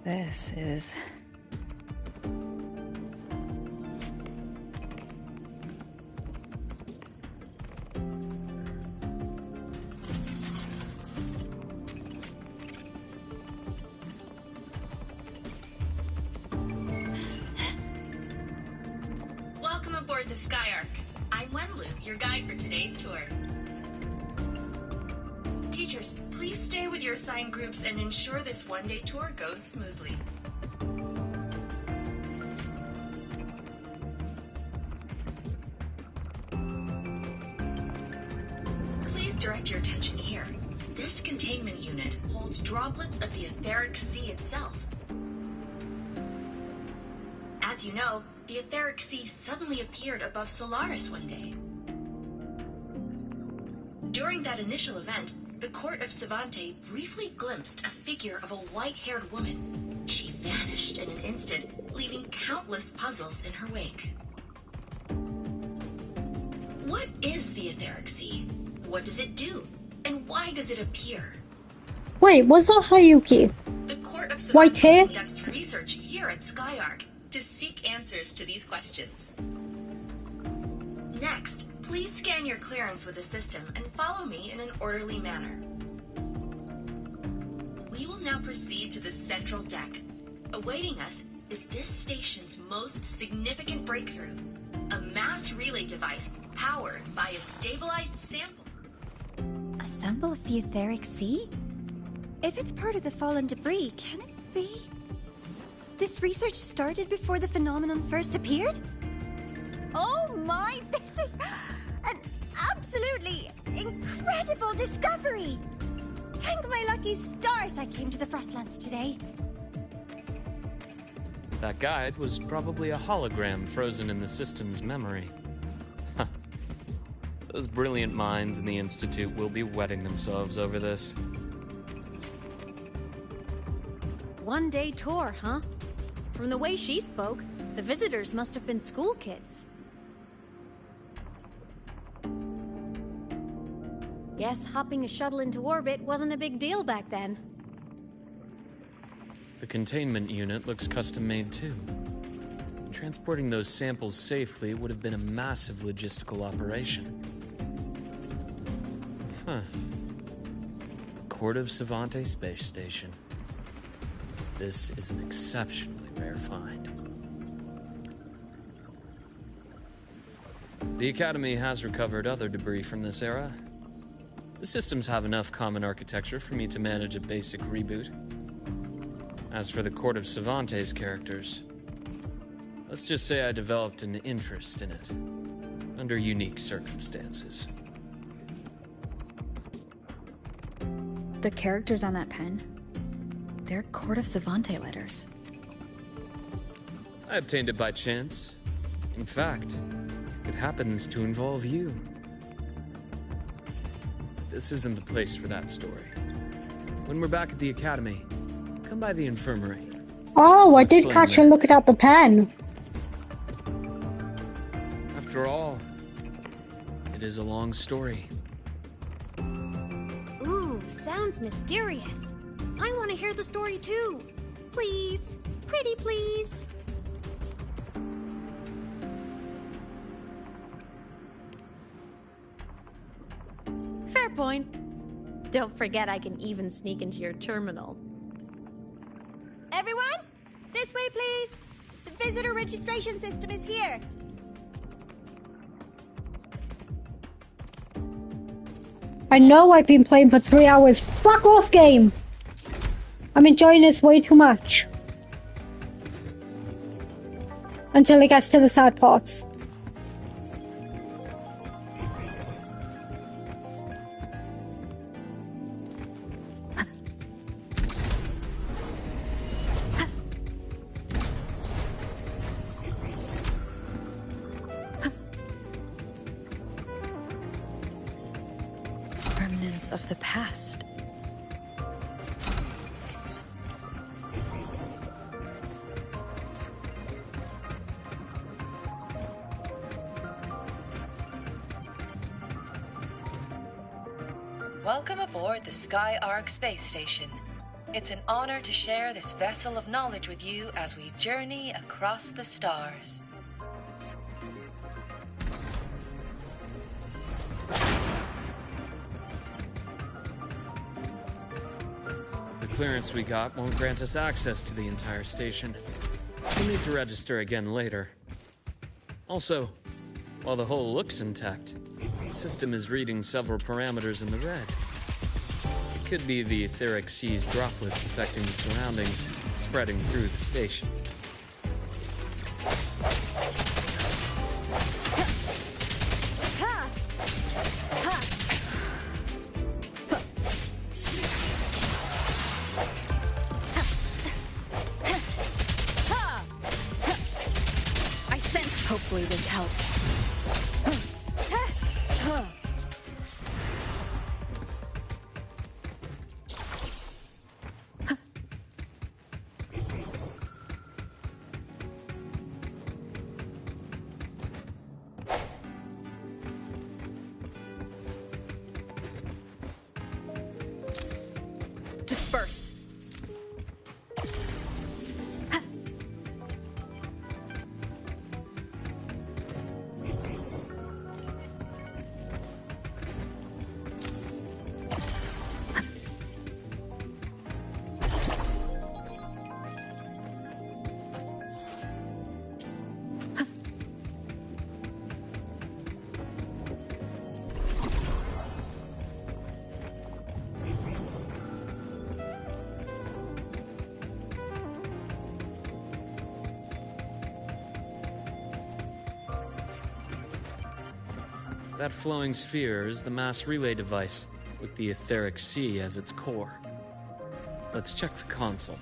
This is... Welcome aboard the Skyark. I'm Wenlu, your guide for today's tour. Teachers, please stay with your assigned groups and ensure this one-day tour goes smoothly. Please direct your attention here. This containment unit holds droplets of the etheric sea itself. As you know, the etheric sea suddenly appeared above Solaris one day. During that initial event, the court of Savante briefly glimpsed a figure of a white-haired woman. She vanished in an instant, leaving countless puzzles in her wake. What is the etheric sea? What does it do? And why does it appear? Wait, was that Hayuki? The court of Savante White hair? conducts research here at Skyark to seek answers to these questions. Next, please scan your clearance with the system and follow me in an orderly manner. We will now proceed to the central deck. Awaiting us is this station's most significant breakthrough, a mass relay device powered by a stabilized sample. A sample of the etheric sea? If it's part of the fallen debris, can it be? This research started before the phenomenon first appeared? Oh my, this is an absolutely incredible discovery! Thank my lucky stars I came to the Frostlands today. That guide was probably a hologram frozen in the system's memory. Huh. Those brilliant minds in the Institute will be wetting themselves over this. One-day tour, huh? From the way she spoke, the visitors must have been school kids. Guess hopping a shuttle into orbit wasn't a big deal back then. The containment unit looks custom-made too. Transporting those samples safely would have been a massive logistical operation. Huh. Court of Savante Space Station. This is an exceptionally rare find. The Academy has recovered other debris from this era. The systems have enough common architecture for me to manage a basic reboot. As for the Court of Savante's characters, let's just say I developed an interest in it, under unique circumstances. The characters on that pen, they're Court of Savante letters. I obtained it by chance. In fact, it happens to involve you. This isn't the place for that story. When we're back at the Academy, come by the infirmary. Oh, I did catch her looking at the pen. After all, it is a long story. Ooh, sounds mysterious. I want to hear the story too. Please, pretty please. Fair point. Don't forget I can even sneak into your terminal. Everyone, this way, please. The visitor registration system is here. I know I've been playing for 3 hours. Fuck off, game! I'm enjoying this way too much. Until it gets to the sad parts. Remnants of the past. Welcome aboard the Sky Ark space station. It's an honor to share this vessel of knowledge with you as we journey across the stars. The clearance we got won't grant us access to the entire station. We'll need to register again later. Also, while the hull looks intact, the system is reading several parameters in the red. It could be the etheric sea's droplets affecting the surroundings, spreading through the station. I sense. Hopefully this helps. Disperse. That flowing sphere is the mass relay device, with the etheric sea as its core. Let's check the console.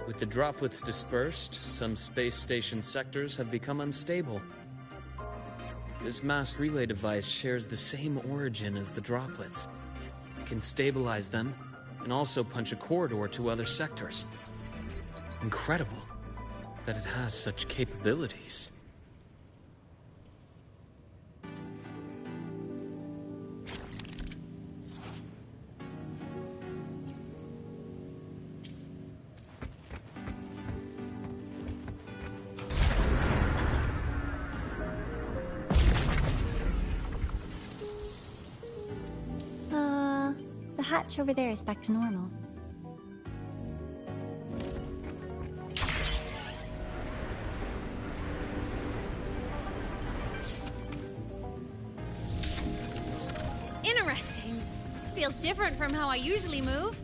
With the droplets dispersed, some space station sectors have become unstable. This mass relay device shares the same origin as the droplets. It can stabilize them, and also punch a corridor to other sectors. Incredible that it has such capabilities. The hatch over there is back to normal. Interesting. Feels different from how I usually move.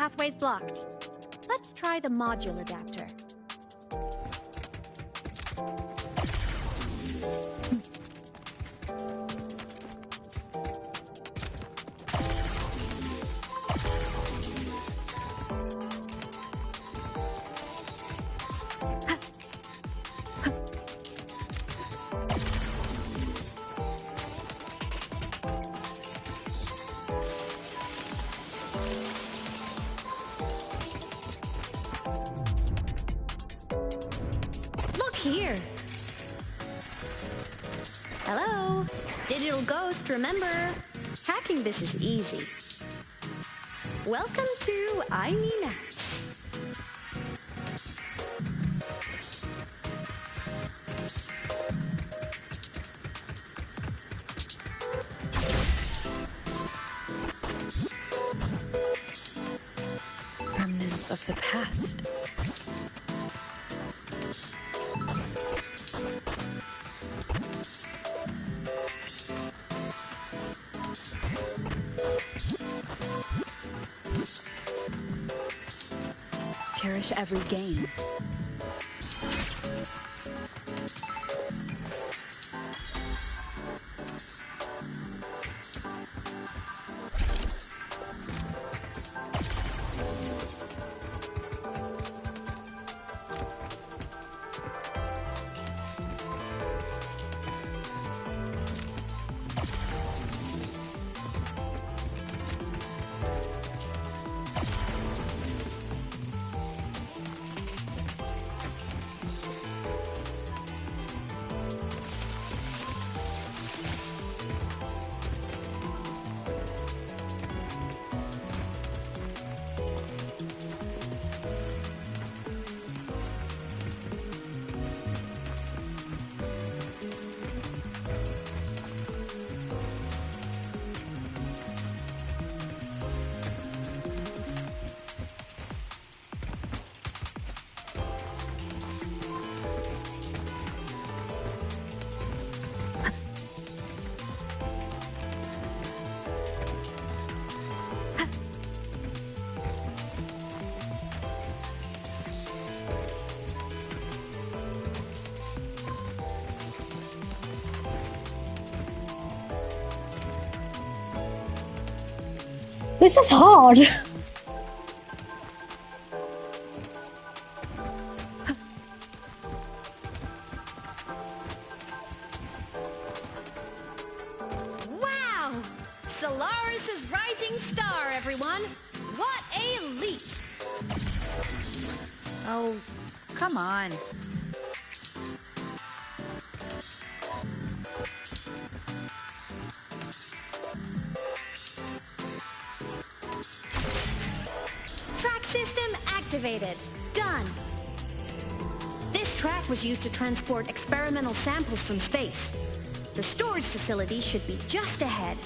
pathway's blocked. Let's try the module adapter. Here. Hello? Digital Ghost, remember? Hacking this is easy. Welcome to Aemeath. Remnants of the past. Cherish every game. This is hard. Wow! Solaris' rising star, everyone! What a leap! Oh, come on. Track system activated. Done. This track was used to transport experimental samples from space. The storage facility should be just ahead.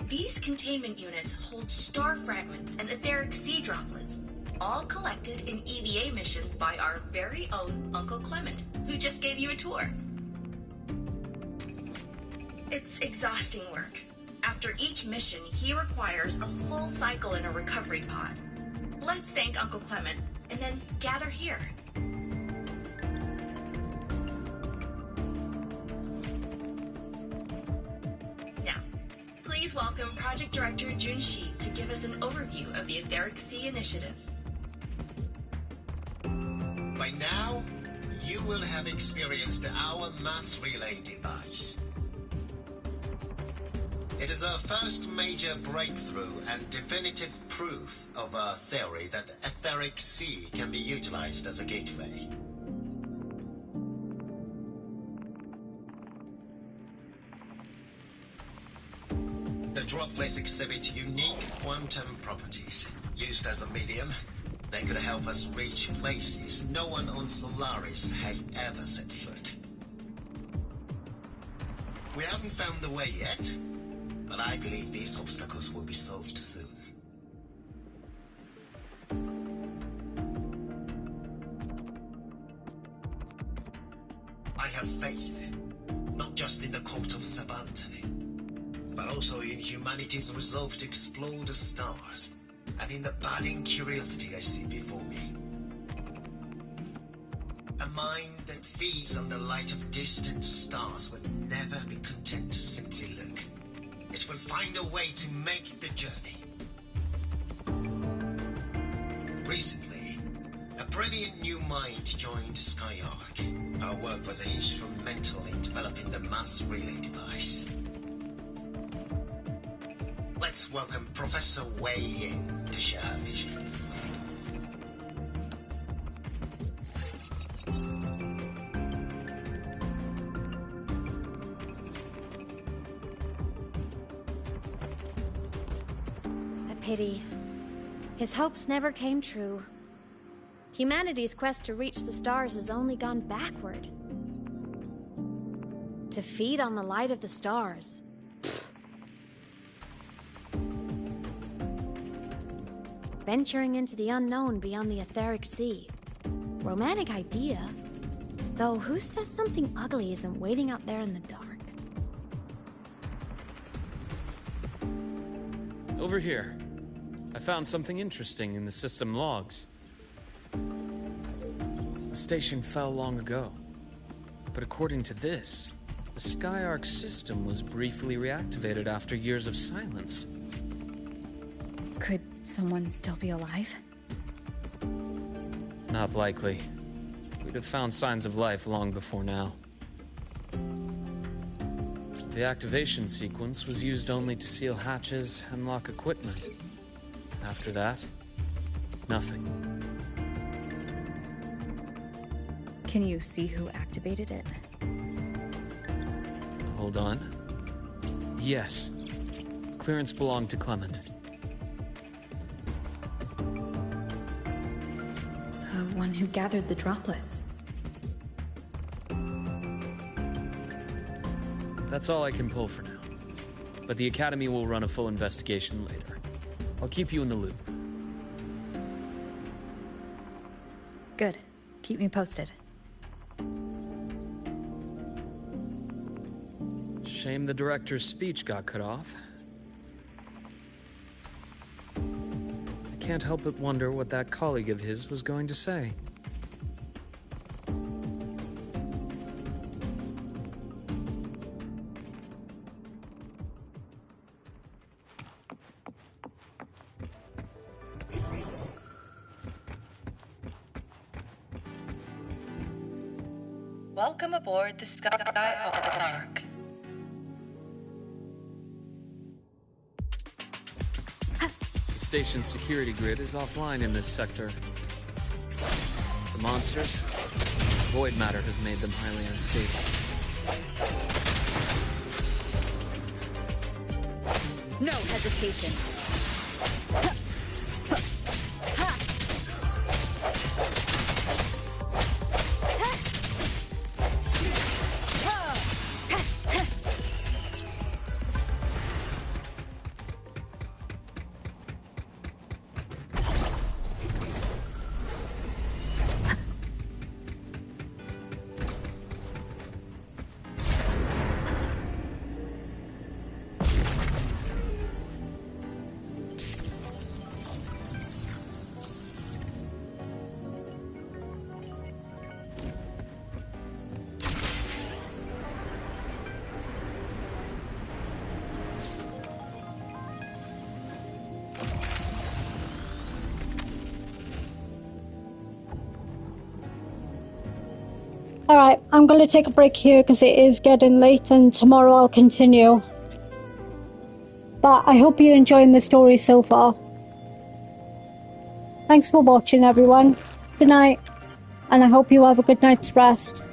These containment units hold star fragments and etheric sea droplets, all collected in EVA missions by our very own Uncle Clement, who just gave you a tour. It's exhausting work. After each mission, he requires a full cycle in a recovery pod. Let's thank Uncle Clement, and then gather here. Now, please welcome Project Director Junshi to give us an overview of the Etheric Sea Initiative. By now, you will have experienced our mass relay device. It is our first major breakthrough and definitive proof of our theory that the Etheric Sea can be utilized as a gateway. The droplets exhibit unique quantum properties. Used as a medium, they could help us reach places no one on Solaris has ever set foot. We haven't found the way yet, but I believe these obstacles will be solved soon. I have faith, not just in the court of Savante, but also in humanity's resolve to explore the stars, and in the budding curiosity I see before me. A mind that feeds on the light of distant stars would never be content to simply look. It will find a way to make the journey. Recently, a brilliant new mind joined Skyark. Our work was instrumental in developing the mass relay device. Let's welcome Professor Wei in to share her vision. Pity. His hopes never came true. Humanity's quest to reach the stars has only gone backward. To feed on the light of the stars. Venturing into the unknown beyond the Etheric Sea. Romantic idea. Though who says something ugly isn't waiting out there in the dark? Over here. I found something interesting in the system logs. The station fell long ago. But according to this, the Skyark system was briefly reactivated after years of silence. Could someone still be alive? Not likely. We'd have found signs of life long before now. The activation sequence was used only to seal hatches and lock equipment. After that, nothing. Can you see who activated it? Hold on. Yes. Clearance belonged to Clement. The one who gathered the droplets. That's all I can pull for now. But the Academy will run a full investigation later. I'll keep you in the loop. Good. Keep me posted. Shame the director's speech got cut off. I can't help but wonder what that colleague of his was going to say. Welcome aboard the Skyark. The station's security grid is offline in this sector. The monsters, void matter has made them highly unstable. No hesitation. Alright, I'm going to take a break here because it is getting late and tomorrow I'll continue. But I hope you're enjoying the story so far. Thanks for watching, everyone. Good night, and I hope you have a good night's rest.